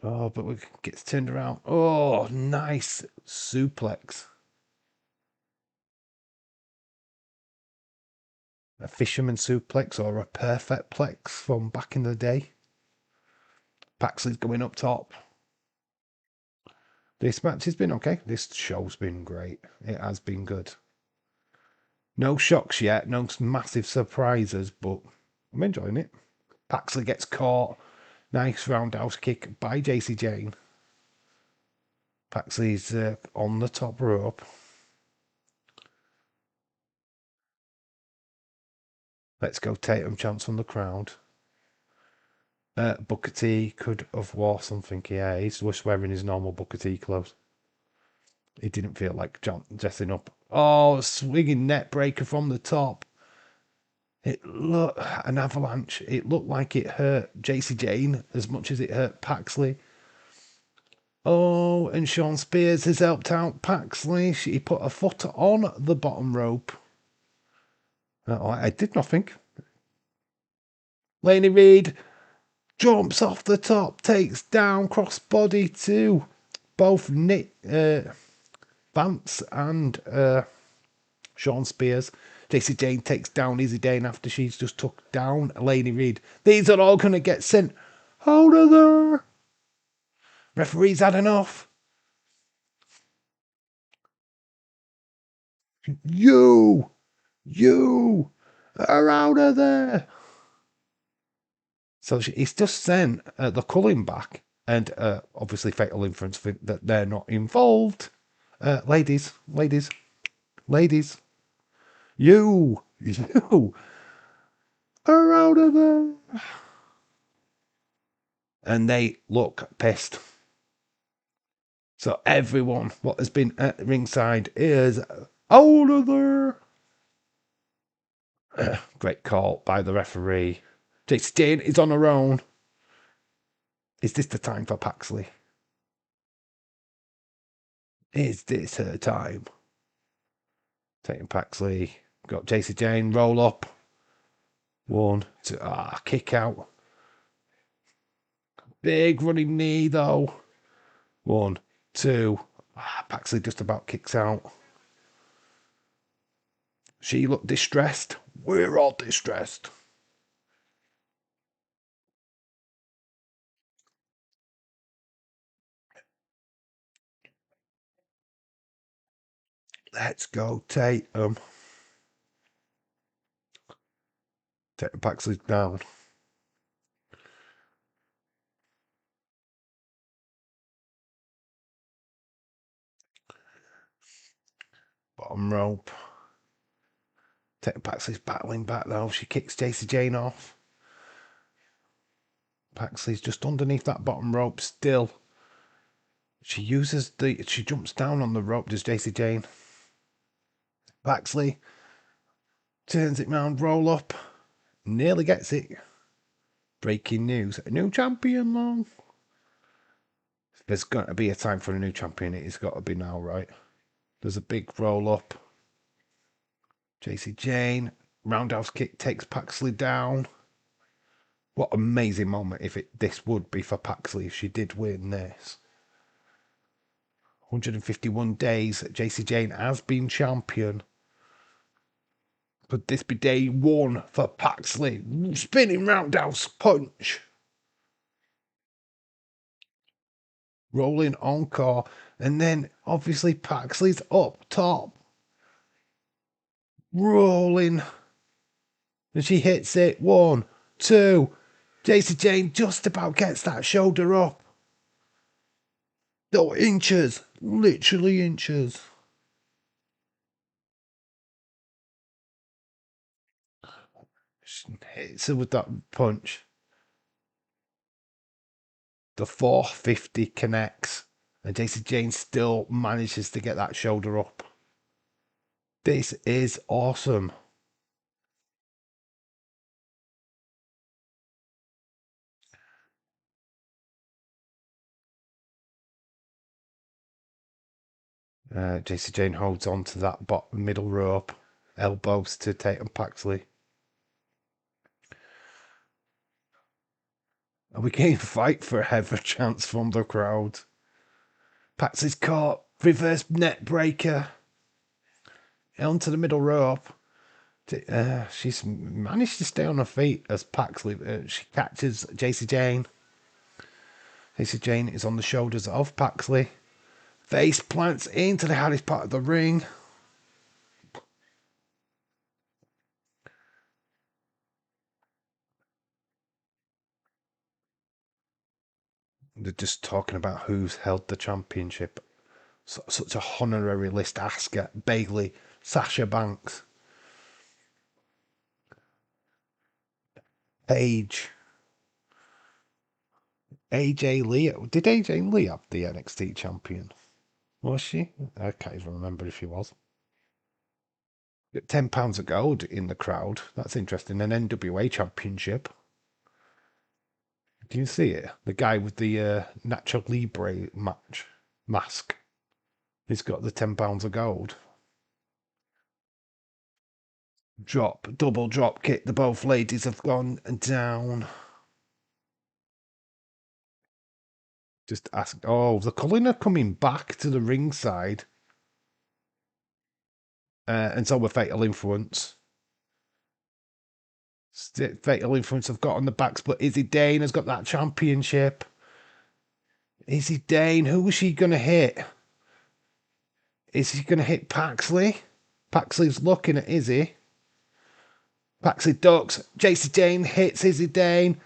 Oh, but we gets turned around. Oh, nice suplex. A fisherman suplex or a perfect plex from back in the day. Paxley's going up top. This match has been okay. This show's been great. It has been good. No shocks yet, no massive surprises, but I'm enjoying it. Paxley gets caught. Nice roundhouse kick by JC Jane. Paxley's on the top rope. Let's go Tatum chants from the crowd. Booker T could have wore something. Yeah, he's just wearing his normal Booker T clothes. He didn't feel like dressing up. Oh, swinging net breaker from the top. It looked an avalanche. It looked like it hurt JC Jane as much as it hurt Paxley. Oh, and Sean Spears has helped out Paxley. He put a foot on the bottom rope. I did nothing. Laney Reed jumps off the top, takes down crossbody to both Nick Vance and Sean Spears. JC Jane takes down Izzy Dane after she's just took down Laney Reed. These are all going to get sent out of there. Referee's had enough. You are out of there. So he's just sent the Cullen back, and obviously Fatal Inference think that they're not involved. Ladies, you are out of there. And they look pissed. So everyone what has been at ringside is out of there. Great call by the referee. JC Jane is on her own. Is this the time for Paxley? Is this her time? Tatum Paxley. Got JC Jane. Roll up. 1, 2. Kick out. Big running knee, though. 1, 2. Paxley just about kicks out. She looked distressed. We're all distressed. Let's go, Tatum. Tatum Paxley's down. Bottom rope. Tatum Paxley's battling back, though. She kicks JC Jane off. Paxley's just underneath that bottom rope still. She jumps down on the rope, does JC Jane. Paxley turns it round, roll up. Nearly gets it. Breaking news. A new champion, long. If there's going to be a time for a new champion, it's got to be now, right? There's a big roll up. JC Jane. Roundhouse kick takes Paxley down. What amazing moment if this would be for Paxley if she did win this. 151 days JC Jane has been champion. Could this be day 1 for Paxley? Spinning roundhouse punch. Rolling encore. And then obviously Paxley's up top. Rolling. And she hits it. 1, 2. JC Jane just about gets that shoulder up. No, inches. Literally inches. She hits her with that punch. The 450 connects. And JC Jane still manages to get that shoulder up. This is awesome. JC Jane holds on to that middle rope. Elbows to Tatum Paxley. And we can't fight for ever chance from the crowd. Paxley's caught. Reverse net breaker. Onto the middle rope. She's managed to stay on her feet as Paxley. She catches JC Jane. JC Jane is on the shoulders of Paxley. Face plants into the hardest part of the ring. They're just talking about who's held the championship. Such a honorary list. Asuka, Bayley, Sasha Banks, Paige, AJ Lee. Did AJ Lee have the NXT champion? Was she? I can't even remember if she was. £10 of gold in the crowd. That's interesting. An NWA championship. Do you see it? The guy with the Nacho Libre mask. He's got the £10 of gold. Double drop kick. The both ladies have gone down. Just ask. Oh, the Cullen are coming back to the ringside. And so we're Fatal Influence. Fatal Influence have got on the back split. Izzy Dane has got that championship. Izzy Dane, who is she going to hit? Is he going to hit Paxley? Paxley's looking at Izzy. Paxley ducks. JC Jane hits Izzy Dane.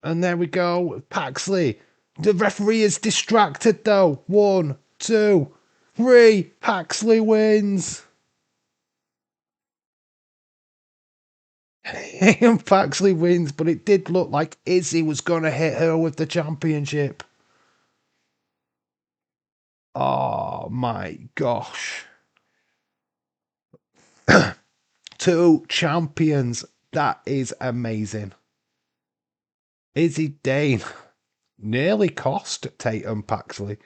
And there we go. Paxley. The referee is distracted though. 1, 2, 3. Paxley wins. And Paxley wins, but it did look like Izzy was going to hit her with the championship. Oh my gosh. 2 champions. That is amazing. Izzy Dane nearly cost Tatum Paxley.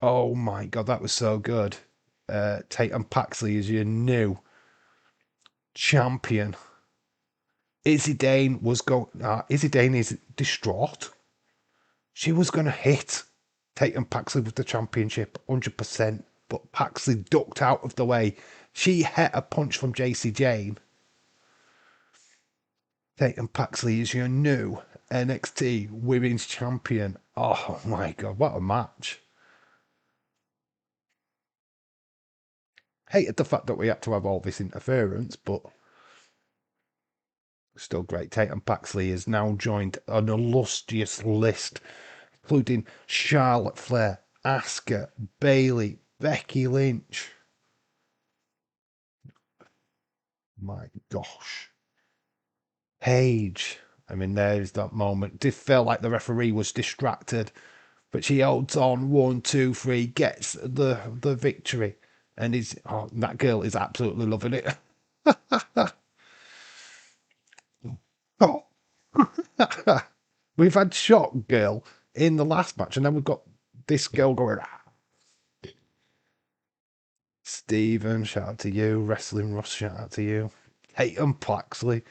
Oh my God, that was so good. Tatum Paxley is your new champion. Izzy Dane was going. Izzy Dane is distraught. She was going to hit Tatum Paxley with the championship 100%, but Paxley ducked out of the way. She hit a punch from JC Jane. Tatum Paxley is your new NXT Women's Champion. Oh my God, what a match. Hated the fact that we had to have all this interference, but still great. Tatum Paxley is now joined an illustrious list, including Charlotte Flair, Asuka, Bayley, Becky Lynch. My gosh. Paige. I mean, there's that moment. Did feel like the referee was distracted, but she holds on 1, 2, 3, gets the victory, and that girl is absolutely loving it. Oh, we've had Shock Girl in the last match, and then we've got this girl going. Steven, shout out to you. Wrestling Ross, shout out to you. Tatum Paxley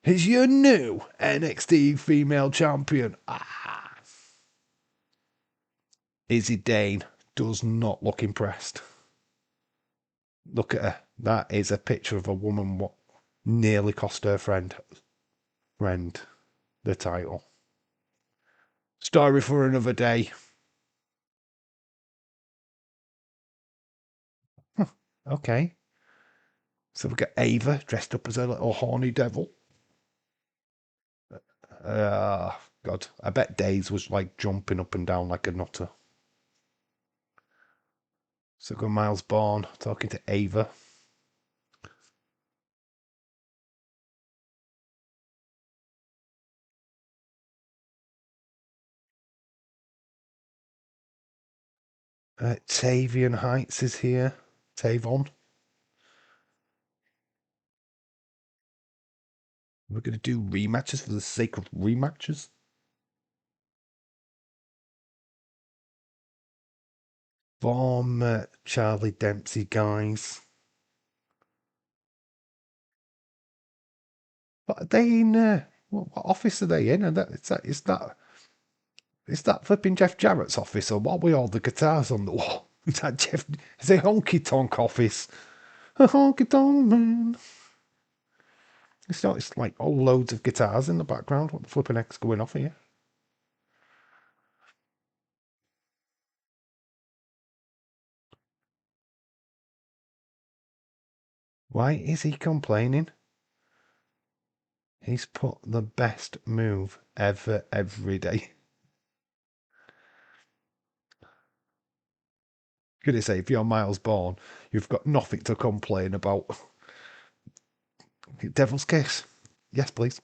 is your new NXT female champion. Izzy Dane does not look impressed. Look at her. That is a picture of a woman what nearly cost her friend the title. Story for another day. Okay. So we've got Ava dressed up as a little horny devil. God, I bet Days was like jumping up and down like a nutter. So got Miles Bourne talking to Ava. Tavian Heights is here. Tavon. We're going to do rematches for the sake of rematches. Former Charlie Dempsey guys. What are they in? What office are they in? And is that flipping Jeff Jarrett's office, or what? Are we all the guitars on the wall? Is that Jeff? Is it Honky Tonk office? A honky tonk man. It's not. It's like all loads of guitars in the background. What the flipping heck's going off here? Why is he complaining? He's put the best move ever every day. Gonna say, if you're Miles Bourne, you've got nothing to complain about. Devil's Kiss. Yes, please.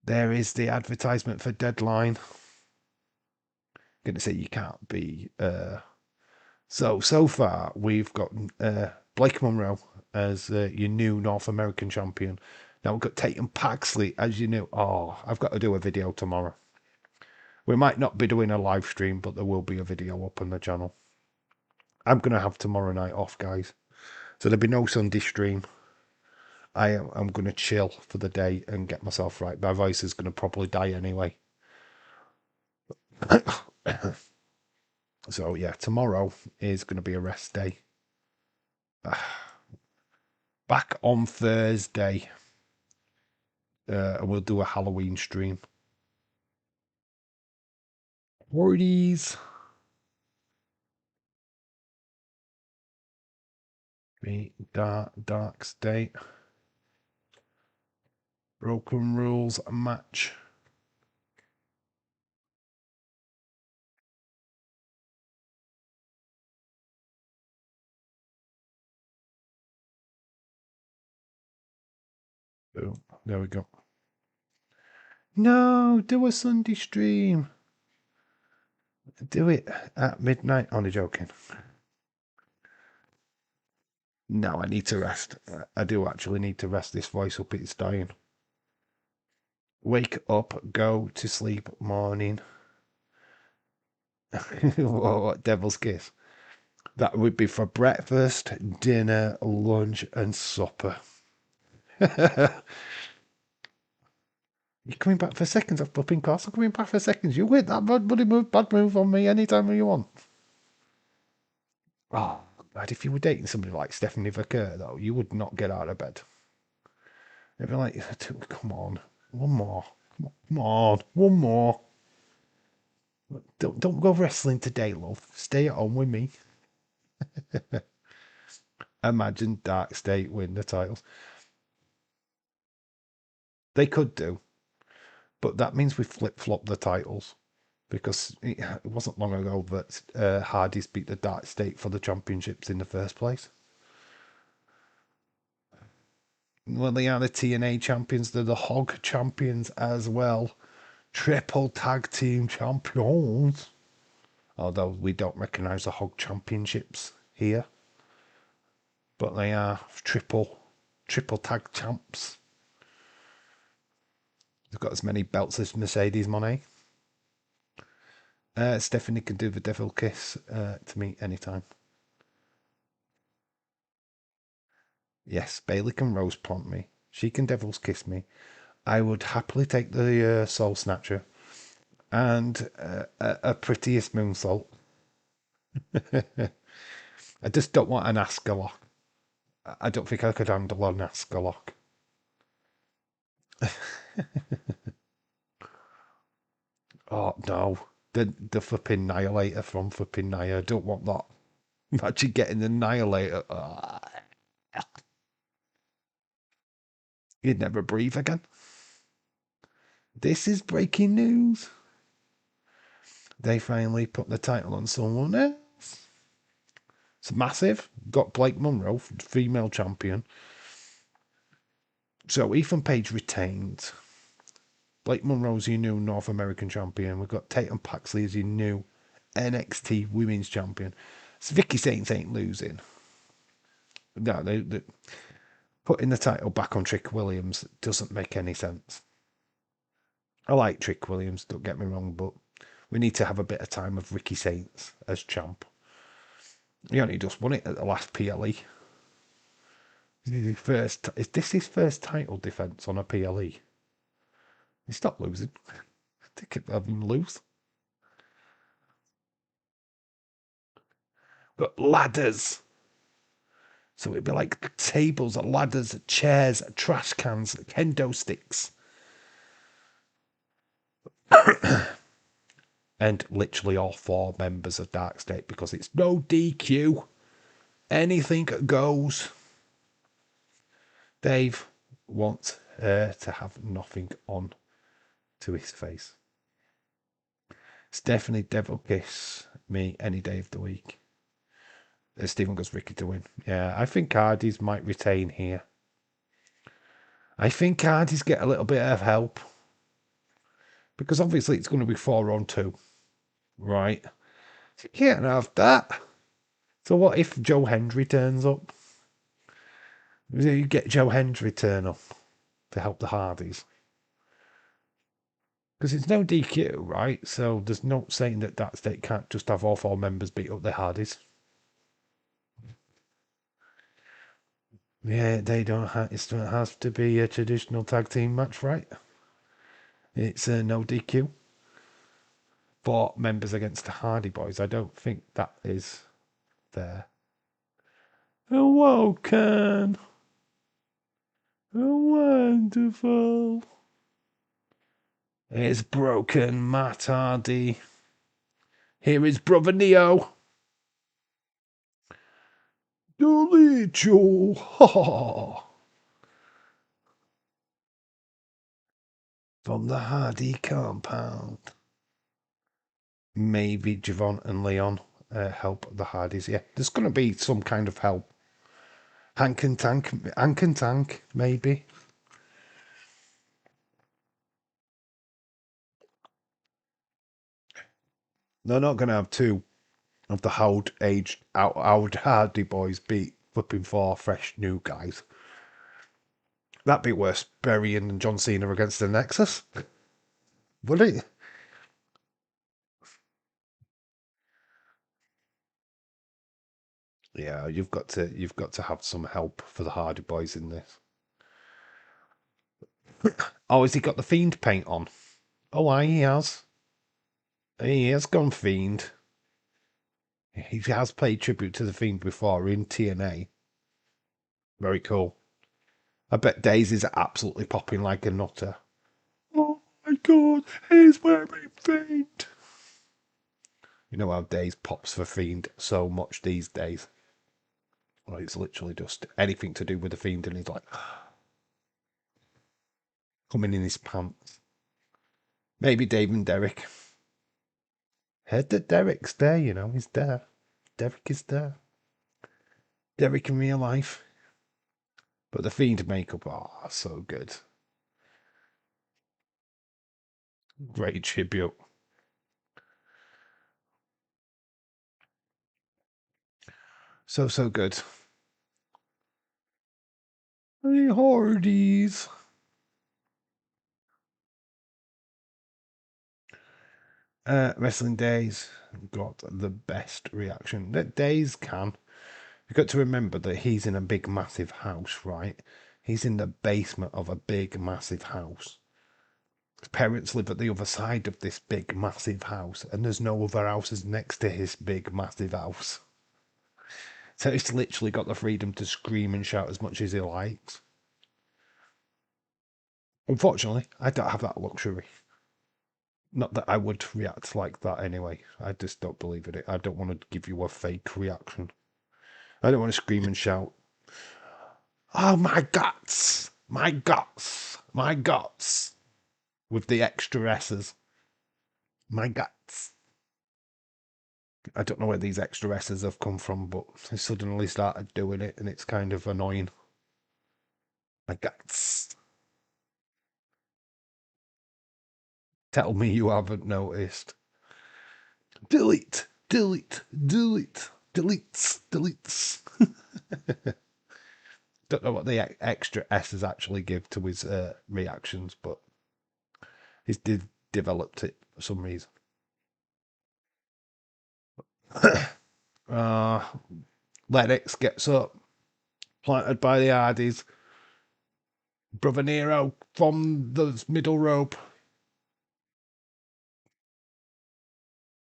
There is the advertisement for Deadline. Gonna say you can't be. So far we've got Blake Monroe as your new North American champion. Now we've got Tatum Paxley as your new. Oh, I've got to do a video tomorrow. We might not be doing a live stream, but there will be a video up on the channel. I'm gonna have tomorrow night off, guys. So there'll be no Sunday stream. I'm going to chill for the day and get myself right. My voice is going to probably die anyway. So, yeah, tomorrow is going to be a rest day. Back on Thursday, we'll do a Halloween stream. Worries. Dark State. Broken Rules match. Boom. There we go. No, do a Sunday stream. Do it at midnight. Only joking. No, I need to rest. I do actually need to rest. This voice up. It's dying. Wake up, go to sleep, morning. What devil's kiss? That would be for breakfast, dinner, lunch, and supper. You're coming back for seconds. I've flipping course. I'm coming back for seconds. You hit that bad move on me anytime you want. Oh, God, if you were dating somebody like Stephanie Vaquer, though, you would not get out of bed. It'd be like, come on, one more. Come on, one more. Don't go wrestling today, love. Stay at home with me. Imagine Dark State win the titles. They could do, but that means we flip-flop the titles. Because it wasn't long ago that Hardy's beat the Dark State for the championships in the first place. Well, they are the TNA champions. They're the Hog champions as well. Triple tag team champions. Although we don't recognise the Hog championships here. But they are triple tag champs. They've got as many belts as Mercedes Moné. Stephanie can do the devil kiss to me anytime. Yes, Bailey can rose plant me. She can devil's kiss me. I would happily take the Soul Snatcher and a prettiest moonsault. I just don't want an Asuka lock. I don't think I could handle an Asuka lock. Oh no, the flipping Annihilator from flipping Nia. I don't want that. Imagine getting the Annihilator. Oh. You'd never breathe again. This is breaking news. They finally put the title on someone else. It's massive. Got Blake Monroe, female champion. So Ethan Page retained. Blake Monroe's your new North American champion. We've got Tatum Paxley as your new NXT Women's champion. So Vicky Saints ain't losing. No, they putting the title back on Trick Williams doesn't make any sense. I like Trick Williams, don't get me wrong, but we need to have a bit of time of Ricky Saints as champ. He only just won it at the last PLE. Is this his first title defense on a PLE? He's not losing. I think it have him lose. But ladders. So it'd be like tables, ladders, chairs, trash cans, kendo sticks. And literally all 4 members of Dark State because it's no DQ. Anything goes. Dave wants her to have nothing on to his face. Stephanie devil kiss me any day of the week. Stephen goes Ricky to win. Yeah, I think Hardy's might retain here. I think Hardy's get a little bit of help. Because obviously it's going to be 4-on-2. Right? You can't have that. So what if Joe Hendry turns up? You get Joe Hendry turn up to help the Hardys. Because it's no DQ, right? So there's no saying that state can't just have all 4 members beat up the Hardys. Yeah, they don't have. It has to be a traditional tag team match, right? It's no DQ. 4 members against the Hardy Boys. I don't think that is there. Awoken. Wonderful. It's broken, Matt Hardy. Here is Brother Neo. Delete you. From the Hardy compound. Maybe Javon and Leon help the Hardys. Yeah, there's going to be some kind of help. Hank and Tank, maybe. They're not going to have 2 of the Howard Hardy boys beat flipping 4 fresh new guys. That'd be worse, burying John Cena against the Nexus. Would it? Yeah, you've got to have some help for the Hardy Boys in this. Oh, has he got the Fiend paint on? Oh, aye, he has. He has gone Fiend. He has played tribute to the Fiend before in TNA. Very cool. I bet Daisy's absolutely popping like a nutter. Oh my god, he's wearing Fiend. You know how Days pops for Fiend so much these days. Well, it's literally just anything to do with the Fiend, and he's like coming in his pants. Maybe Dave and Derek. Heard that Derek's there, he's there. Derek is there. Derek in real life. But the Fiend makeup, so good. Great tribute. So good. The Hardys. Wrestling Days got the best reaction that Days can. You've got to remember that he's in a big, massive house, right? He's in the basement of a big, massive house. His parents live at the other side of this big, massive house, and there's no other houses next to his big, massive house. So he's literally got the freedom to scream and shout as much as he likes. Unfortunately, I don't have that luxury. Not that I would react like that anyway. I just don't believe in it. I don't want to give you a fake reaction. I don't want to scream and shout, "Oh, my guts! My guts! My guts!" with the extra S's. My guts. I don't know where these extra S's have come from, but I suddenly started doing it and it's kind of annoying. My guts. Tell me you haven't noticed. Delete, delete, delete, deletes, deletes. Don't know what the extra S's actually give to his reactions, but he's developed it for some reason. Lennox gets up, planted by the Hardys. Brother Nero from the middle rope.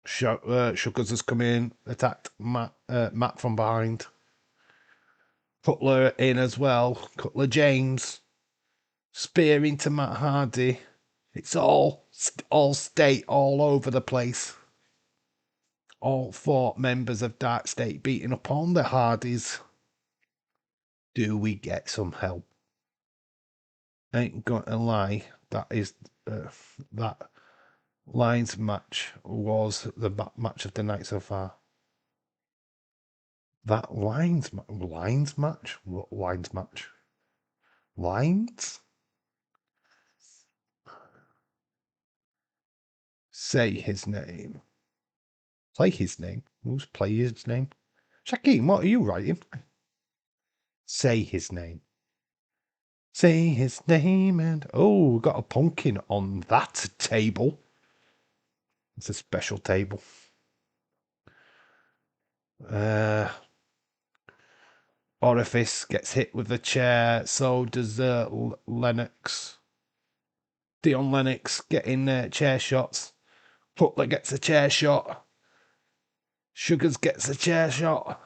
Sugars has come in, attacked Matt from behind. Cutler in as well. Cutler James. Spear into Matt Hardy. It's all state all over the place. All four members of Dark State beating up on the Hardys. Do we get some help? Ain't gonna lie, that is that Lions match was the match of the night so far. That Lions match? What Lions match? Lines? Say his name. Play his name. Who's play his name? Shaquem, what are you writing? Say his name. Say his name and we got a pumpkin on that table. It's a special table. Orifice gets hit with a chair. So does Lennox. Dion Lennox getting chair shots. Butler gets a chair shot. Sugars gets a chair shot.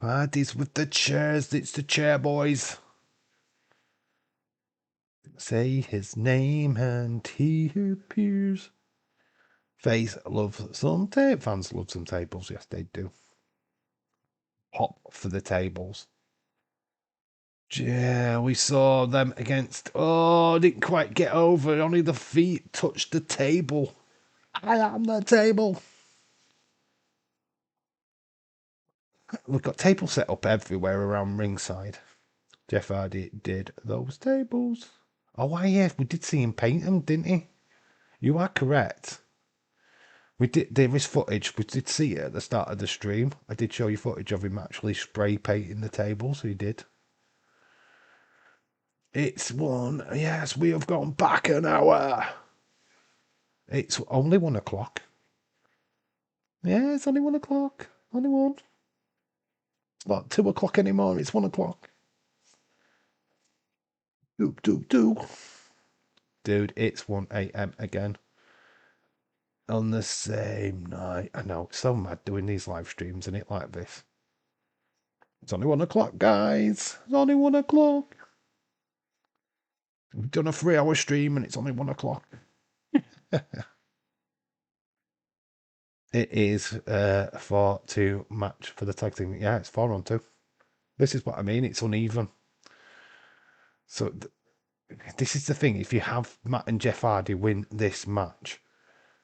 Hardy's with the chairs. It's the chair boys. Say his name and he appears. Fans love some tables. Yes, they do. Hop for the tables. Yeah, we saw them against. Didn't quite get over. Only the feet touched the table. I am the table. We've got tables set up everywhere around ringside. Jeff Hardy did those tables. Oh, why, yes, we did see him paint them, didn't he? You are correct. There is footage. We did see it at the start of the stream. I did show you footage of him actually spray painting the tables. He did. It's one. Yes, we have gone back an hour. It's only 1 o'clock. Yeah, it's only 1 o'clock. Only one. It's not 2 o'clock anymore. It's 1 o'clock. Doop, doop, doop. Dude, it's 1 a.m. again. On the same night. I know, it's so mad doing these live streams, and it like this. It's only 1 o'clock, guys. It's only 1 o'clock. We've done a 3-hour stream, and it's only 1 o'clock. It is 4-2 match for the tag team. Yeah, it's 4-on-2. This is what I mean. It's uneven. So this is the thing. If you have Matt and Jeff Hardy win this match,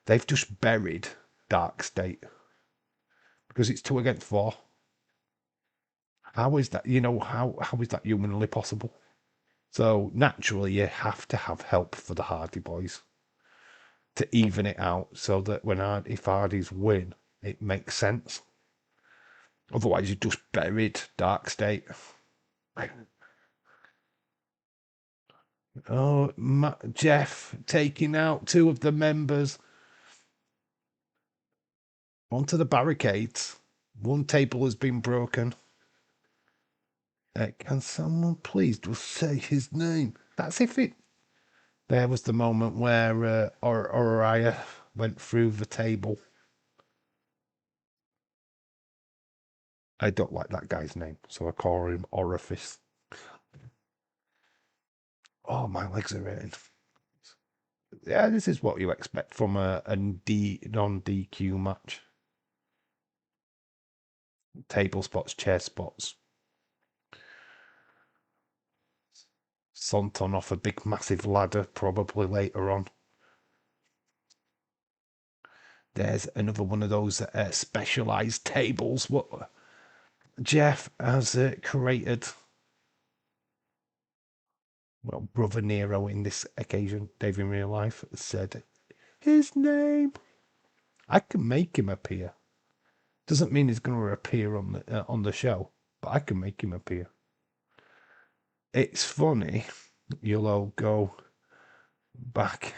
they've just buried Dark State because it's 2 against 4. How is that? How is that humanly possible? So naturally, you have to have help for the Hardy Boys to even it out, so that if Hardys win, it makes sense. Otherwise, you just buried Dark State. Oh, Jeff taking out 2 of the members onto the barricades. 1 table has been broken. Can someone please just say his name? That's if it. There was the moment where Oriah went through the table. I don't like that guy's name, so I call him Orifice. Oh, my legs are hurting. Yeah, this is what you expect from a non-DQ match. Table spots, chair spots. Sonton off a big massive ladder, probably later on. There's another one of those specialized tables. What Jeff has created. Well, Brother Nero in this occasion, Dave in real life, said his name. I can make him appear. Doesn't mean he's going to appear on the show, but I can make him appear. It's funny. You'll all go back.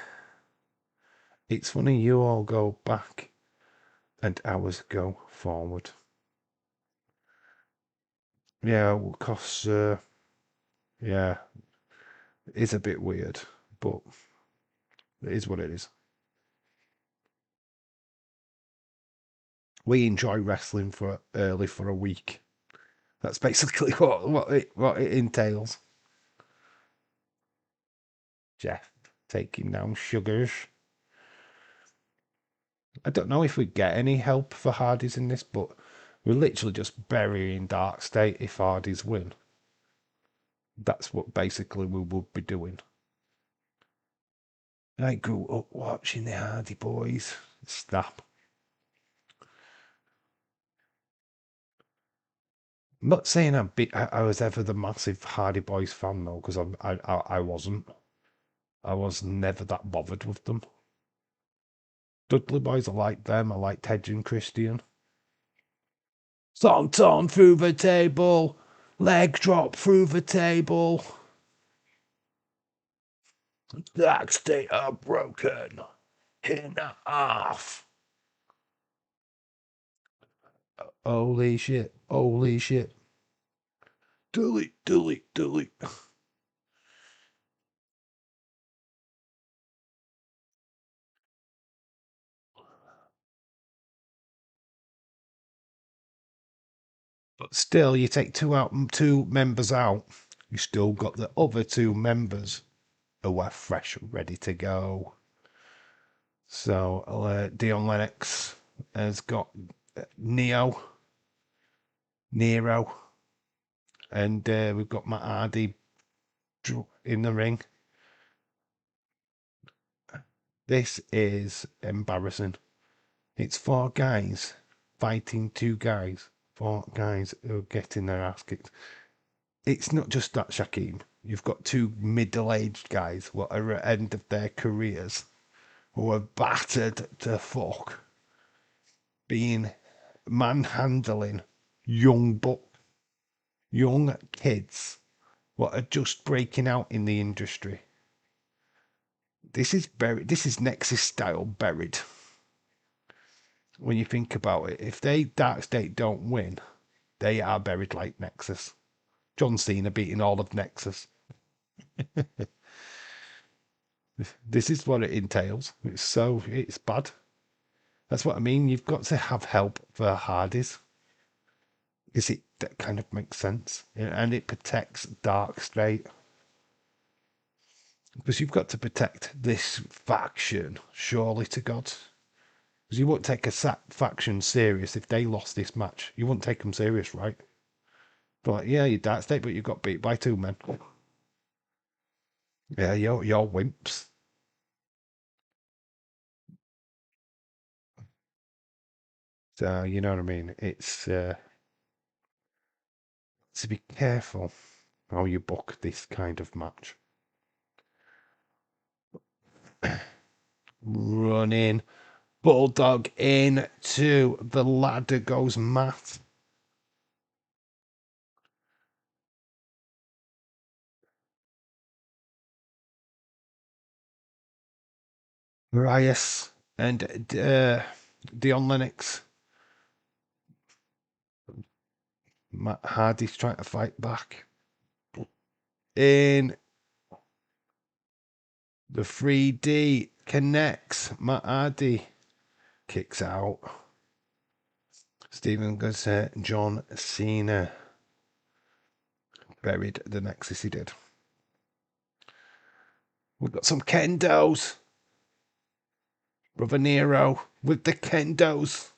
It's funny you all go back and ours go forward. Yeah, because yeah, it's a bit weird, but it is what it is. We enjoy wrestling for a week. That's basically what it entails. Jeff taking down Sugars. I don't know if we get any help for Hardys in this, but we're literally just burying Dark State if Hardys win. That's what basically we would be doing. I grew up watching the Hardy Boys. Snap. I'm not saying I was ever the massive Hardy Boys fan though, because I wasn't. I was never that bothered with them. Dudley Boys, I liked them. I liked Edge and Christian. Sonton through the table. Leg drop through the table. Dark State are broken in half. Holy shit. Holy shit. Delete, delete, delete. But still, you take 2 members out, you still got the other 2 members who are fresh, ready to go. So, Dion Lennox has got Nero, and we've got Matt Hardy in the ring. This is embarrassing. It's 4 guys fighting 2 guys. 4 guys who are getting their ass kicked. It's not just that, Shaquem. You've got 2 middle-aged guys who are at the end of their careers who are battered to fuck. being manhandling young kids what are just breaking out in the industry. This is buried. This is Nexus style buried. When you think about it, if they Dark State don't win, they are buried like Nexus. John Cena beating all of Nexus. This is what it entails. It's bad. That's what I mean. You've got to have help for Hardys. Because that kind of makes sense. And it protects Dark State. Because you've got to protect this faction, surely to God. Because you won't take a faction serious if they lost this match. You wouldn't take them serious, right? But like, yeah, you're Dark State, but you got beat by 2 men. Yeah, you're wimps. So, you know what I mean? It's to be careful how you book this kind of match. Running. Bulldog into the ladder goes Matt. Marias and Dion Lennox. Matt Hardy's trying to fight back. In the 3D connects. Matt Hardy kicks out. Stephen goes John Cena. Buried the Nexus he did. We've got some kendos. Brother Nero with the kendos.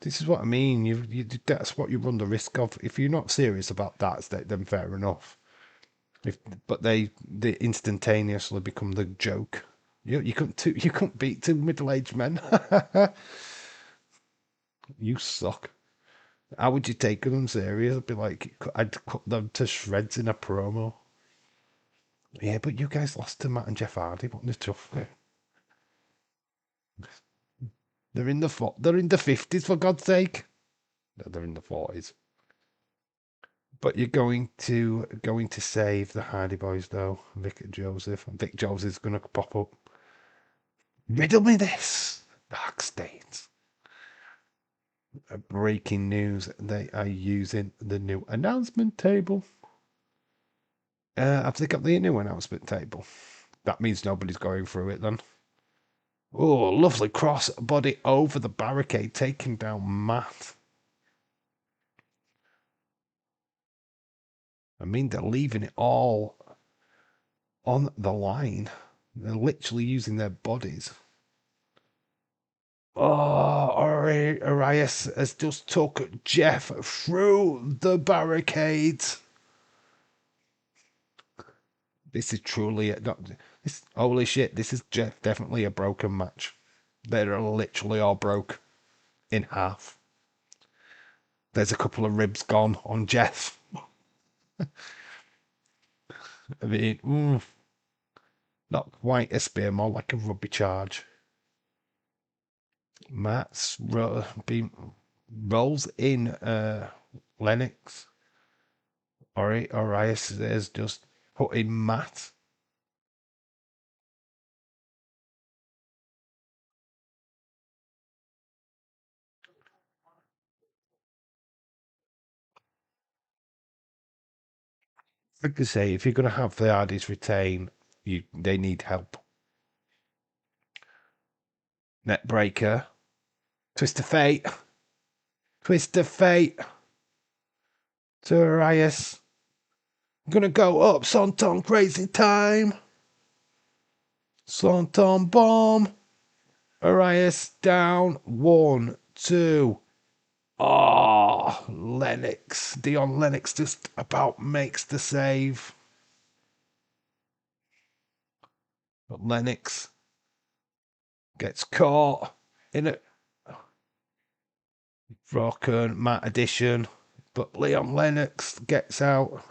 This is what I mean. That's what you run the risk of. If you're not serious about that, then fair enough. But they instantaneously become the joke. You couldn't beat 2 middle-aged men. You suck. How would you take them serious? I'd be like, I'd cut them to shreds in a promo. Yeah, but you guys lost to Matt and Jeff Hardy. What the tough? They're in the 50s, for God's sake. No, they're in the 40s. But you're going to save the Hardy Boys though, Vic Joseph. Vic Joseph's going to pop up. Riddle me this, Dark State. Breaking news: they are using the new announcement table. Have they got the new announcement table? That means nobody's going through it then. Oh, lovely cross body over the barricade, taking down Matt. I mean, they're leaving it all on the line. They're literally using their bodies. Oh, Arias has just took Jeff through the barricades. This is truly holy shit. This is definitely a broken match. They're literally all broke in half. There's a couple of ribs gone on Jeff. I mean, not quite a spear, more like a rugby charge. Matt's rolls in Lennox. Arias has just put in Matt. Like I say, if you're going to have the Hardys retain, they need help. Netbreaker. Twist of Fate. Twist of Fate. To Arias. I'm going to go up. Sonton Crazy Time. Sonton Bomb. Arias down. 1, 2. Oh, Lennox. Dion Lennox just about makes the save. But Lennox gets caught in a broken Matt addition. But Leon Lennox gets out.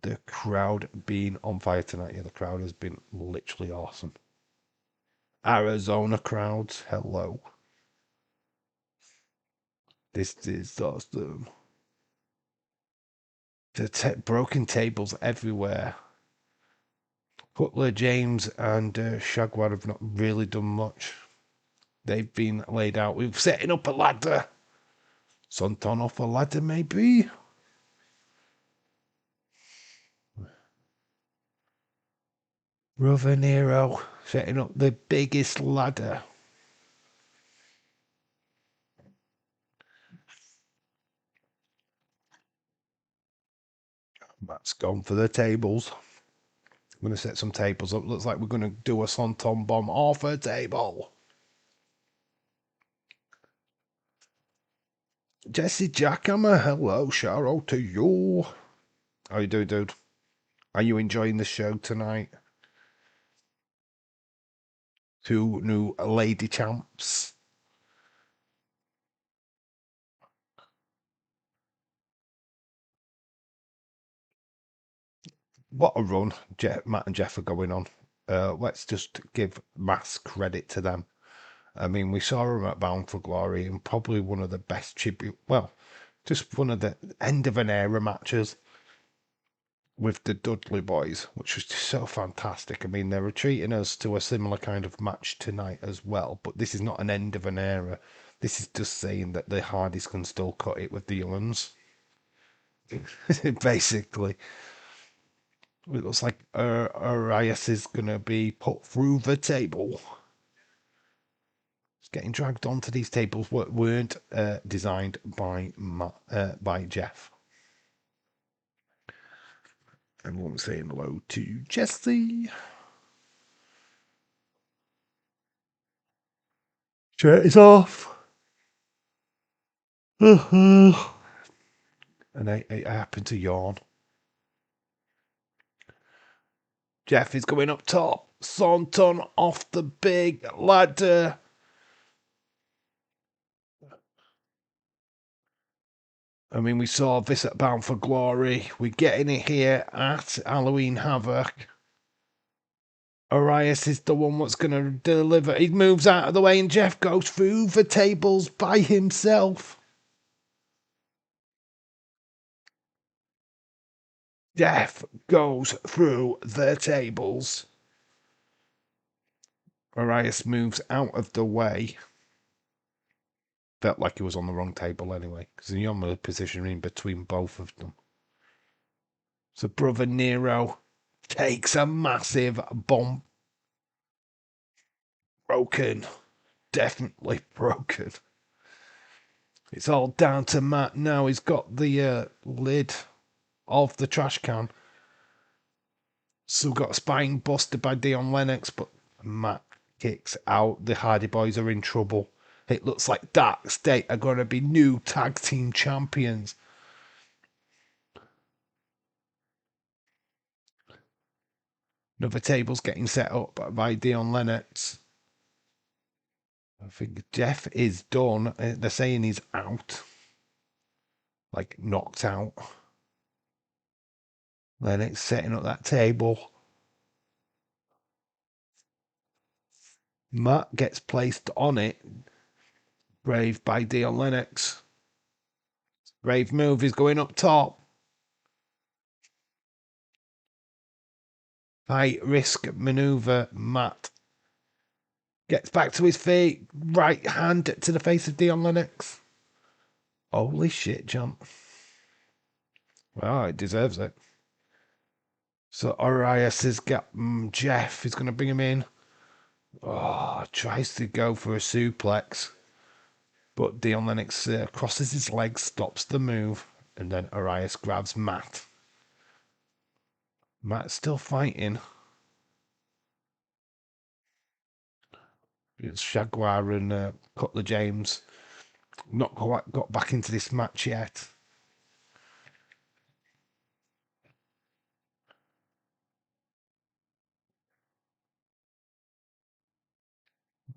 The crowd being on fire tonight. Yeah, the crowd has been literally awesome. Arizona crowds, hello. This is awesome. The broken tables everywhere. Cutler, James, and Shagwar have not really done much. They've been laid out. We're setting up a ladder. Sonton off a ladder, maybe? Brother Nero setting up the biggest ladder. Matt's gone for the tables. I'm going to set some tables up. Looks like we're going to do a Sonton bomb off a table. Jesse Jackhammer, hello, shout out to you. How you doing, dude? Are you enjoying the show tonight? Two new lady champs. What a run Matt and Jeff are going on. Let's just give mass credit to them. I mean, we saw them at Bound for Glory and probably one of the best tribute, well, just one of the end of an era matches with the Dudley boys, which was just so fantastic. I mean, they're treating us to a similar kind of match tonight as well, but this is not an end of an era. This is just saying that the Hardys can still cut it with the Youngs. Basically. It looks like Arias is going to be put through the table. It's getting dragged onto these tables weren't designed by Jeff. Everyone's saying hello to Jesse. Shirt is off. And I happen to yawn. Jeff is going up top. Sonton off the big ladder. I mean, we saw this at Bound for Glory. We're getting it here at Halloween Havoc. Arias is the one that's going to deliver. He moves out of the way and Jeff goes through the tables by himself. Jeff goes through the tables. Arias moves out of the way. Felt like he was on the wrong table anyway, because the normal position in between both of them. So Brother Nero takes a massive bump. Broken. Definitely broken. It's all down to Matt now. He's got the lid of the trash can. Still got spine busted by Dion Lennox, but Matt kicks out. The Hardy Boys are in trouble. It looks like Dark State are going to be new tag team champions. Another table's getting set up by Dion Lennox. I think Jeff is done. They're saying he's out. Like knocked out. Lennox setting up that table. Matt gets placed on it. Brave by Dion Lennox. Brave move is going up top. High risk maneuver. Matt gets back to his feet. Right hand to the face of Dion Lennox. Holy shit, jump. Well, it deserves it. So Arias has got Jeff. He's going to bring him in. Oh, tries to go for a suplex. But Dion Lennox crosses his legs, stops the move. And then Arias grabs Matt. Matt's still fighting. It's Jaguar and Cutler James. Not quite got back into this match yet.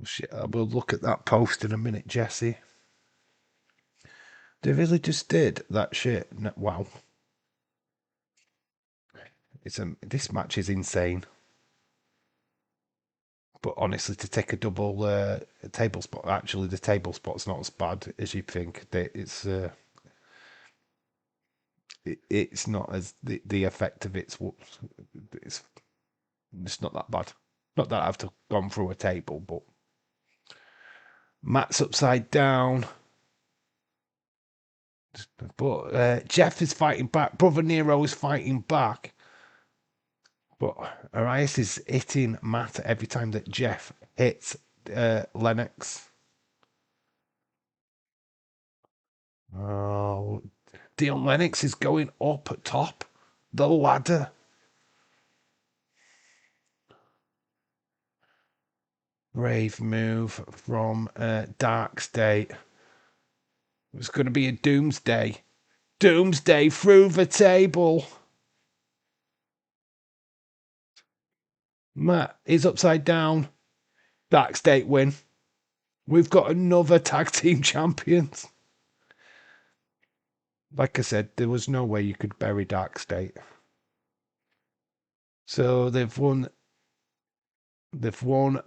Shit, we'll look at that post in a minute, Jesse. They really just did that shit. Wow. This match is insane. But honestly, to take a double table spot, actually, the table spot's not as bad as you think. It's not as the effect of it's not that bad. Not that I've gone through a table, but Matt's upside down. But Jeff is fighting back. Brother Nero is fighting back. But Arias is hitting Matt every time that Jeff hits Lennox. Oh, Dion Lennox is going up top the ladder. Brave move from Dark State. It's going to be a doomsday. Doomsday through the table. Matt is upside down. Dark State win. We've got another tag team champions. Like I said, there was no way you could bury Dark State. So they've won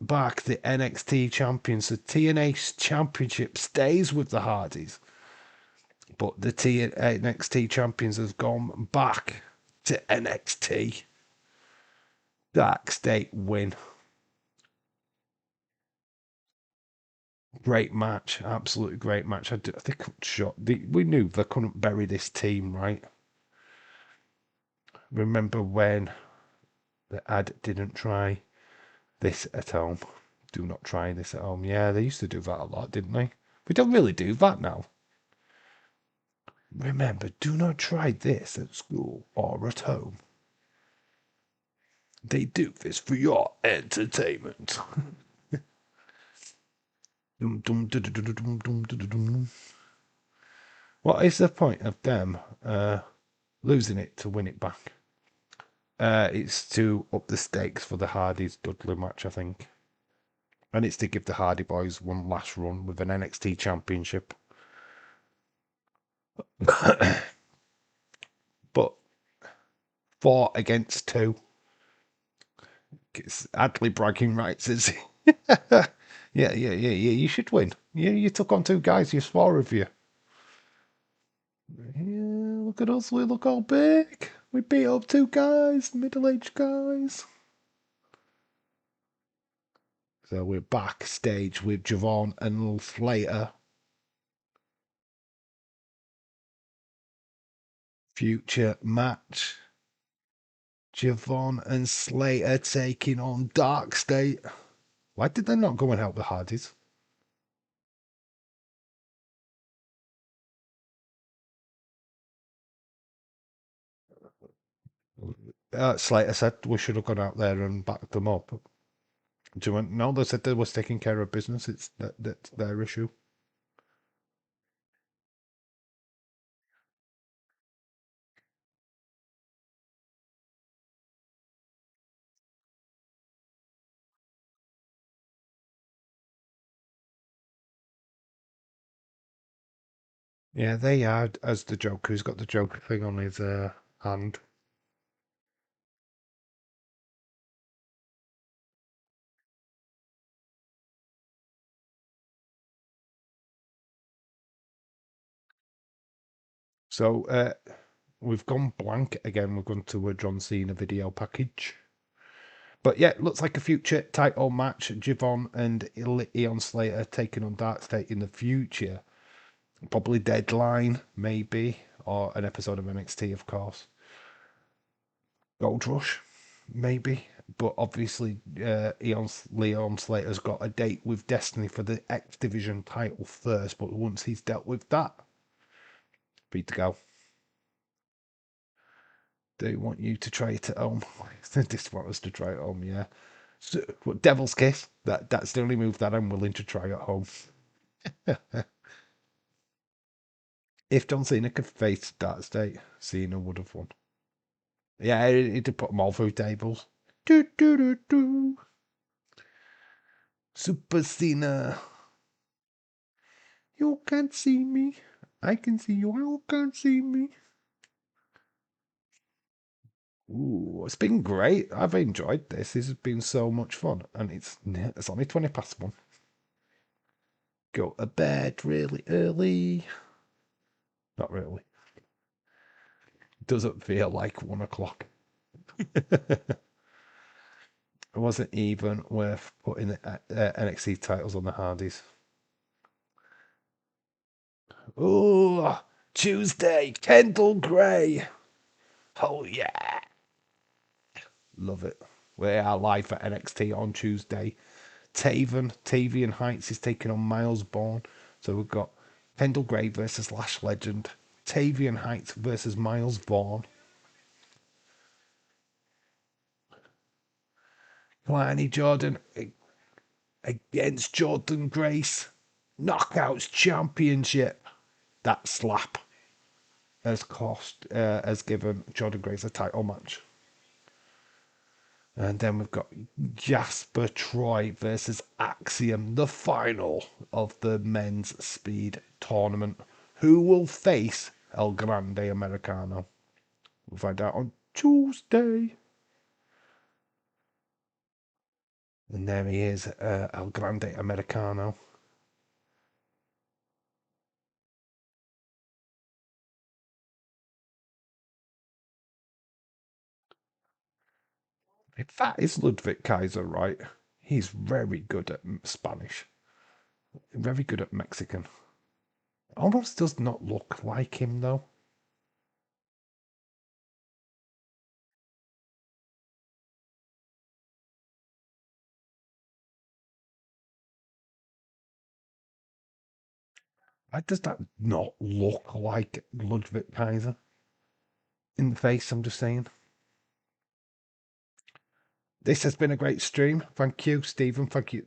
back the NXT champions. The TNA championship stays with the Hardys. But the NXT champions has gone back to NXT. Dark State win. Great match, absolutely great match. I think we knew they couldn't bury this team, right? Remember when the ad didn't try this at home? Do not try this at home. Yeah, they used to do that a lot, didn't they? We don't really do that now. Remember, do not try this at school or at home. They do this for your entertainment. What is the point of them losing it to win it back? It's to up the stakes for the Hardys Dudley match, I think. And it's to give the Hardy Boys one last run with an NXT championship. But 4 against 2. It's Adley bragging rights, is he? Yeah, you should win. You took on 2 guys, there's 4 of you. Yeah, look at us, we look all big. We beat up 2 guys, middle-aged guys. So we're backstage with Javon and Slater. Future match. Javon and Slater taking on Dark State. Why did they not go and help the Hardys? Slater said we should have gone out there and backed them up. Do you want? No, they said they was taking care of business. That's their issue. Yeah, they are as the Joker. He's got the Joker thing on his hand. So we've gone blank again. We've gone to a John Cena video package. But yeah, it looks like a future title match. Javon and Eon Slater taking on Dark State in the future. Probably Deadline, maybe, or an episode of NXT, of course. Gold Rush, maybe. But obviously, Leon Slater's got a date with Destiny for the X Division title first. But once he's dealt with that, free to go. They want you to try it at home. They just want us to try it at home, yeah. So, what, Devil's Kiss? That's the only move that I'm willing to try at home. If John Cena could face Dark State, Cena would have won. Yeah, he'd put them all through tables. Do, do, do, do. Super Cena. You can't see me. I can see you. You can't see me. Ooh, it's been great. I've enjoyed this. This has been so much fun, and it's only 20 past 1. Go to bed really early. Not really. Doesn't feel like 1 o'clock. It wasn't even worth putting the NXT titles on the Hardys. Oh, Tuesday, Kendall Gray. Oh yeah, love it. We are live for NXT on Tuesday. Tavian Heights is taking on Miles Bourne. So we've got Kendall Gray versus Lash Legend, Tavian Heights versus Miles Bourne. Kleiny Jordan against Jordan Grace. Knockouts Championship. That slap has given Jordan Grace a title match. And then we've got Jasper Troy versus Axiom, the final of the men's speed tournament. Who will face El Grande Americano? We'll find out on Tuesday. And there he is, El Grande Americano. If that is Ludwig Kaiser, right? He's very good at Spanish. Very good at Mexican. Almost does not look like him, though. Why does that not look like Ludwig Kaiser? In the face, I'm just saying. This has been a great stream. Thank you, Stephen. Thank you.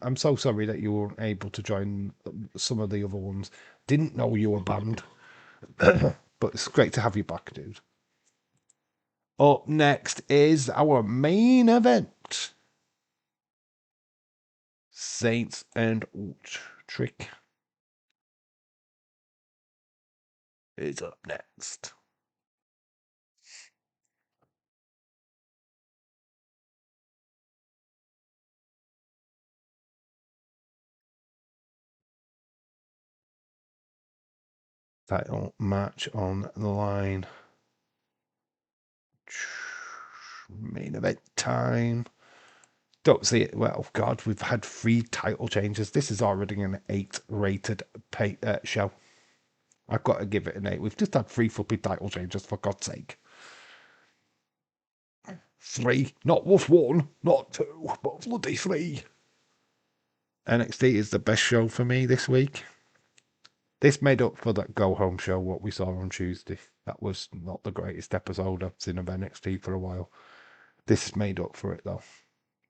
I'm so sorry that you weren't able to join some of the other ones. Didn't know you were banned. But it's great to have you back, dude. Up next is our main event. Saints and Trick is up next. Title match on the line. Main event time. Don't see it. Well, God, we've had 3 title changes. This is already an 8 rated show. I've got to give it an 8. We've just had 3 flippy title changes, for God's sake. 3, not just 1, not 2, but bloody 3. NXT is the best show for me this week. This made up for that go home show, what we saw on Tuesday. That was not the greatest episode I've seen of NXT for a while. This has made up for it, though.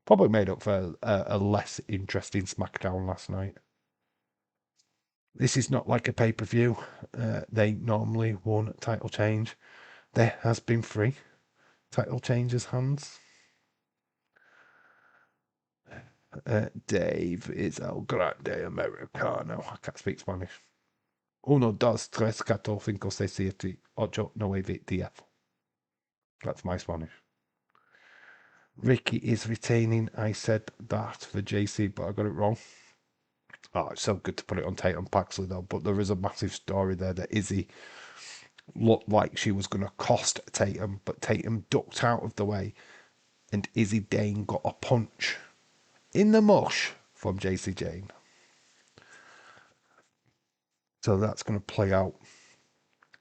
Probably made up for a less interesting SmackDown last night. This is not like a pay-per-view. They normally won title change. There has been 3 title changes hands. Dave is El Grande Americano. I can't speak Spanish. 1, 2, 3, 4, 5, 6, 7, 8, 9, 10. That's my Spanish. Ricky is retaining. I said that for JC, but I got it wrong. Oh, it's so good to put it on Tatum Paxley, though. But there is a massive story there that Izzy looked like she was going to cost Tatum, but Tatum ducked out of the way, and Izzy Dane got a punch in the mush from JC Jane. So that's going to play out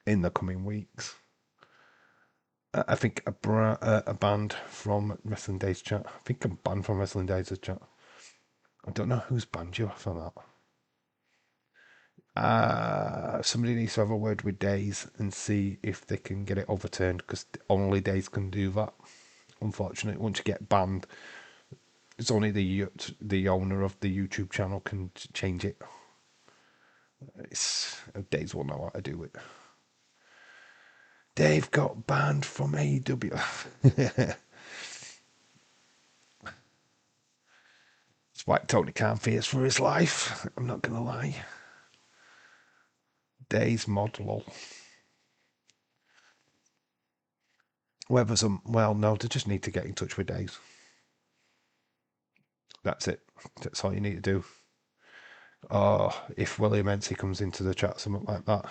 in the coming weeks. I think a band from Wrestling Days chat. I think I'm banned from Wrestling Days chat. I don't know who's banned you for that. Somebody needs to have a word with Days and see if they can get it overturned, because only Days can do that. Unfortunately, once you get banned, it's only the owner of the YouTube channel can change it. Days will know how to do it. Dave got banned from AEW. That's why Tony Khan fears for his life. I'm not going to lie. Days model. Whether some, well, no, they just need to get in touch with Days. That's it. That's all you need to do. Or if William Ency comes into the chat, something like that,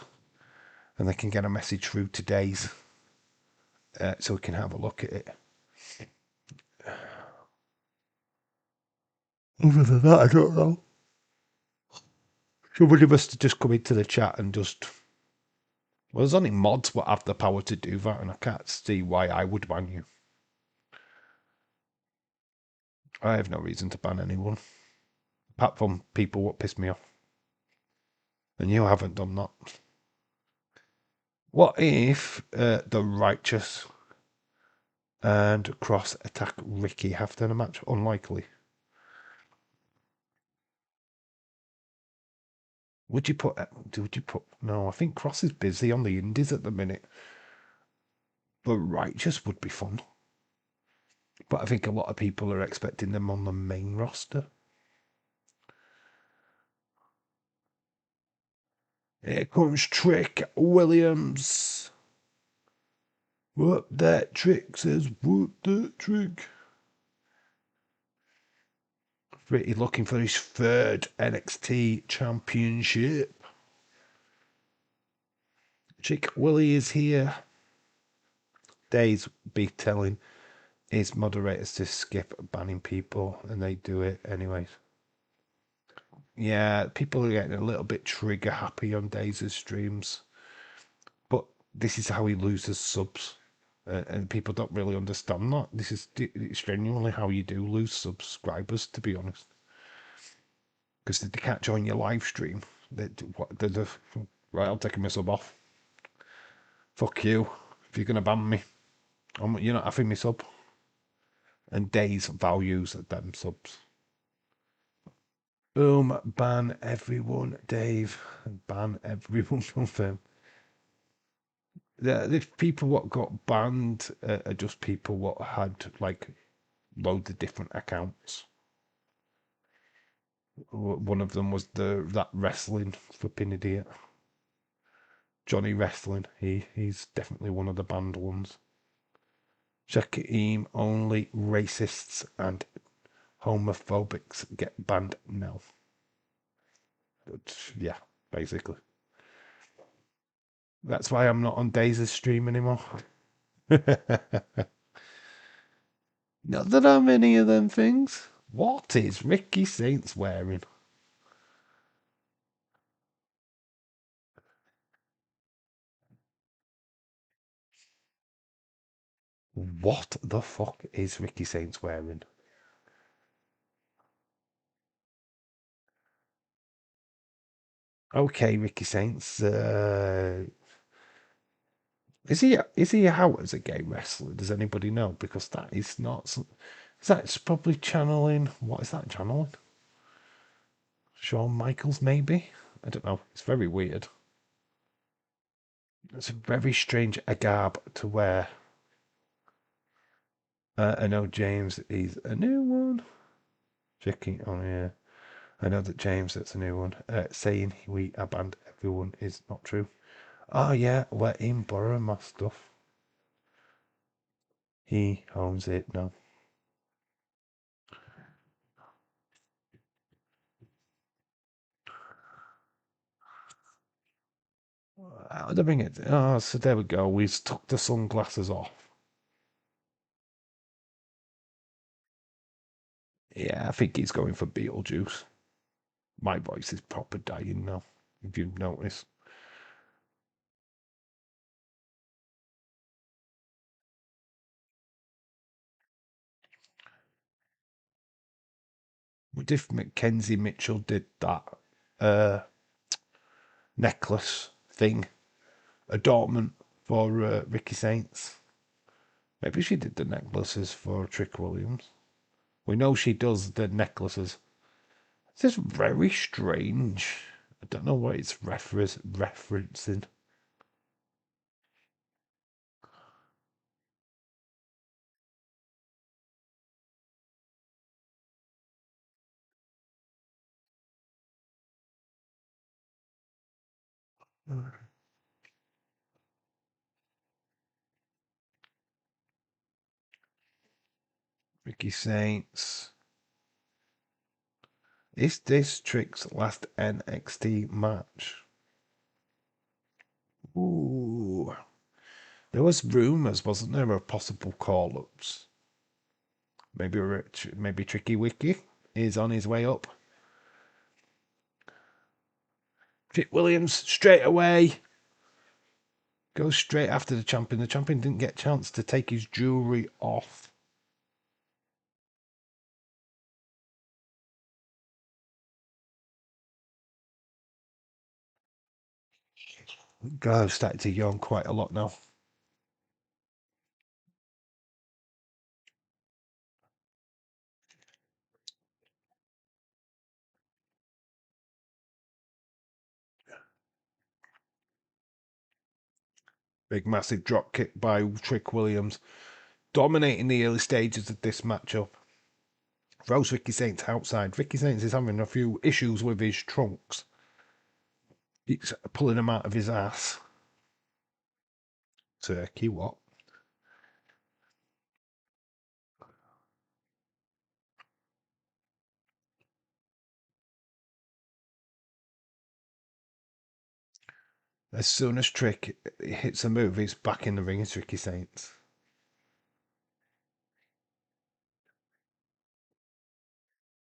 and they can get a message through to Days, so we can have a look at it. Other than that, I don't know. Somebody must have just come into the chat and just. Well, there's only mods that have the power to do that, and I can't see why I would ban you. I have no reason to ban anyone, apart from people what piss me off. And you haven't done that. What if the Righteous and Cross attack Ricky after a match? Unlikely. Would you put? No, I think Cross is busy on the Indies at the minute. But Righteous would be fun. But I think a lot of people are expecting them on the main roster. Here comes Trick Williams. What that trick says, what that trick. Pretty looking for his third NXT championship. Trick Willie is here. Days be telling his moderators to skip banning people, and they do it anyways. Yeah, people are getting a little bit trigger happy on Days' streams, but this is how he loses subs, and people don't really understand that. This is genuinely how you do lose subscribers, to be honest, because they can't join your live stream. Right, I'm taking my sub off. Fuck you. If you're gonna ban me, you're not having me sub. And Days values them subs. Boom, ban everyone, Dave. Ban everyone from them. The people what got banned are just people what had like loads of different accounts. One of them was that wrestling flipping idiot. Johnny Wrestling. He's definitely one of the banned ones. Shakim, only racists and homophobics get banned now. Yeah, basically. That's why I'm not on Days' stream anymore. Not that I'm any of them things. What is Ricky Saints wearing? What the fuck is Ricky Saints wearing? Okay, Ricky Saints. Is he out as a gay wrestler? Does anybody know? Because that is not. That's probably channeling. What is that channeling? Shawn Michaels, maybe. I don't know. It's very weird. It's a very strange garb to wear. I know James is a new one. Checking on here. I know that James, that's a new one. Saying we abandoned everyone is not true. Oh yeah, let him borrow my stuff. He owns it now. How did I bring it? Oh, so there we go. We took the sunglasses off. Yeah, I think he's going for Beetlejuice. My voice is proper dying now, if you've noticed. What if Mackenzie Mitchell did that necklace thing, adornment for Ricky Saints? Maybe she did the necklaces for Trick Williams. We know she does the necklaces. This is very strange. I don't know what it's referencing. Ricky Saints. Is this Trick's last NXT match? Ooh. There was rumours, wasn't there, of possible call-ups. Maybe Tricky Wiki is on his way up. Trick Williams straight away. Goes straight after the champion. The champion didn't get a chance to take his jewellery off. God, I've started to yawn quite a lot now. Big massive drop kick by Trick Williams, dominating the early stages of this matchup. Throws Ricky Saints outside. Ricky Saints is having a few issues with his trunks. He's pulling them out of his ass. Turkey, what? As soon as Trick hits a move, he's back in the ring as Ricky Saints.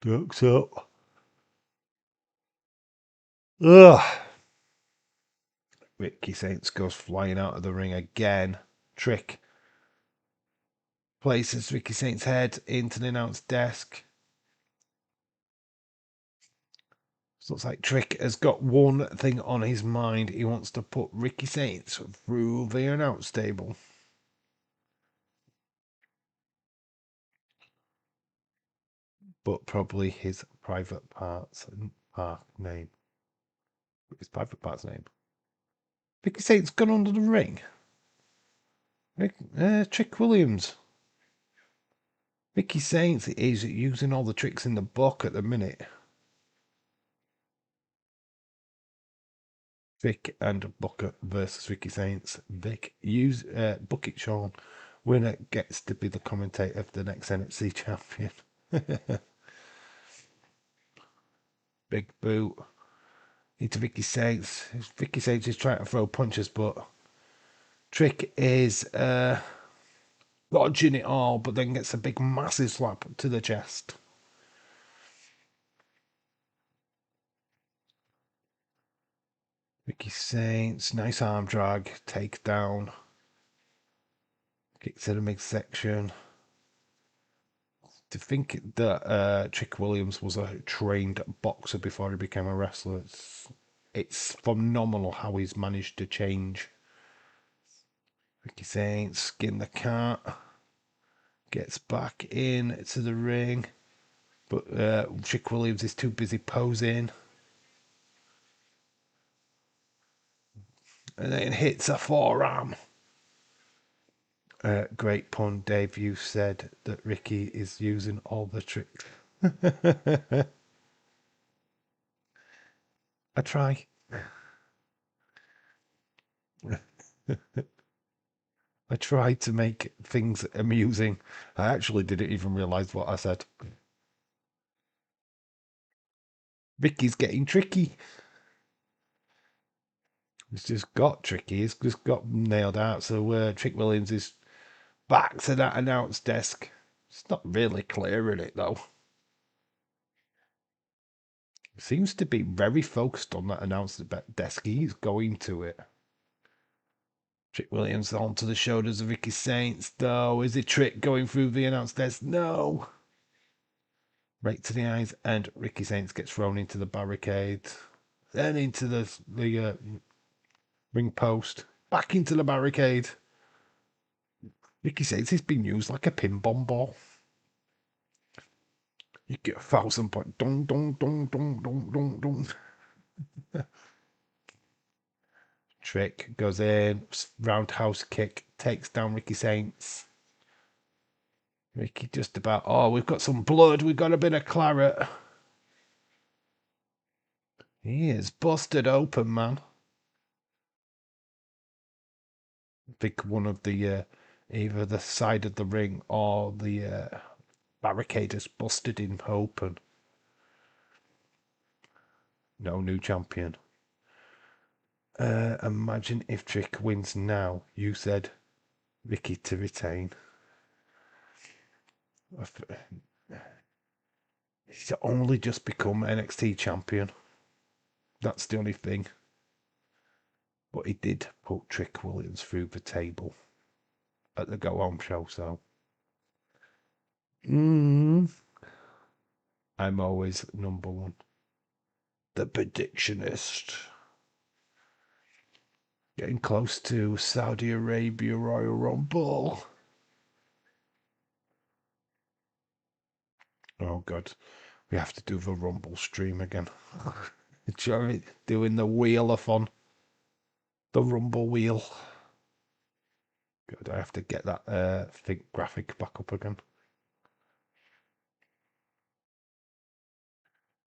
Ducks up. Ugh. Ricky Saints goes flying out of the ring again. Trick places Ricky Saints' head into the announce desk. Looks like Trick has got one thing on his mind. He wants to put Ricky Saints through the announce table. But probably his private parts name. His private parts name. Ricky Saints gone under the ring. Trick Williams. Ricky Saints is using all the tricks in the book at the minute. Vic and Booker versus Ricky Saints. Vic book it, Sean. Winner gets to be the commentator of the next NXT champion. Big boot into Ricky Saints. Ricky Saints is trying to throw punches, but Trick is dodging it all, but then gets a big massive slap to the chest. Ricky Saints, nice arm drag, takedown. Kick to the midsection. To think that Trick Williams was a trained boxer before he became a wrestler, it's phenomenal how he's managed to change. Ricky Saints skin the cat, gets back in to the ring, but Trick Williams is too busy posing. And then hits a forearm. Great pun, Dave. You said that Ricky is using all the tricks. I try. I tried to make things amusing. I actually didn't even realise what I said. Ricky's getting tricky. It's just got tricky. It's just got nailed out. So Trick Williams is back to that announce desk. It's not really clear in it though. Seems to be very focused on that announce desk. He's going to it. Trick Williams onto the shoulders of Ricky Saints, though. Is it Trick going through the announce desk? No. Right to the eyes, and Ricky Saints gets thrown into the barricade. Then into the ring post. Back into the barricade. Ricky Saints has been used like a pinball ball. You get 1,000 points. Dong, dong, dong, dong, dong, dong, dong. Trick goes in, roundhouse kick, takes down Ricky Saints. Ricky just about, oh, we've got some blood, we've got a bit of claret. He is busted open, man. I think one of the, either the side of the ring or the barricade has busted in open. No new champion. Imagine if Trick wins now. You said Ricky to retain. He's only just become NXT champion. That's the only thing. But he did put Trick Williams through the table at the Go Home show, so. I'm always number one. The predictionist. Getting close to Saudi Arabia Royal Rumble. Oh, God. We have to do the Rumble stream again. Doing the wheel-a-thon. The Rumble wheel. Good, I have to get that graphic back up again.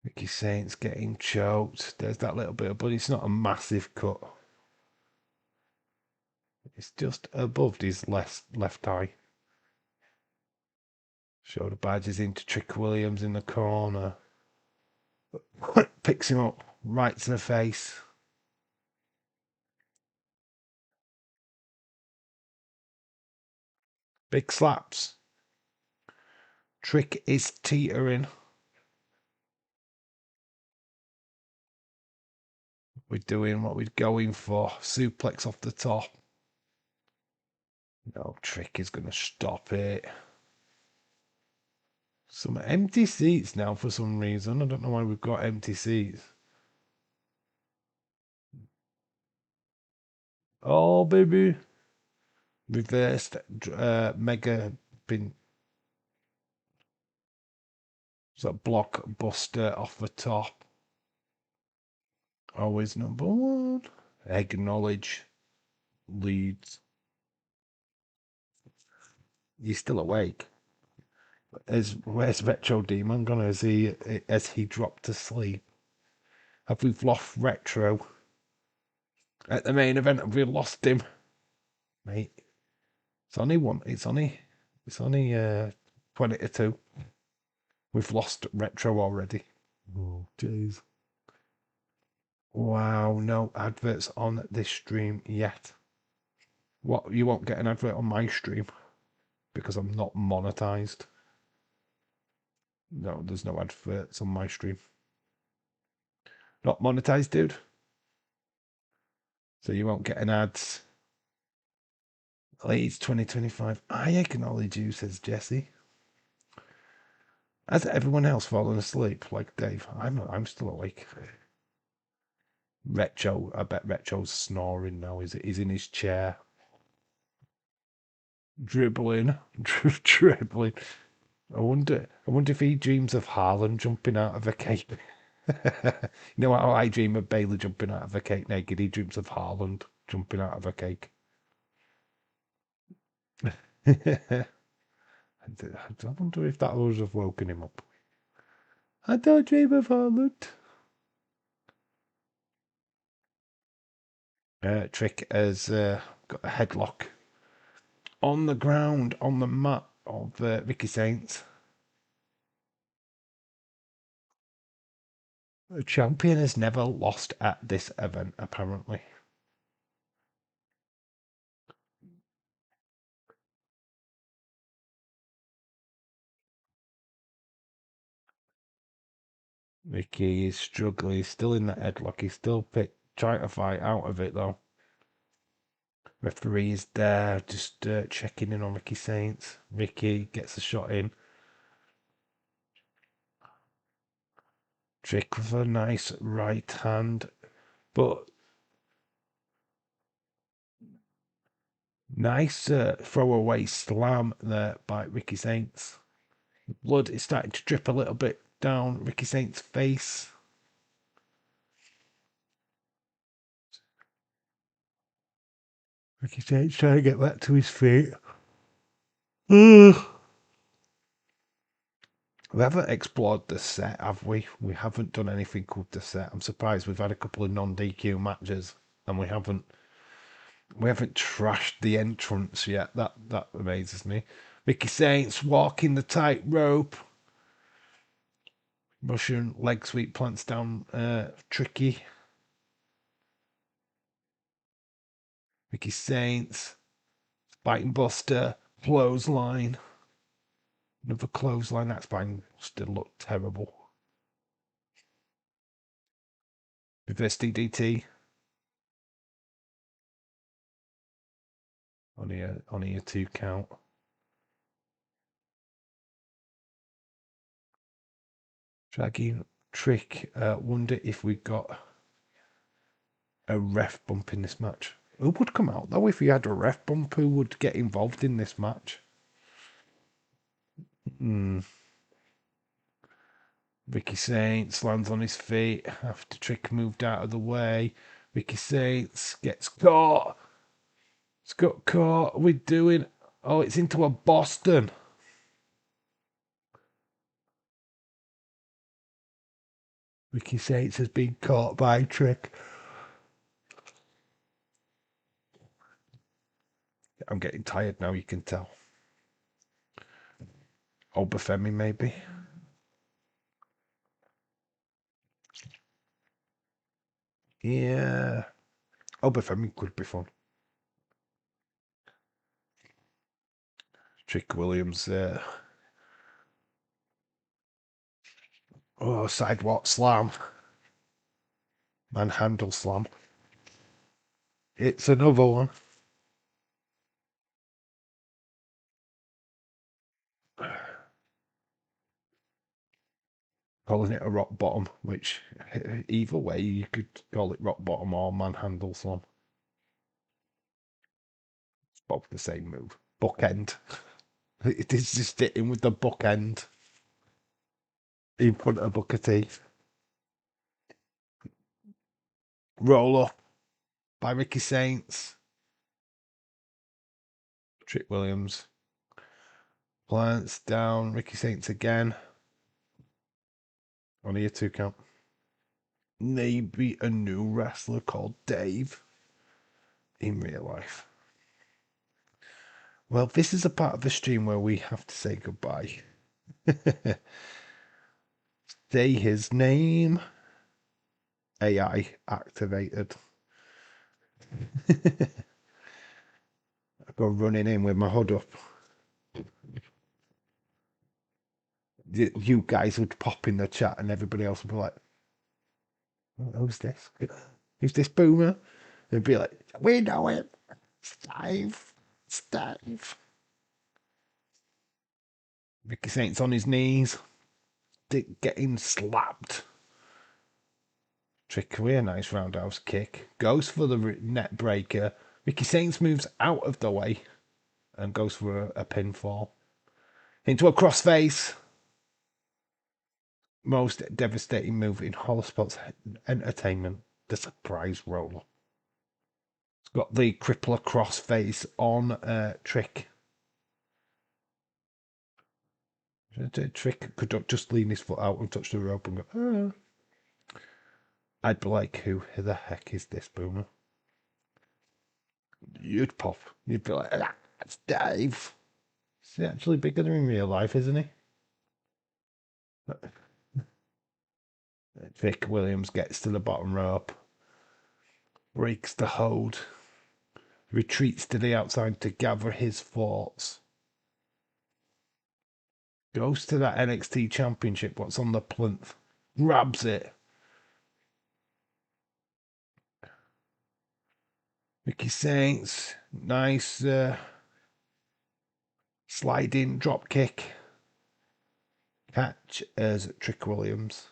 Ricky Saints getting choked. There's that little bit, but it's not a massive cut. It's just above his left eye. Shoulder badges into Trick Williams in the corner. Picks him up right to the face. Big slaps. Trick is teetering. We're doing what we're going for. Suplex off the top. No, Trick is going to stop it. Some empty seats now for some reason. I don't know why we've got empty seats. Oh, baby. Reversed mega pin. So blockbuster off the top. Always number one. Acknowledge. Leads. You're still awake. Where's Retro Demon gone? Has he dropped to sleep? Have we lost Retro? At the main event, have we lost him? Mate. It's only 20 to 2. We've lost Retro already. Oh, jeez. Wow, no adverts on this stream yet. What, you won't get an advert on my stream? Because I'm not monetized. No, there's no adverts on my stream. Not monetized, dude. So you won't get an ads. Leeds 2025. I acknowledge you, says Jesse. Has everyone else fallen asleep like Dave? I'm still awake. Retro, I bet Retro's snoring now. He's in his chair. Dribbling. Dribbling. I wonder if he dreams of Haaland jumping out of a cake. You know how I dream of Bailey jumping out of a cake naked? He dreams of Haaland jumping out of a cake. I wonder if that would have woken him up. I don't dream of Haaland. Trick has got a headlock on the ground, on the mat of Ricky Saints. The champion has never lost at this event, apparently. Ricky is struggling. He's still in that headlock. He's still trying to fight out of it, though. Referee is there, just checking in on Ricky Saints. Ricky gets a shot in. Trick with a nice right hand, but nice throwaway slam there by Ricky Saints. Blood is starting to drip a little bit down Ricky Saints' face. Ricky Saints trying to get back to his feet. We haven't explored the set, have we? We haven't done anything called the set. I'm surprised we've had a couple of non-DQ matches and we haven't trashed the entrance yet. That amazes me. Ricky Saints walking the tightrope. Russian leg sweep plants down Tricky. Ricky Saints. Biting Buster. Clothesline. Another clothesline. That spine still looked terrible. Reverse DDT. Only a 2 count. Dragging Trick. Wonder if we got a ref bump in this match. Who would come out though if we had a ref bump? Who would get involved in this match? Ricky Saints lands on his feet after Trick moved out of the way. Ricky Saints gets caught. It's got caught. We're doing. Oh, it's into a Boston. Ricky Saints has been caught by Trick. I'm getting tired now, you can tell. Obafemi, maybe. Yeah. Obafemi could be fun. Trick Williams there. Oh, sidewalk slam. Manhandle slam. It's another one. Calling it a rock bottom, which either way you could call it rock bottom or manhandle slam. It's both the same move. Bookend. It is just hitting with the bookend in front of Booker T. Roll up by Ricky Saints. Trick Williams. Plants down. Ricky Saints again. Only a 2 count. Maybe a new wrestler called Dave in real life. Well, this is a part of the stream where we have to say goodbye. Say his name. AI activated. I go running in with my hood up. You guys would pop in the chat and everybody else would be like, who's this? Who's this boomer? They'd be like, we know him. Steve. Ricky Saints on his knees. Getting slapped. Trick away, a nice roundhouse kick. Goes for the net breaker. Ricky Saints moves out of the way and goes for a pinfall. Into a crossface. Most devastating move in Hall Sports Entertainment. The surprise roll. It's got the crippler crossface on Trick. Trick could just lean his foot out and touch the rope and go, I'd be like, who the heck is this boomer? You'd pop. You'd be like, that's Dave. He's actually bigger than in real life, isn't he? Vic Williams gets to the bottom rope. Breaks the hold. Retreats to the outside to gather his thoughts. Goes to that NXT championship, what's on the plinth. Grabs it. Ricky Saints, nice sliding drop kick. Catch as Trick Williams.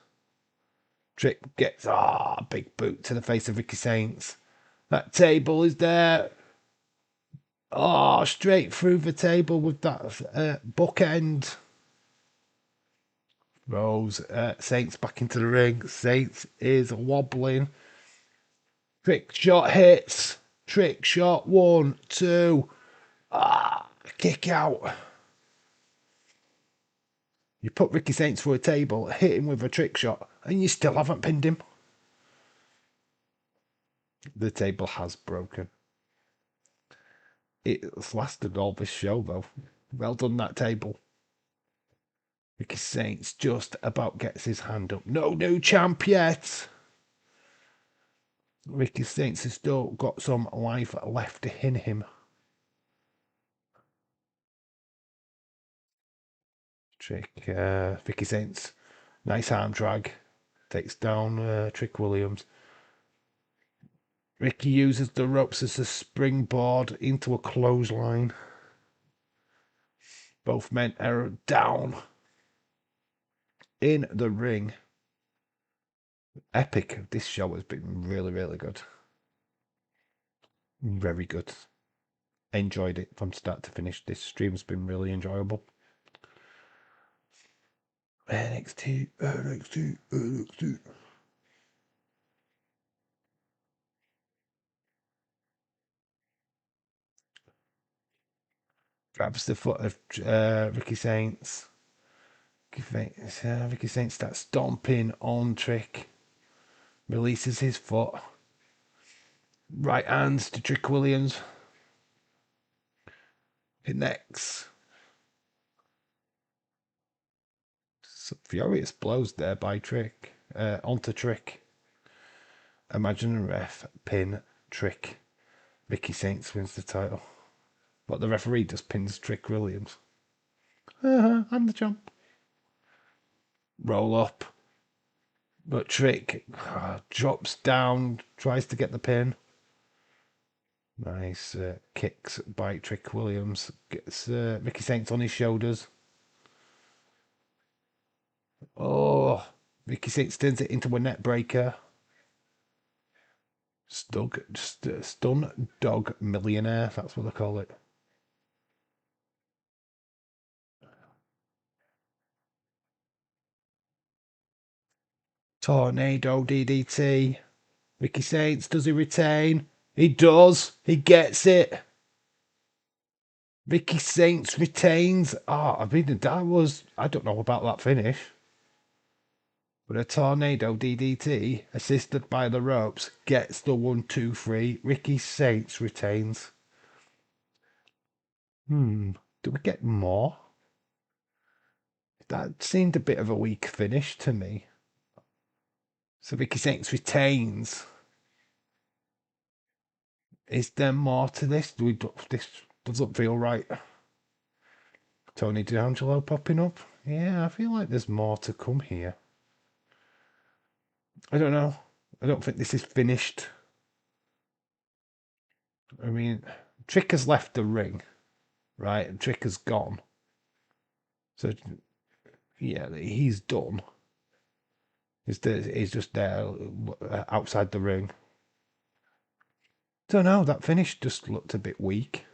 Trick gets a big boot to the face of Ricky Saints. That table is there. Oh, straight through the table with that bookend. Rose Saints back into the ring. Saints is wobbling. Trick shot hits. Trick shot 1, 2. Kick out. You put Ricky Saints through a table, hit him with a trick shot, and you still haven't pinned him. The table has broken. It's lasted all this show, though. Well done, that table. Ricky Saints just about gets his hand up. No new champ yet. Ricky Saints has still got some life left in him. Trick, Ricky Saints. Nice arm drag. Takes down Trick Williams. Ricky uses the ropes as a springboard into a clothesline. Both men are down in the ring. Epic. This show has been really, really good. Very good. Enjoyed it from start to finish. This stream's been really enjoyable. NXT, NXT, NXT. Grabs the foot of Ricky Saints. Ricky Saints starts stomping on Trick. Releases his foot. Right hands to Trick Williams. Connects. Some furious blows there by Trick. Onto Trick. Imagine a ref pin Trick. Ricky Saints wins the title. But the referee just pins Trick Williams. I'm the champ. Roll up. But Trick drops down, tries to get the pin. Nice kicks by Trick Williams. Gets Ricky Saints on his shoulders. Oh, Ricky Saints turns it into a net breaker. Stun dog millionaire. That's what they call it. Tornado DDT. Ricky Saints, does he retain? He does. He gets it. Ricky Saints retains. I mean, I don't know about that finish. But a tornado DDT, assisted by the ropes, gets the 1-2-3. Ricky Saints retains. Do we get more? That seemed a bit of a weak finish to me. So Ricky Saints retains. Is there more to this? This doesn't feel right. Tony D'Angelo popping up? Yeah, I feel like there's more to come here. I don't know. I don't think this is finished. I mean, Trick has left the ring, right? And Trick has gone. So, yeah, he's done. He's just there outside the ring. Don't know. That finish just looked a bit weak.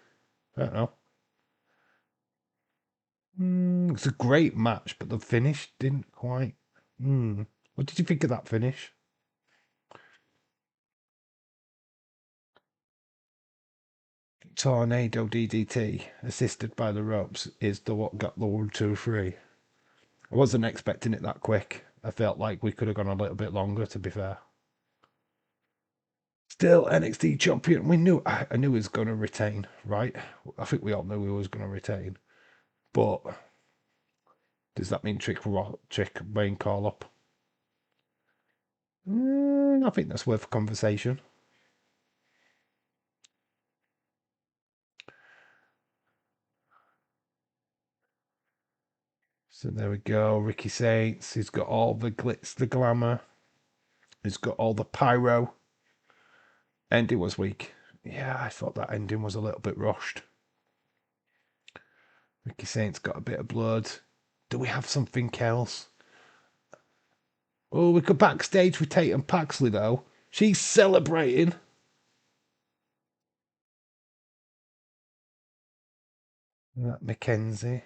I don't know. It's a great match, but the finish didn't quite. What did you think of that finish? Tornado DDT, assisted by the ropes, is the what got the 1-2-3. I wasn't expecting it that quick. I felt like we could have gone a little bit longer, to be fair. Still NXT champion. I knew he was going to retain, right? I think we all knew he was going to retain. But does that mean Trick main call up? I think that's worth a conversation. So there we go. Ricky Saints. He's got all the glitz, the glamour. He's got all the pyro. Ending was weak. Yeah, I thought that ending was a little bit rushed. Ricky Saints got a bit of blood. Do we have something else? Oh, we could backstage with Tate and Paxley, though. She's celebrating. That Mackenzie.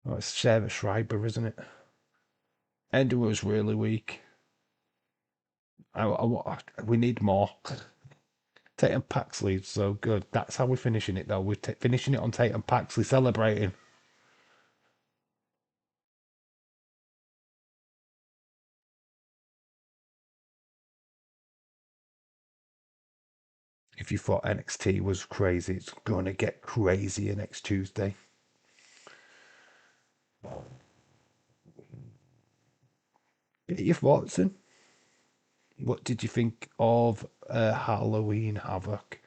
Oh, it's Sarah Schreiber, isn't it? Ending was really weak. We need more. Tate and Paxley, so good. That's how we're finishing it, though. We're finishing it on Tate and Paxley celebrating. If you thought NXT was crazy, it's going to get crazier next Tuesday. Get your thoughts in. What did you think of Halloween Havoc?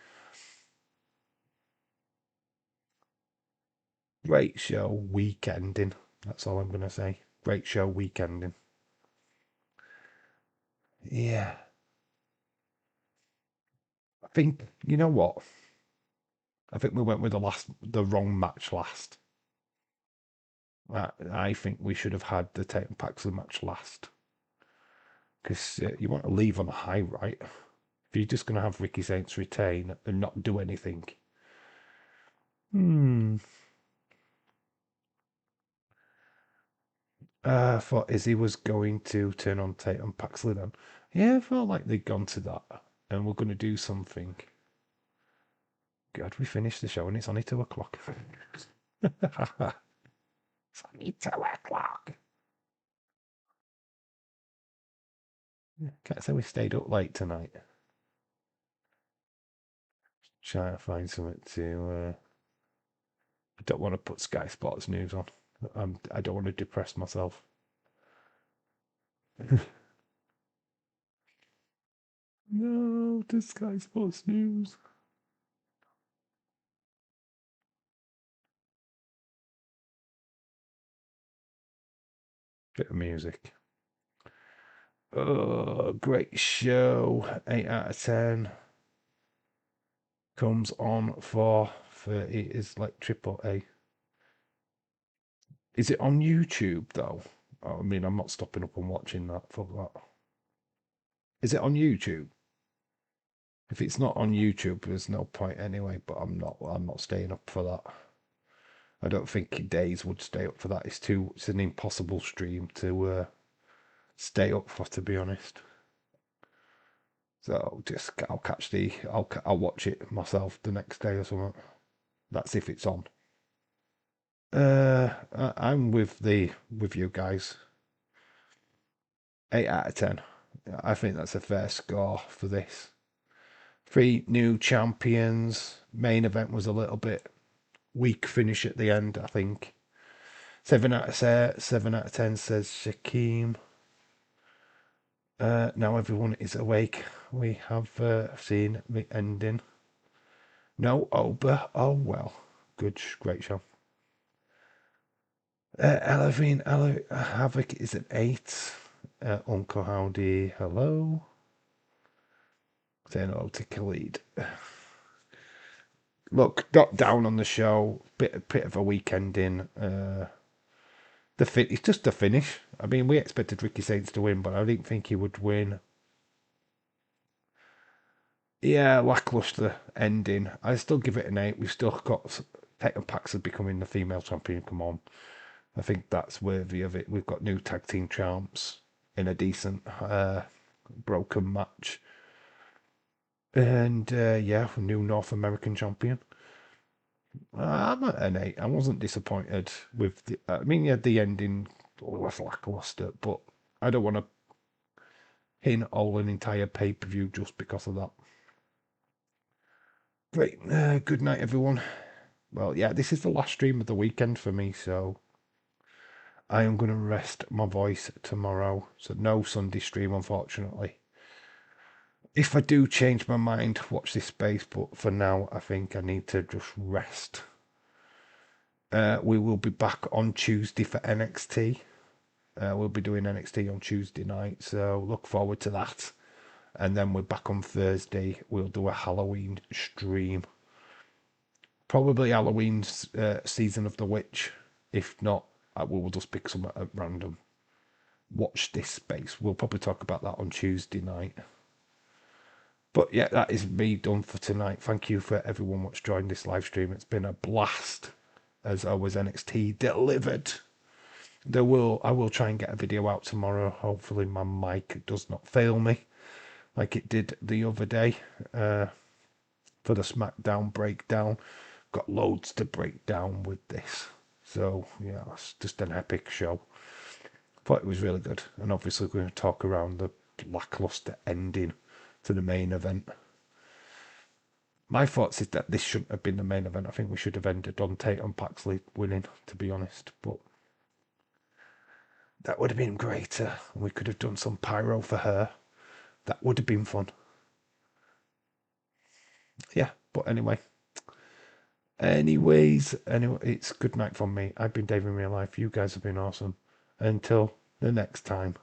Great show, weekending. That's all I'm going to say. Great show, weekending. Yeah. I think, you know what? I think we went with the wrong match last. I think we should have had the Tatum Paxley match last. Because you want to leave on a high, right? If you're just going to have Ricky Saints retain and not do anything. I thought Izzy was going to turn on Tatum Paxley then. Yeah, I felt like they'd gone to that and we're going to do something. God, we finished the show and it's only 2 o'clock. It's only 2 o'clock. Can't say we stayed up late tonight. Trying to find something to. I don't want to put Sky Sports News on. I don't want to depress myself. No, the Sky Sports News. Bit of music. Oh, great show. 8 out of 10. Comes on for 30. Is like triple A. Is it on YouTube though? I mean, I'm not stopping up and watching that for that. Is it on YouTube? If it's not on YouTube, there's no point anyway. But I'm not staying up for that. I don't think Days would stay up for that. It's an impossible stream to stay up for, to be honest. So I'll watch it myself the next day or something. That's if it's on. I'm with you guys. 8 out of 10. I think that's a fair score for this. 3 new champions. Main event was a little bit weak finish at the end, I think. 7 out of 10 says Shaquem. Now everyone is awake. We have seen the ending. No Oba. Oh well. Great show. Havoc is an 8. Uncle Howdy, hello. Saying hello to Khalid. Look, not down on the show. Bit of a weekend in. It's just the finish. I mean, we expected Ricky Saints to win, but I didn't think he would win. Yeah, lackluster ending. I still give it an 8. We've still got Tatum Paxley becoming the female champion. Come on. I think that's worthy of it. We've got new tag team champs in a decent broken match. And yeah, new North American champion. I'm at an 8. I wasn't disappointed with I mean, yeah, the ending was lackluster, but I don't want to pin all an entire pay per view just because of that. Great. Good night, everyone. Well, yeah, this is the last stream of the weekend for me, so I am going to rest my voice tomorrow. So no Sunday stream, unfortunately. If I do change my mind, watch this space, but for now, I think I need to just rest. We will be back on Tuesday for NXT. We'll be doing NXT on Tuesday night, so look forward to that. And then we're back on Thursday. We'll do a Halloween stream. Probably Halloween's Season of the Witch. If not, we will just pick some at random. Watch this space. We'll probably talk about that on Tuesday night. But yeah, that is me done for tonight. Thank you for everyone what's joined this live stream. It's been a blast. As always, NXT delivered. I will try and get a video out tomorrow. Hopefully my mic does not fail me like it did the other day for the SmackDown breakdown. Got loads to break down with this. So yeah, it's just an epic show. Thought it was really good. And obviously we're going to talk around the lackluster ending to the main event. My thoughts is that this shouldn't have been the main event. I think we should have ended on Tatum Paxley winning, to be honest. But that would have been greater. We could have done some pyro for her. That would have been fun. Yeah, but anyway. Anyway, it's good night from me. I've been Dave in real life. You guys have been awesome. Until the next time.